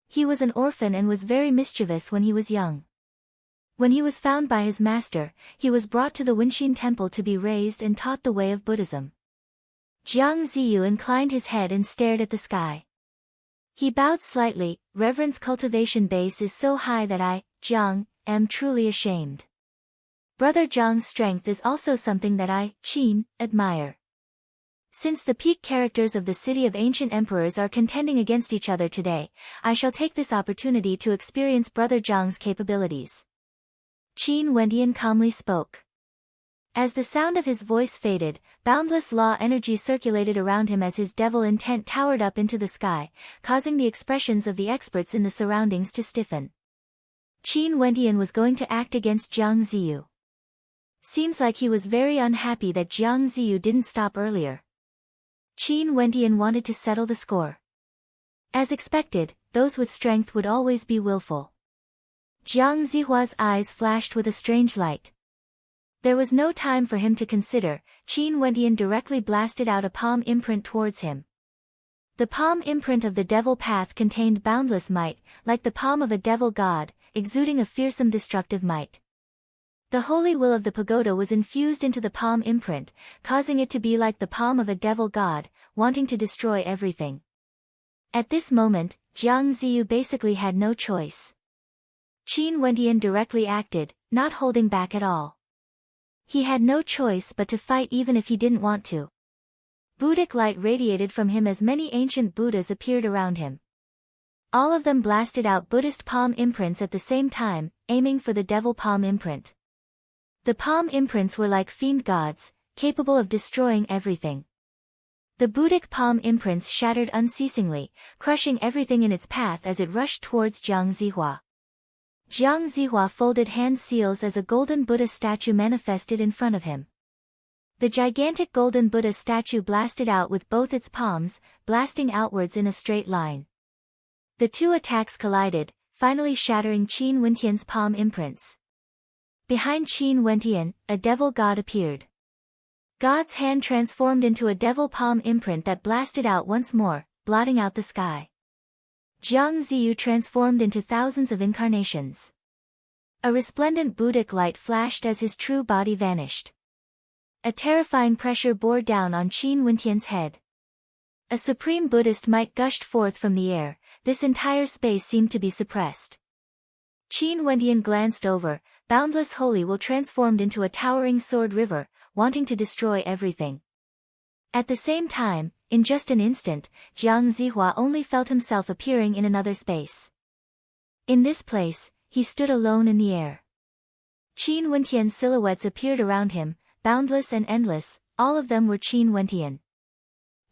He was an orphan and was very mischievous when he was young. When he was found by his master, he was brought to the Wenxin temple to be raised and taught the way of Buddhism. Jiang Ziyu inclined his head and stared at the sky. He bowed slightly. Reverend's cultivation base is so high that I, Jiang, am truly ashamed. Brother Jiang's strength is also something that I, Qin, admire. Since the peak characters of the city of ancient emperors are contending against each other today, I shall take this opportunity to experience Brother Jiang's capabilities. Qin Wentian calmly spoke. As the sound of his voice faded, boundless law energy circulated around him as his devil intent towered up into the sky, causing the expressions of the experts in the surroundings to stiffen. Qin Wentian was going to act against Jiang Ziyu. Seems like he was very unhappy that Jiang Ziyu didn't stop earlier. Qin Wentian wanted to settle the score. As expected, those with strength would always be willful. Jiang Zihua's eyes flashed with a strange light. There was no time for him to consider. Qin Wentian directly blasted out a palm imprint towards him. The palm imprint of the devil path contained boundless might, like the palm of a devil god, exuding a fearsome destructive might. The holy will of the pagoda was infused into the palm imprint, causing it to be like the palm of a devil god, wanting to destroy everything. At this moment, Jiang Ziyu basically had no choice. Qin Wentian directly acted, not holding back at all. He had no choice but to fight even if he didn't want to. Buddhic light radiated from him as many ancient Buddhas appeared around him. All of them blasted out Buddhist palm imprints at the same time, aiming for the devil palm imprint. The palm imprints were like fiend gods, capable of destroying everything. The Buddhic palm imprints shattered unceasingly, crushing everything in its path as it rushed towards Jiang Zihua. Jiang Zihua folded hand seals as a golden Buddha statue manifested in front of him. The gigantic golden Buddha statue blasted out with both its palms, blasting outwards in a straight line. The two attacks collided, finally shattering Qin Wentian's palm imprints. Behind Qin Wentian, a devil god appeared. God's hand transformed into a devil palm imprint that blasted out once more, blotting out the sky. Jiang Ziyu transformed into thousands of incarnations. A resplendent Buddhic light flashed as his true body vanished. A terrifying pressure bore down on Qin Wentian's head. A supreme Buddhist might gushed forth from the air. This entire space seemed to be suppressed. Qin Wentian glanced over. Boundless holy will transformed into a towering sword river, wanting to destroy everything. At the same time, in just an instant, Jiang Zihua only felt himself appearing in another space. In this place, he stood alone in the air. Qin Wentian's silhouettes appeared around him, boundless and endless, all of them were Qin Wentian.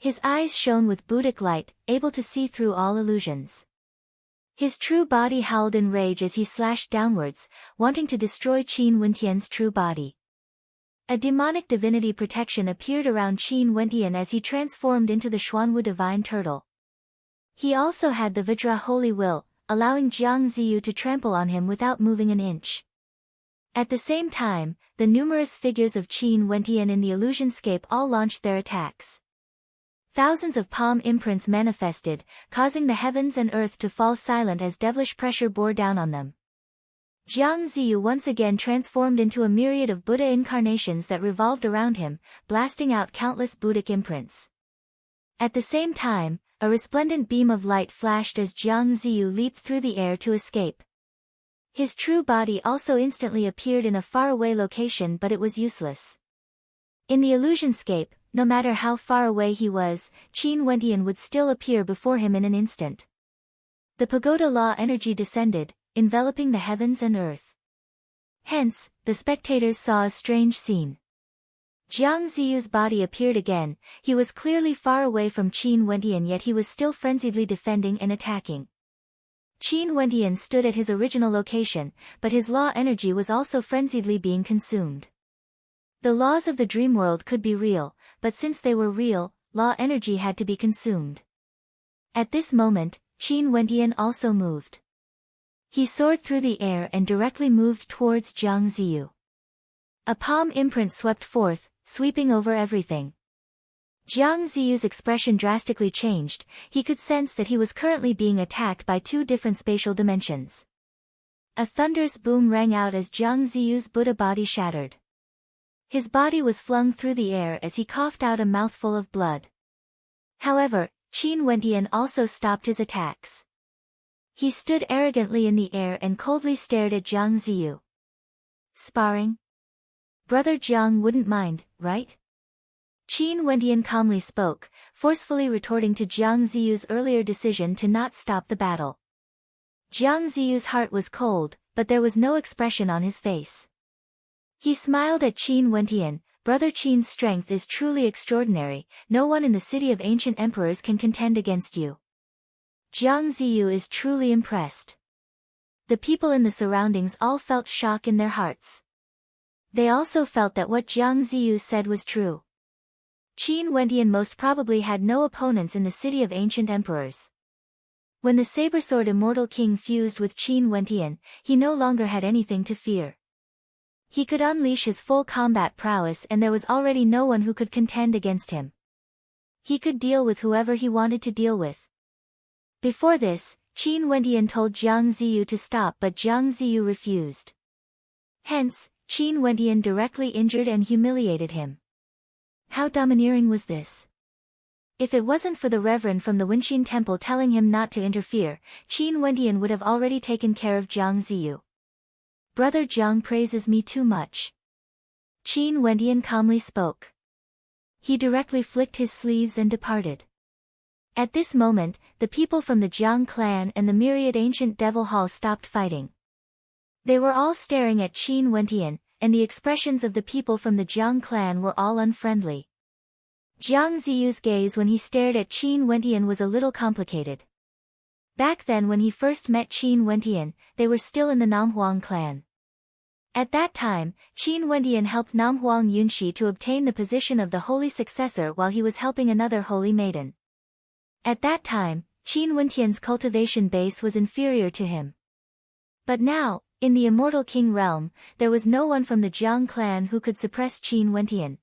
His eyes shone with Buddhic light, able to see through all illusions. His true body howled in rage as he slashed downwards, wanting to destroy Qin Wentian's true body. A demonic divinity protection appeared around Qin Wentian as he transformed into the Xuanwu divine turtle. He also had the Vajra holy will, allowing Jiang Ziyu to trample on him without moving an inch. At the same time, the numerous figures of Qin Wentian in the illusionscape all launched their attacks. Thousands of palm imprints manifested, causing the heavens and earth to fall silent as devilish pressure bore down on them. Jiang Ziyu once again transformed into a myriad of Buddha incarnations that revolved around him, blasting out countless Buddhic imprints. At the same time, a resplendent beam of light flashed as Jiang Ziyu leaped through the air to escape. His true body also instantly appeared in a faraway location, but it was useless. In the illusionscape, no matter how far away he was, Qin Wentian would still appear before him in an instant. The pagoda law energy descended, enveloping the heavens and earth. Hence, the spectators saw a strange scene. Jiang Ziyu's body appeared again. He was clearly far away from Qin Wentian, yet he was still frenziedly defending and attacking. Qin Wentian stood at his original location, but his law energy was also frenziedly being consumed. The laws of the dream world could be real, but since they were real, law energy had to be consumed. At this moment, Qin Wentian also moved. He soared through the air and directly moved towards Jiang Ziyu. A palm imprint swept forth, sweeping over everything. Jiang Ziyu's expression drastically changed. He could sense that he was currently being attacked by two different spatial dimensions. A thunderous boom rang out as Jiang Ziyu's Buddha body shattered. His body was flung through the air as he coughed out a mouthful of blood. However, Qin Wentian also stopped his attacks. He stood arrogantly in the air and coldly stared at Jiang Ziyu. Sparring? Brother Jiang wouldn't mind, right? Qin Wentian calmly spoke, forcefully retorting to Jiang Ziyu's earlier decision to not stop the battle. Jiang Ziyu's heart was cold, but there was no expression on his face. He smiled at Qin Wentian. Brother Qin's strength is truly extraordinary. No one in the city of ancient emperors can contend against you. Jiang Ziyu is truly impressed. The people in the surroundings all felt shock in their hearts. They also felt that what Jiang Ziyu said was true. Qin Wentian most probably had no opponents in the city of ancient emperors. When the saber-sword immortal king fused with Qin Wentian, he no longer had anything to fear. He could unleash his full combat prowess and there was already no one who could contend against him. He could deal with whoever he wanted to deal with. Before this, Qin Wentian told Jiang Ziyu to stop, but Jiang Ziyu refused. Hence, Qin Wentian directly injured and humiliated him. How domineering was this? If it wasn't for the reverend from the Wenxin temple telling him not to interfere, Qin Wentian would have already taken care of Jiang Ziyu. Brother Jiang praises me too much. Qin Wentian calmly spoke. He directly flicked his sleeves and departed. At this moment, the people from the Jiang clan and the myriad ancient devil hall stopped fighting. They were all staring at Qin Wentian, and the expressions of the people from the Jiang clan were all unfriendly. Jiang Ziyu's gaze when he stared at Qin Wentian was a little complicated. Back then when he first met Qin Wentian, they were still in the Namhuang clan. At that time, Qin Wentian helped Namhuang Yunshi to obtain the position of the holy successor while he was helping another holy maiden. At that time, Qin Wentian's cultivation base was inferior to him. But now, in the immortal king realm, there was no one from the Jiang clan who could suppress Qin Wentian.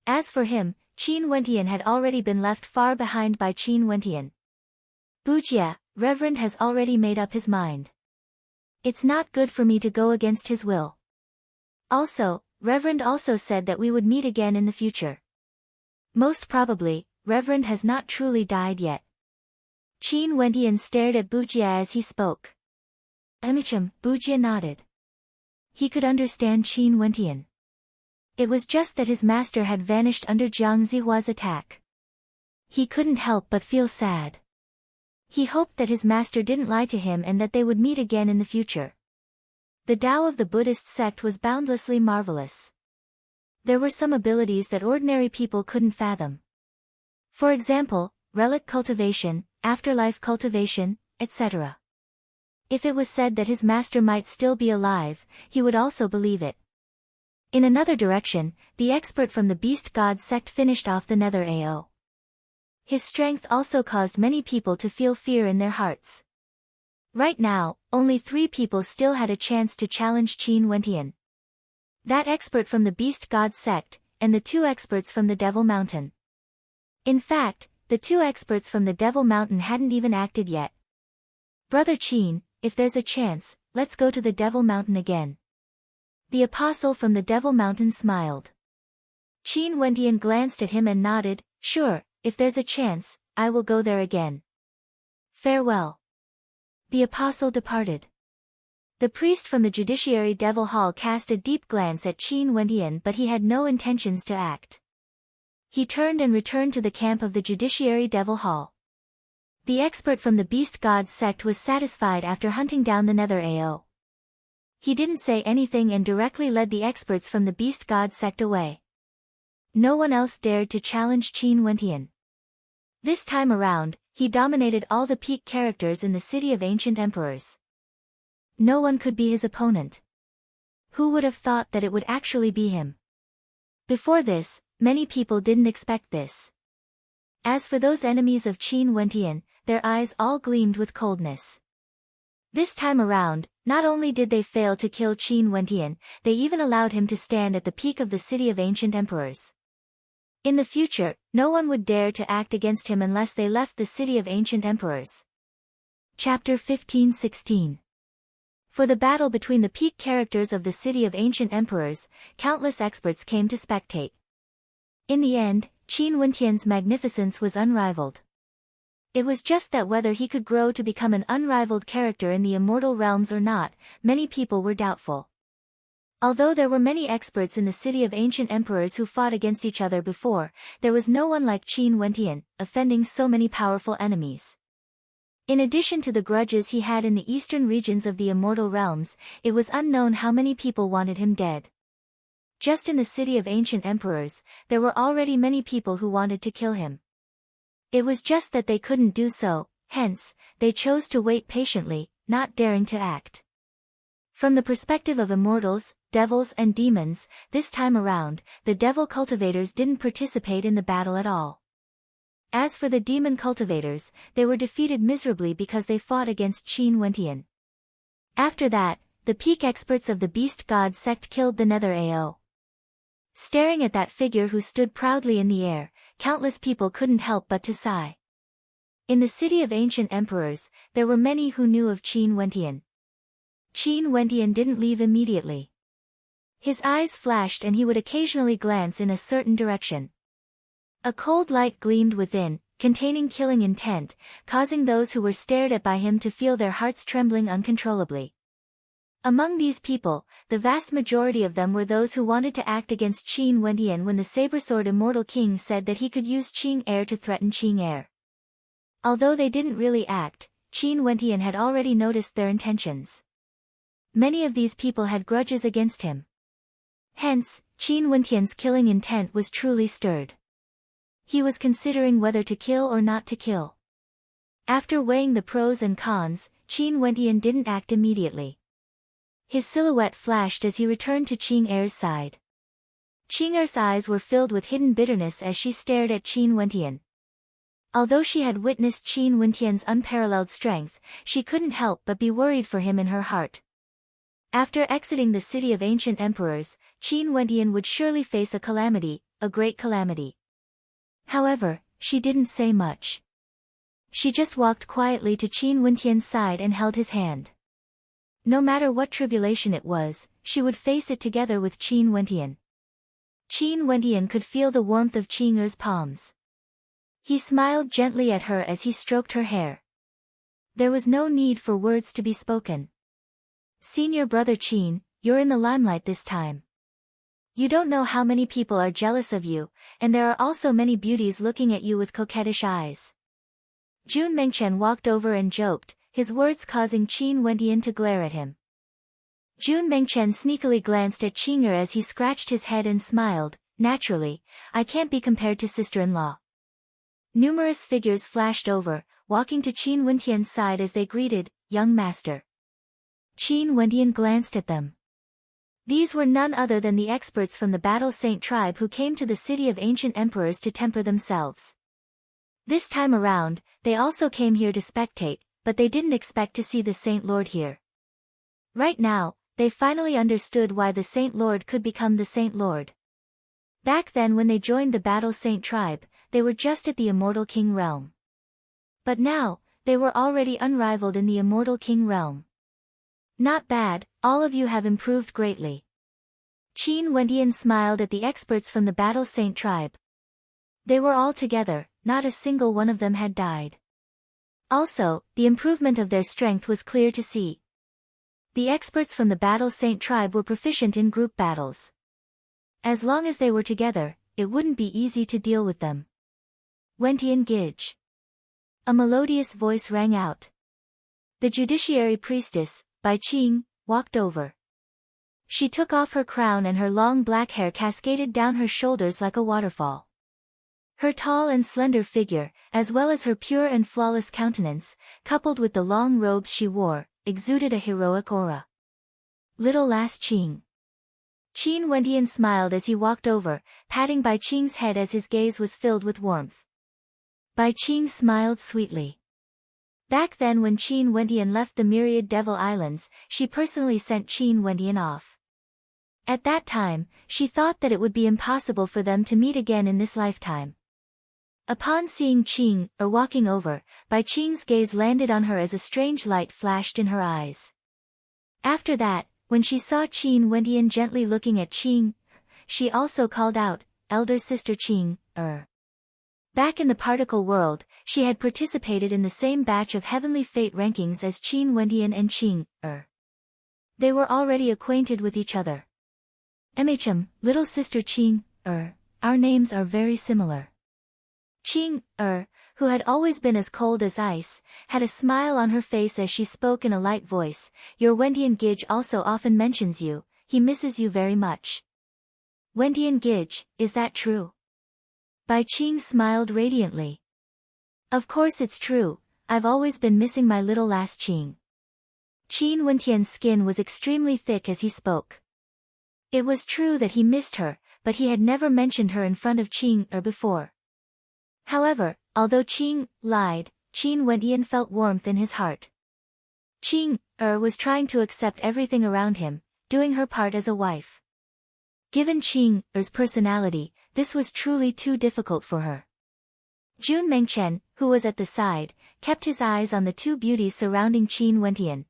As for him, Qin Wentian had already been left far behind by Qin Wentian. Bujia, Reverend has already made up his mind. It's not good for me to go against his will. Also, Reverend also said that we would meet again in the future. Most probably, Reverend has not truly died yet. Qin Wentian stared at Bujia as he spoke. Emicham, Bujia nodded. He could understand Qin Wentian. It was just that his master had vanished under Jiang Zihua's attack. He couldn't help but feel sad. He hoped that his master didn't lie to him and that they would meet again in the future. The Tao of the Buddhist sect was boundlessly marvelous. There were some abilities that ordinary people couldn't fathom. For example, relic cultivation, afterlife cultivation, etc. If it was said that his master might still be alive, he would also believe it. In another direction, the expert from the Beast God sect finished off the Nether AO. His strength also caused many people to feel fear in their hearts. Right now, only 3 people still had a chance to challenge Qin Wentian. That expert from the Beast God sect, and the 2 experts from the Devil Mountain. In fact, the 2 experts from the Devil Mountain hadn't even acted yet. Brother Qin, if there's a chance, let's go to the Devil Mountain again. The apostle from the Devil Mountain smiled. Qin Wentian glanced at him and nodded, sure, if there's a chance, I will go there again. Farewell. The apostle departed. The priest from the Judiciary Devil Hall cast a deep glance at Qin Wentian, but he had no intentions to act. He turned and returned to the camp of the Judiciary Devil Hall. The expert from the Beast God sect was satisfied after hunting down the Nether AO. He didn't say anything and directly led the experts from the Beast God sect away. No one else dared to challenge Qin Wentian. This time around, he dominated all the peak characters in the City of Ancient Emperors. No one could be his opponent. Who would have thought that it would actually be him? Before this, many people didn't expect this. As for those enemies of Qin Wentian, their eyes all gleamed with coldness. This time around, not only did they fail to kill Qin Wentian, they even allowed him to stand at the peak of the City of Ancient Emperors. In the future, no one would dare to act against him unless they left the City of Ancient Emperors. Chapter 15-16. For the battle between the peak characters of the City of Ancient Emperors, countless experts came to spectate. In the end, Qin Wentian's magnificence was unrivaled. It was just that whether he could grow to become an unrivaled character in the immortal realms or not, many people were doubtful. Although there were many experts in the City of Ancient Emperors who fought against each other before, there was no one like Qin Wentian, offending so many powerful enemies. In addition to the grudges he had in the eastern regions of the immortal realms, it was unknown how many people wanted him dead. Just in the City of Ancient Emperors, there were already many people who wanted to kill him. It was just that they couldn't do so, hence, they chose to wait patiently, not daring to act. From the perspective of immortals, devils and demons, this time around, the devil cultivators didn't participate in the battle at all. As for the demon cultivators, they were defeated miserably because they fought against Qin Wentian. After that, the peak experts of the Beast God sect killed the Nether AO. Staring at that figure who stood proudly in the air, countless people couldn't help but to sigh. In the City of Ancient Emperors, there were many who knew of Qin Wentian. Qin Wentian didn't leave immediately. His eyes flashed and he would occasionally glance in a certain direction. A cold light gleamed within, containing killing intent, causing those who were stared at by him to feel their hearts trembling uncontrollably. Among these people, the vast majority of them were those who wanted to act against Qin Wentian when the Sabersword Immortal King said that he could use Qing Heir to threaten Qing Heir. Although they didn't really act, Qin Wentian had already noticed their intentions. Many of these people had grudges against him. Hence, Qin Wentian's killing intent was truly stirred. He was considering whether to kill or not to kill. After weighing the pros and cons, Qin Wentian didn't act immediately. His silhouette flashed as he returned to Qing Heir's side. Qing Heir's eyes were filled with hidden bitterness as she stared at Qin Wentian. Although she had witnessed Qin Wentian's unparalleled strength, she couldn't help but be worried for him in her heart. After exiting the City of Ancient Emperors, Qin Wentian would surely face a calamity, a great calamity. However, she didn't say much. She just walked quietly to Qin Wentian's side and held his hand. No matter what tribulation it was, she would face it together with Qin Wentian. Qin Wentian could feel the warmth of Qing Er's palms. He smiled gently at her as he stroked her hair. There was no need for words to be spoken. Senior brother Qin, you're in the limelight this time. You don't know how many people are jealous of you, and there are also many beauties looking at you with coquettish eyes. Jun Mengchen walked over and joked, his words causing Qin Wentian to glare at him. Jun Mengchen sneakily glanced at Qing Er as he scratched his head and smiled, naturally, I can't be compared to sister-in-law. Numerous figures flashed over, walking to Qin Wentian's side as they greeted, "Young master." Qin Wentian glanced at them. These were none other than the experts from the Battle Saint tribe who came to the city of ancient emperors to temper themselves. This time around, they also came here to spectate, but they didn't expect to see the Saint Lord here. Right now, they finally understood why the Saint Lord could become the Saint Lord. Back then when they joined the Battle Saint tribe, they were just at the Immortal King realm. But now, they were already unrivaled in the Immortal King realm. Not bad, all of you have improved greatly. Qin Wentian smiled at the experts from the Battle Saint tribe. They were all together, not a single one of them had died. Also, the improvement of their strength was clear to see. The experts from the Battle Saint tribe were proficient in group battles. As long as they were together, it wouldn't be easy to deal with them. Wentian Gij. A melodious voice rang out. The judiciary priestess, Bai Qing, walked over. She took off her crown and her long black hair cascaded down her shoulders like a waterfall. Her tall and slender figure, as well as her pure and flawless countenance, coupled with the long robes she wore, exuded a heroic aura. Little Last Qing. Qin Wentian smiled as he walked over, patting Bai Qing's head as his gaze was filled with warmth. Bai Qing smiled sweetly. Back then when Qin Wentian left the myriad Devil Islands, she personally sent Qin Wentian off. At that time, she thought that it would be impossible for them to meet again in this lifetime. Upon seeing Qing, walking over, Bai Qing's gaze landed on her as a strange light flashed in her eyes. After that, when she saw Qin Wentian gently looking at Qing, she also called out, "Elder sister Qing, Back in the particle world, she had participated in the same batch of heavenly fate rankings as Qin Wentian and Qing, They were already acquainted with each other. Little sister Qing, our names are very similar. Qing, who had always been as cold as ice, had a smile on her face as she spoke in a light voice. Your Wentian Gij also often mentions you, he misses you very much. Wentian Gij, is that true? Bai Qing smiled radiantly. Of course it's true, I've always been missing my little last Qing. Qin Wentian's skin was extremely thick as he spoke. It was true that he missed her, but he had never mentioned her in front of Qing before. However, although Qing lied, Qin Wentian felt warmth in his heart. Qing was trying to accept everything around him, doing her part as a wife. Given Qing's personality, this was truly too difficult for her. Jun Mengchen, who was at the side, kept his eyes on the two beauties surrounding Qin Wentian.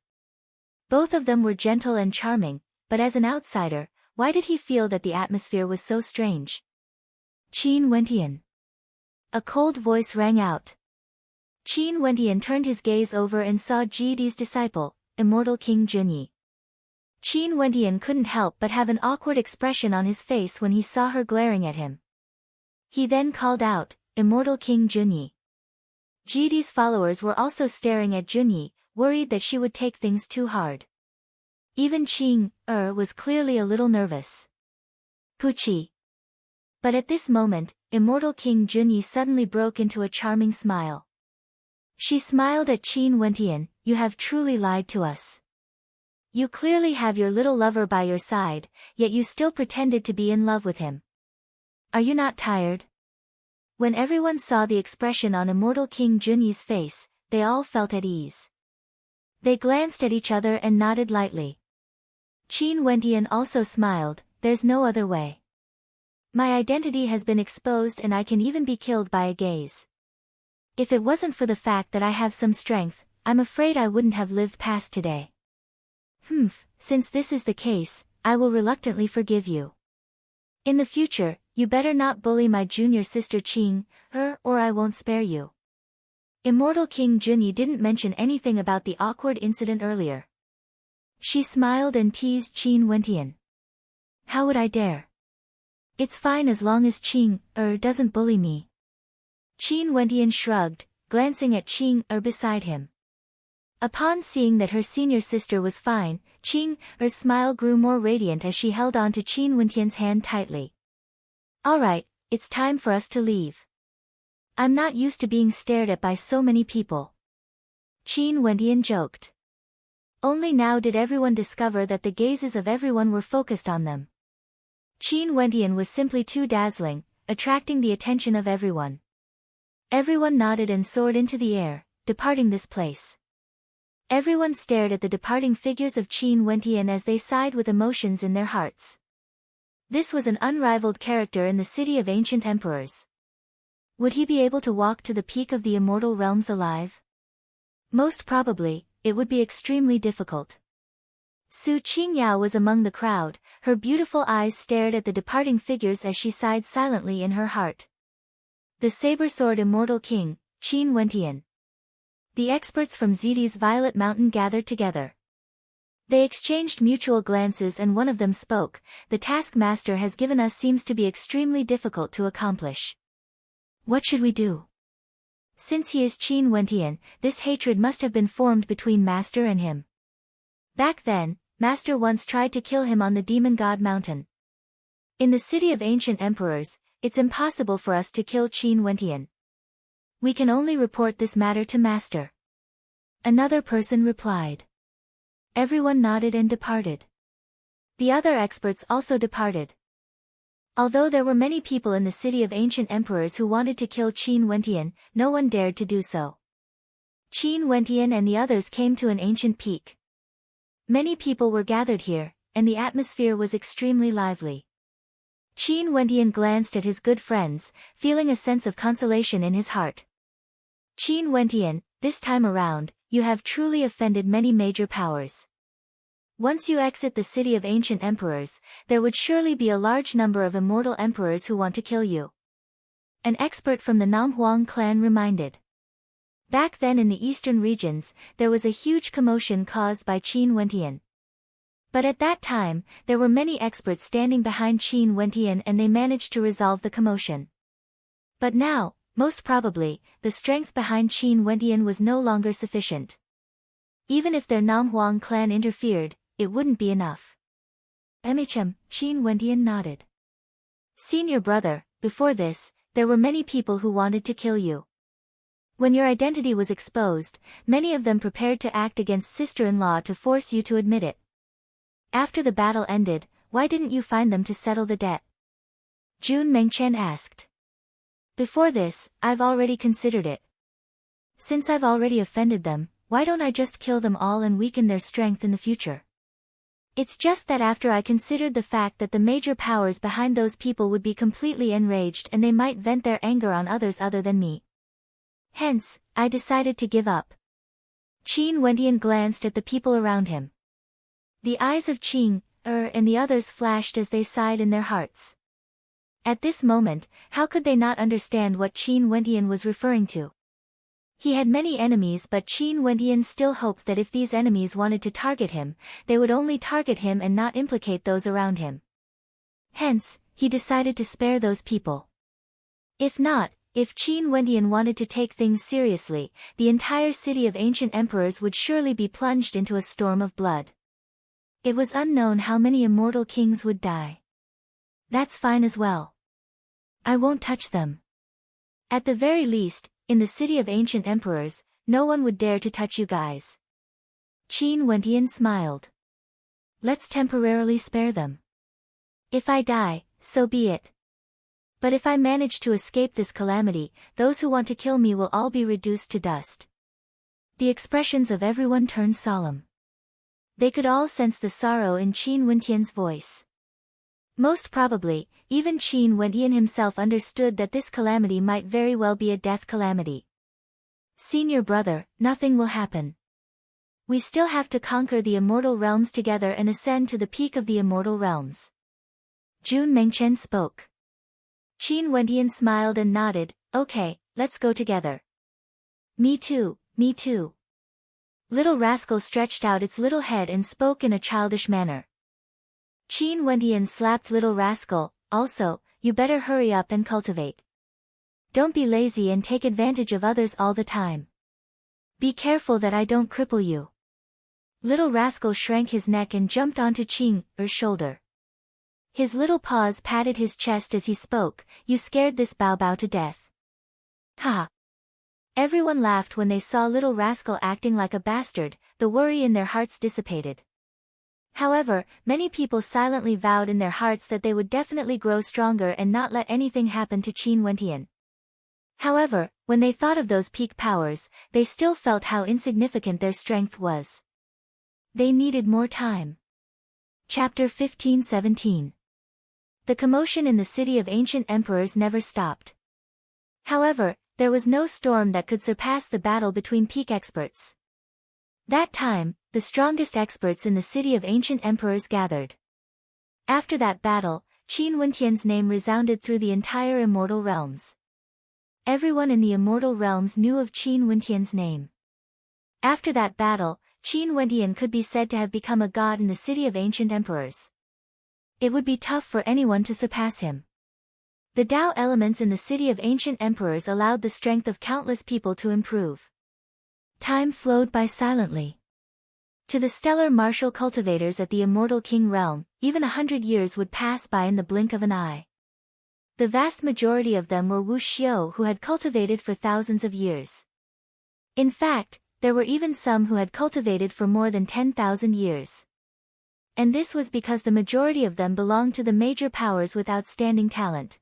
Both of them were gentle and charming, but as an outsider, why did he feel that the atmosphere was so strange? Qin Wentian. A cold voice rang out. Qin Wentian turned his gaze over and saw Jidi's disciple, Immortal King Junyi. Qin Wentian couldn't help but have an awkward expression on his face when he saw her glaring at him. He then called out, Immortal King Junyi. Jidi's followers were also staring at Junyi, worried that she would take things too hard. Even Qing was clearly a little nervous. Puchi. But at this moment, Immortal King Junyi suddenly broke into a charming smile. She smiled at Qin Wentian, you have truly lied to us. You clearly have your little lover by your side, yet you still pretended to be in love with him. Are you not tired? When everyone saw the expression on Immortal King Junyi's face, they all felt at ease. They glanced at each other and nodded lightly. Qin Wentian also smiled, there's no other way. My identity has been exposed and I can even be killed by a gaze. If it wasn't for the fact that I have some strength, I'm afraid I wouldn't have lived past today. Since this is the case, I will reluctantly forgive you. In the future, you better not bully my junior sister Qing, or I won't spare you. Immortal King Junyi didn't mention anything about the awkward incident earlier. She smiled and teased Qin Wentian. How would I dare? It's fine as long as Qing doesn't bully me. Qin Wentian shrugged, glancing at Qing beside him. Upon seeing that her senior sister was fine, Qing's smile grew more radiant as she held on to Qin Wentian's hand tightly. Alright, it's time for us to leave. I'm not used to being stared at by so many people. Qin Wendian joked. Only now did everyone discover that the gazes of everyone were focused on them. Qin Wendian was simply too dazzling, attracting the attention of everyone. Everyone nodded and soared into the air, departing this place. Everyone stared at the departing figures of Qin Wendian as they sighed with emotions in their hearts. This was an unrivaled character in the city of ancient emperors. Would he be able to walk to the peak of the immortal realms alive? Most probably, it would be extremely difficult. Su Qingyao was among the crowd, her beautiful eyes stared at the departing figures as she sighed silently in her heart. The saber-sword immortal king, Qin Wendian. The experts from Zidi's Violet Mountain gathered together. They exchanged mutual glances and one of them spoke. The task master has given us seems to be extremely difficult to accomplish. What should we do? Since he is Qin Wendian, this hatred must have been formed between master and him. Back then, master once tried to kill him on the demon god mountain. In the city of ancient emperors, it's impossible for us to kill Qin Wendian. We can only report this matter to master. Another person replied. Everyone nodded and departed. The other experts also departed. Although there were many people in the city of ancient emperors who wanted to kill Qin Wendian, no one dared to do so. Qin Wendian and the others came to an ancient peak. Many people were gathered here, and the atmosphere was extremely lively. Qin Wendian glanced at his good friends, feeling a sense of consolation in his heart. Qin Wendian, this time around, you have truly offended many major powers. Once you exit the city of ancient emperors, there would surely be a large number of immortal emperors who want to kill you. An expert from the Namhuang clan reminded. Back then in the eastern regions, there was a huge commotion caused by Qin Wendian. But at that time, there were many experts standing behind Qin Wendian and they managed to resolve the commotion. But now, most probably, the strength behind Qin Wendian was no longer sufficient. Even if their Namhuang clan interfered, it wouldn't be enough. Qin Wendian nodded. Senior brother, before this, there were many people who wanted to kill you. When your identity was exposed, many of them prepared to act against sister-in-law to force you to admit it. After the battle ended, why didn't you find them to settle the debt? Jun Mengchen asked. Before this, I've already considered it. Since I've already offended them, why don't I just kill them all and weaken their strength in the future? It's just that after I considered the fact that the major powers behind those people would be completely enraged and they might vent their anger on others other than me. Hence, I decided to give up. Qin Wendian glanced at the people around him. The eyes of Qin, and the others flashed as they sighed in their hearts. At this moment, how could they not understand what Qin Wendian was referring to? He had many enemies but Qin Wendian still hoped that if these enemies wanted to target him, they would only target him and not implicate those around him. Hence, he decided to spare those people. If not, if Qin Wendian wanted to take things seriously, the entire city of ancient emperors would surely be plunged into a storm of blood. It was unknown how many immortal kings would die. That's fine as well. I won't touch them. At the very least, in the city of ancient emperors, no one would dare to touch you guys. Qin Wendian smiled. Let's temporarily spare them. If I die, so be it. But if I manage to escape this calamity, those who want to kill me will all be reduced to dust. The expressions of everyone turned solemn. They could all sense the sorrow in Qin Wendian's voice. Most probably, even Qin Wendian himself understood that this calamity might very well be a death calamity. Senior brother, nothing will happen. We still have to conquer the immortal realms together and ascend to the peak of the immortal realms. Jun Mengchen spoke. Qin Wendian smiled and nodded, okay, let's go together. Me too, me too. Little rascal stretched out its little head and spoke in a childish manner. Qin Wendian slapped little rascal, also, you better hurry up and cultivate. Don't be lazy and take advantage of others all the time. Be careful that I don't cripple you. Little rascal shrank his neck and jumped onto Qin's shoulder. His little paws patted his chest as he spoke, you scared this Bao Bao to death. Ha! Everyone laughed when they saw little rascal acting like a bastard, the worry in their hearts dissipated. However, many people silently vowed in their hearts that they would definitely grow stronger and not let anything happen to Qin Wentian. However, when they thought of those peak powers, they still felt how insignificant their strength was. They needed more time. Chapter 15-17. The commotion in the city of ancient emperors never stopped. However, there was no storm that could surpass the battle between peak experts. That time, the strongest experts in the city of ancient emperors gathered. After that battle, Qin Wentian's name resounded through the entire immortal realms. Everyone in the immortal realms knew of Qin Wentian's name. After that battle, Qin Wentian could be said to have become a god in the city of ancient emperors. It would be tough for anyone to surpass him. The Tao elements in the city of ancient emperors allowed the strength of countless people to improve. Time flowed by silently. To the stellar martial cultivators at the immortal king realm, even 100 years would pass by in the blink of an eye. The vast majority of them were wuxiu who had cultivated for thousands of years. In fact, there were even some who had cultivated for more than 10,000 years. And this was because the majority of them belonged to the major powers with outstanding talent.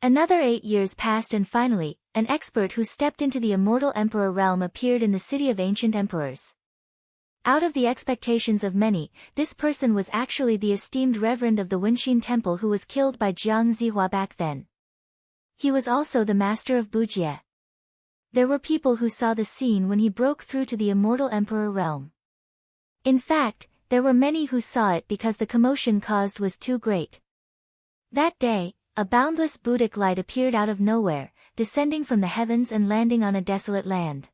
Another 8 years passed and finally, an expert who stepped into the immortal emperor realm appeared in the city of ancient emperors. Out of the expectations of many, this person was actually the esteemed reverend of the Wenxin temple who was killed by Jiang Zihua back then. He was also the master of Bujie. There were people who saw the scene when he broke through to the immortal emperor realm. In fact, there were many who saw it because the commotion caused was too great. That day, a boundless Buddhic light appeared out of nowhere, descending from the heavens and landing on a desolate land.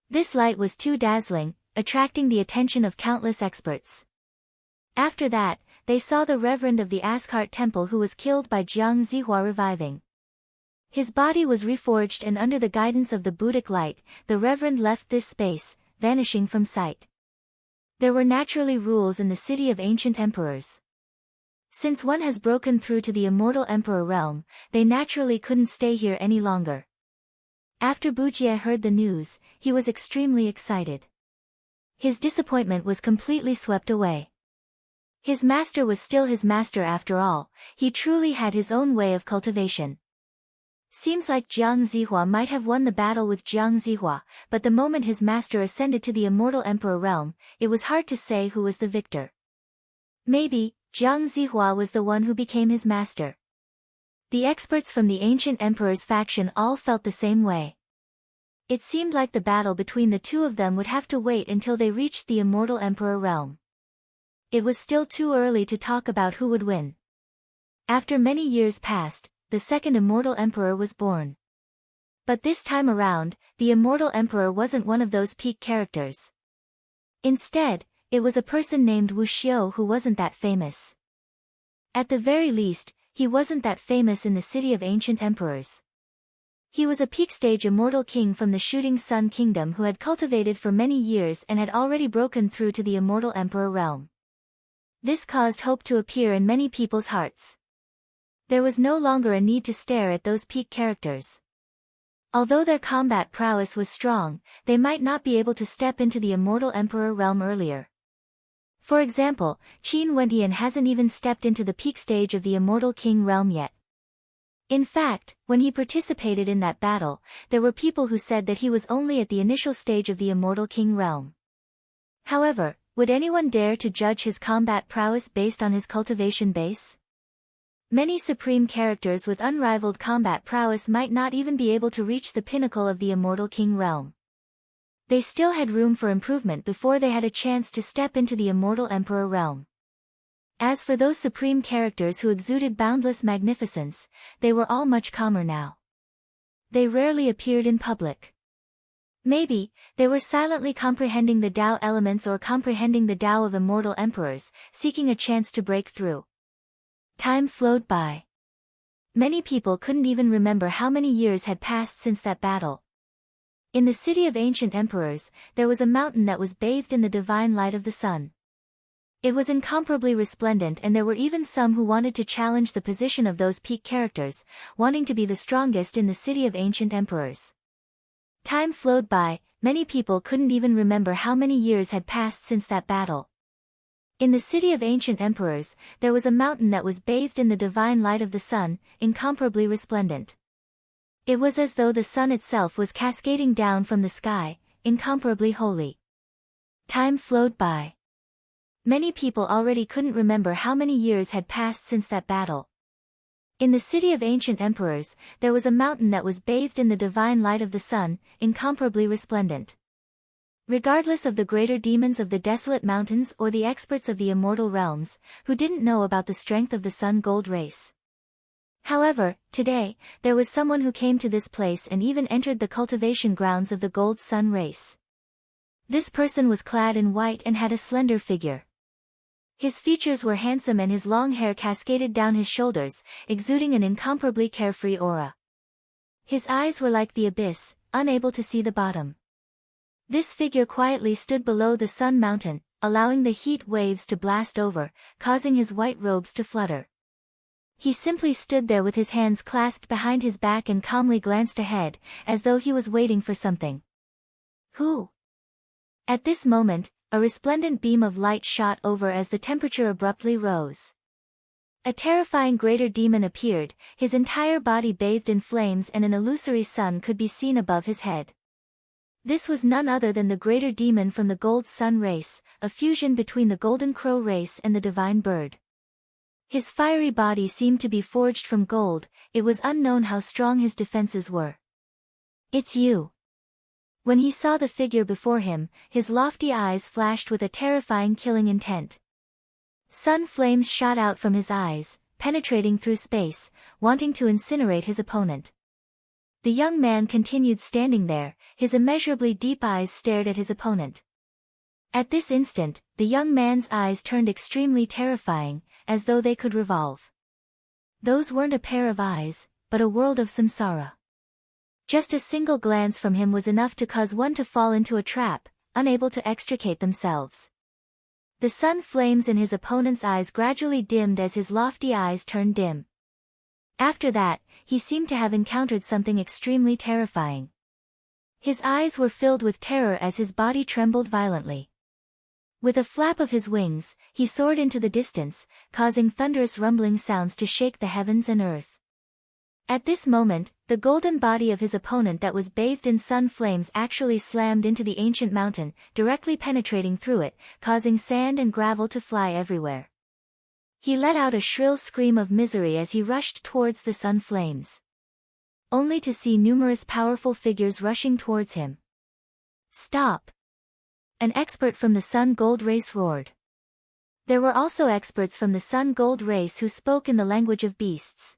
This light was too dazzling, attracting the attention of countless experts. After that, they saw the reverend of the Ascart temple who was killed by Jiang Zihua reviving. His body was reforged and under the guidance of the Buddhic light, the reverend left this space, vanishing from sight. There were naturally rules in the city of ancient emperors. Since one has broken through to the immortal emperor realm, they naturally couldn't stay here any longer. After Bujie heard the news, he was extremely excited. His disappointment was completely swept away. His master was still his master after all, he truly had his own way of cultivation. Seems like Jiang Zihua might have won the battle with Jiang Zihua, but the moment his master ascended to the immortal emperor realm, it was hard to say who was the victor. Maybe, Jiang Zihua was the one who became his master. The experts from the ancient emperor's faction all felt the same way. It seemed like the battle between the two of them would have to wait until they reached the immortal emperor realm. It was still too early to talk about who would win. After many years passed, the second immortal emperor was born. But this time around, the immortal emperor wasn't one of those peak characters. Instead, it was a person named Wuxiu who wasn't that famous. At the very least, he wasn't that famous in the city of ancient emperors. He was a peak-stage immortal king from the Shooting Sun Kingdom who had cultivated for many years and had already broken through to the immortal emperor realm. This caused hope to appear in many people's hearts. There was no longer a need to stare at those peak characters. Although their combat prowess was strong, they might not be able to step into the immortal emperor realm earlier. For example, Qin Wentian hasn't even stepped into the peak stage of the immortal king realm yet. In fact, when he participated in that battle, there were people who said that he was only at the initial stage of the immortal king realm. However, would anyone dare to judge his combat prowess based on his cultivation base? Many supreme characters with unrivaled combat prowess might not even be able to reach the pinnacle of the immortal king realm. They still had room for improvement before they had a chance to step into the immortal emperor realm. As for those supreme characters who exuded boundless magnificence, they were all much calmer now. They rarely appeared in public. Maybe, they were silently comprehending the Tao elements or comprehending the Tao of immortal emperors, seeking a chance to break through. Time flowed by. Many people couldn't even remember how many years had passed since that battle. In the city of ancient emperors, there was a mountain that was bathed in the divine light of the sun. It was incomparably resplendent, and there were even some who wanted to challenge the position of those peak characters, wanting to be the strongest in the city of ancient emperors. Time flowed by, many people couldn't even remember how many years had passed since that battle. In the city of ancient emperors, there was a mountain that was bathed in the divine light of the sun, incomparably resplendent. It was as though the sun itself was cascading down from the sky, incomparably holy. Time flowed by. Many people already couldn't remember how many years had passed since that battle. In the city of ancient emperors, there was a mountain that was bathed in the divine light of the sun, incomparably resplendent. Regardless of the greater demons of the desolate mountains or the experts of the immortal realms, who didn't know about the strength of the sun-gold race. However, today, there was someone who came to this place and even entered the cultivation grounds of the gold sun race. This person was clad in white and had a slender figure. His features were handsome and his long hair cascaded down his shoulders, exuding an incomparably carefree aura. His eyes were like the abyss, unable to see the bottom. This figure quietly stood below the sun mountain, allowing the heat waves to blast over, causing his white robes to flutter. He simply stood there with his hands clasped behind his back and calmly glanced ahead, as though he was waiting for something. Who? At this moment, a resplendent beam of light shot over as the temperature abruptly rose. A terrifying greater demon appeared, his entire body bathed in flames, and an illusory sun could be seen above his head. This was none other than the greater demon from the gold sun race, a fusion between the golden crow race and the divine bird. His fiery body seemed to be forged from gold, it was unknown how strong his defenses were. "It's you." When he saw the figure before him, his lofty eyes flashed with a terrifying killing intent. Sun flames shot out from his eyes, penetrating through space, wanting to incinerate his opponent. The young man continued standing there, his immeasurably deep eyes stared at his opponent. At this instant, the young man's eyes turned extremely terrifying, as though they could revolve. Those weren't a pair of eyes, but a world of samsara. Just a single glance from him was enough to cause one to fall into a trap, unable to extricate themselves. The sun flames in his opponent's eyes gradually dimmed as his lofty eyes turned dim. After that, he seemed to have encountered something extremely terrifying. His eyes were filled with terror as his body trembled violently. With a flap of his wings, he soared into the distance, causing thunderous rumbling sounds to shake the heavens and earth. At this moment, the golden body of his opponent that was bathed in sun flames actually slammed into the ancient mountain, directly penetrating through it, causing sand and gravel to fly everywhere. He let out a shrill scream of misery as he rushed towards the sun flames, only to see numerous powerful figures rushing towards him. "Stop!" An expert from the sun gold race roared. There were also experts from the sun gold race who spoke in the language of beasts.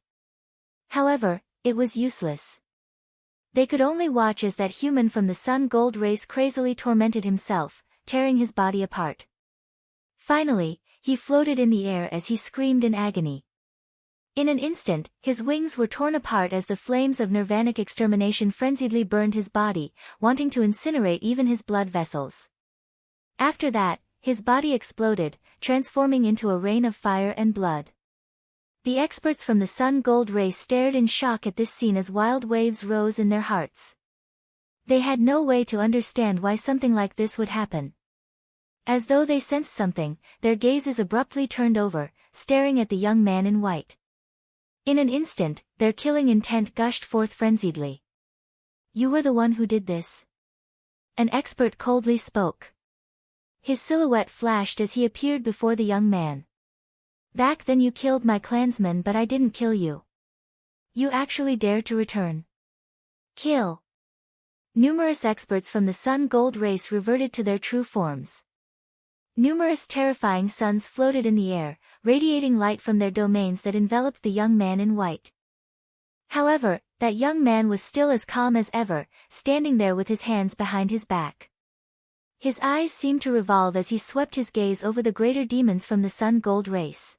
However, it was useless. They could only watch as that human from the sun gold race crazily tormented himself, tearing his body apart. Finally, he floated in the air as he screamed in agony. In an instant, his wings were torn apart as the flames of nirvanic extermination frenziedly burned his body, wanting to incinerate even his blood vessels. After that, his body exploded, transforming into a rain of fire and blood. The experts from the sun gold race stared in shock at this scene as wild waves rose in their hearts. They had no way to understand why something like this would happen. As though they sensed something, their gazes abruptly turned over, staring at the young man in white. In an instant, their killing intent gushed forth frenziedly. "You were the one who did this?" An expert coldly spoke. His silhouette flashed as he appeared before the young man. "Back then you killed my clansmen, but I didn't kill you. You actually dared to return. Kill." Numerous experts from the sun gold race reverted to their true forms. Numerous terrifying suns floated in the air, radiating light from their domains that enveloped the young man in white. However, that young man was still as calm as ever, standing there with his hands behind his back. His eyes seemed to revolve as he swept his gaze over the greater demons from the sun gold race.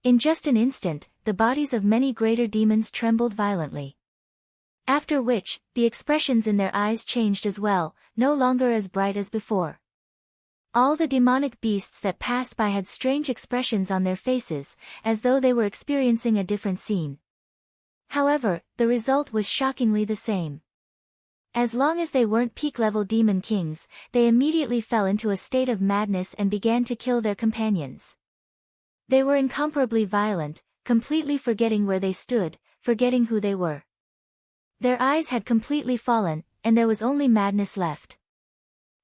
In just an instant, the bodies of many greater demons trembled violently. After which, the expressions in their eyes changed as well, no longer as bright as before. All the demonic beasts that passed by had strange expressions on their faces, as though they were experiencing a different scene. However, the result was shockingly the same. As long as they weren't peak-level demon kings, they immediately fell into a state of madness and began to kill their companions. They were incomparably violent, completely forgetting where they stood, forgetting who they were. Their eyes had completely fallen, and there was only madness left.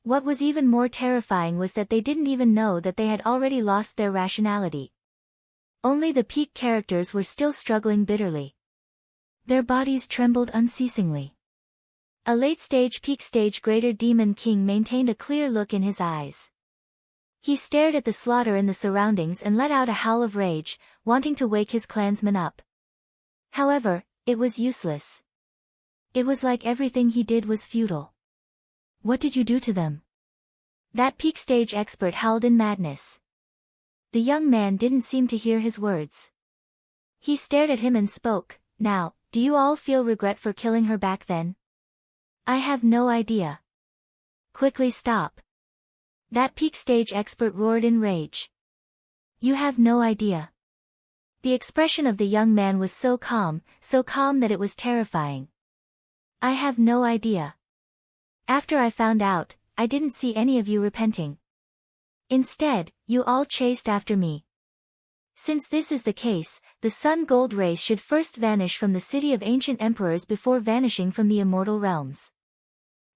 What was even more terrifying was that they didn't even know that they had already lost their rationality. Only the peak characters were still struggling bitterly. Their bodies trembled unceasingly. A late-stage peak-stage greater demon king maintained a clear look in his eyes. He stared at the slaughter in the surroundings and let out a howl of rage, wanting to wake his clansmen up. However, it was useless. It was like everything he did was futile. "What did you do to them?" That peak-stage expert howled in madness. The young man didn't seem to hear his words. He stared at him and spoke, "Now, do you all feel regret for killing her back then?" "I have no idea." "Quickly stop." That peak-stage expert roared in rage. "You have no idea." The expression of the young man was so calm that it was terrifying. "I have no idea. After I found out, I didn't see any of you repenting. Instead, you all chased after me. Since this is the case, the Sun Gold race should first vanish from the city of ancient emperors before vanishing from the immortal realms."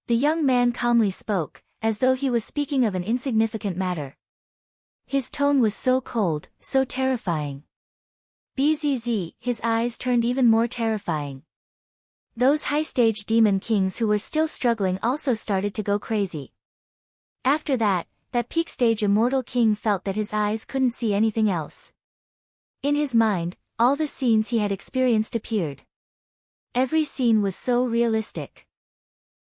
The young man calmly spoke, as though he was speaking of an insignificant matter. His tone was so cold, so terrifying. Bzz, his eyes turned even more terrifying. Those high-stage demon kings who were still struggling also started to go crazy. After that peak-stage immortal king felt that his eyes couldn't see anything else. In his mind, all the scenes he had experienced appeared. Every scene was so realistic.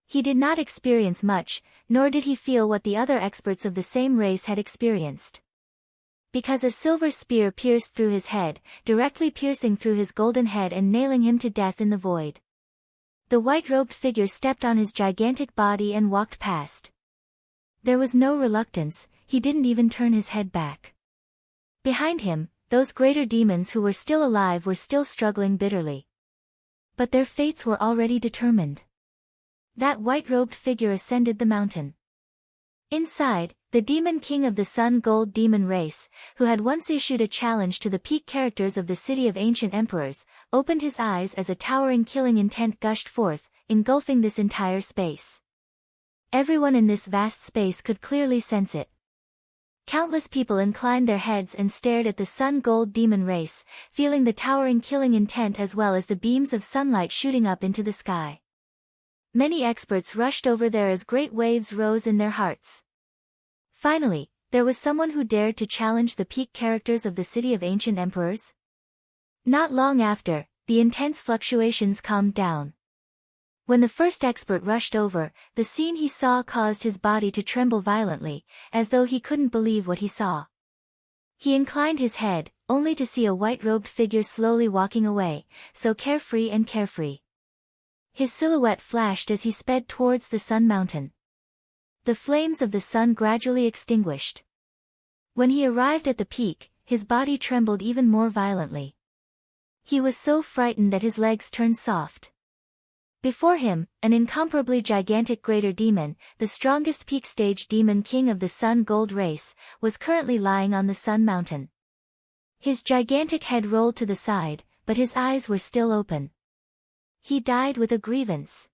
He did not experience much, nor did he feel what the other experts of the same race had experienced. Because a silver spear pierced through his head, directly piercing through his golden head and nailing him to death in the void. The white-robed figure stepped on his gigantic body and walked past. There was no reluctance, he didn't even turn his head back. Behind him, those greater demons who were still alive were still struggling bitterly. But their fates were already determined. That white-robed figure ascended the mountain. Inside, the demon king of the Sun Gold demon race, who had once issued a challenge to the peak characters of the city of ancient emperors, opened his eyes as a towering killing intent gushed forth, engulfing this entire space. Everyone in this vast space could clearly sense it. Countless people inclined their heads and stared at the Sun Gold demon race, feeling the towering killing intent as well as the beams of sunlight shooting up into the sky. Many experts rushed over there as great waves rose in their hearts. Finally, there was someone who dared to challenge the peak characters of the city of ancient emperors. Not long after, the intense fluctuations calmed down. When the first expert rushed over, the scene he saw caused his body to tremble violently, as though he couldn't believe what he saw. He inclined his head, only to see a white-robed figure slowly walking away, so carefree and carefree. His silhouette flashed as he sped towards the Sun Mountain. The flames of the sun gradually extinguished. When he arrived at the peak, his body trembled even more violently. He was so frightened that his legs turned soft. Before him, an incomparably gigantic greater demon, the strongest peak-stage demon king of the Sun Gold race, was currently lying on the Sun Mountain. His gigantic head rolled to the side, but his eyes were still open. He died with a grievance.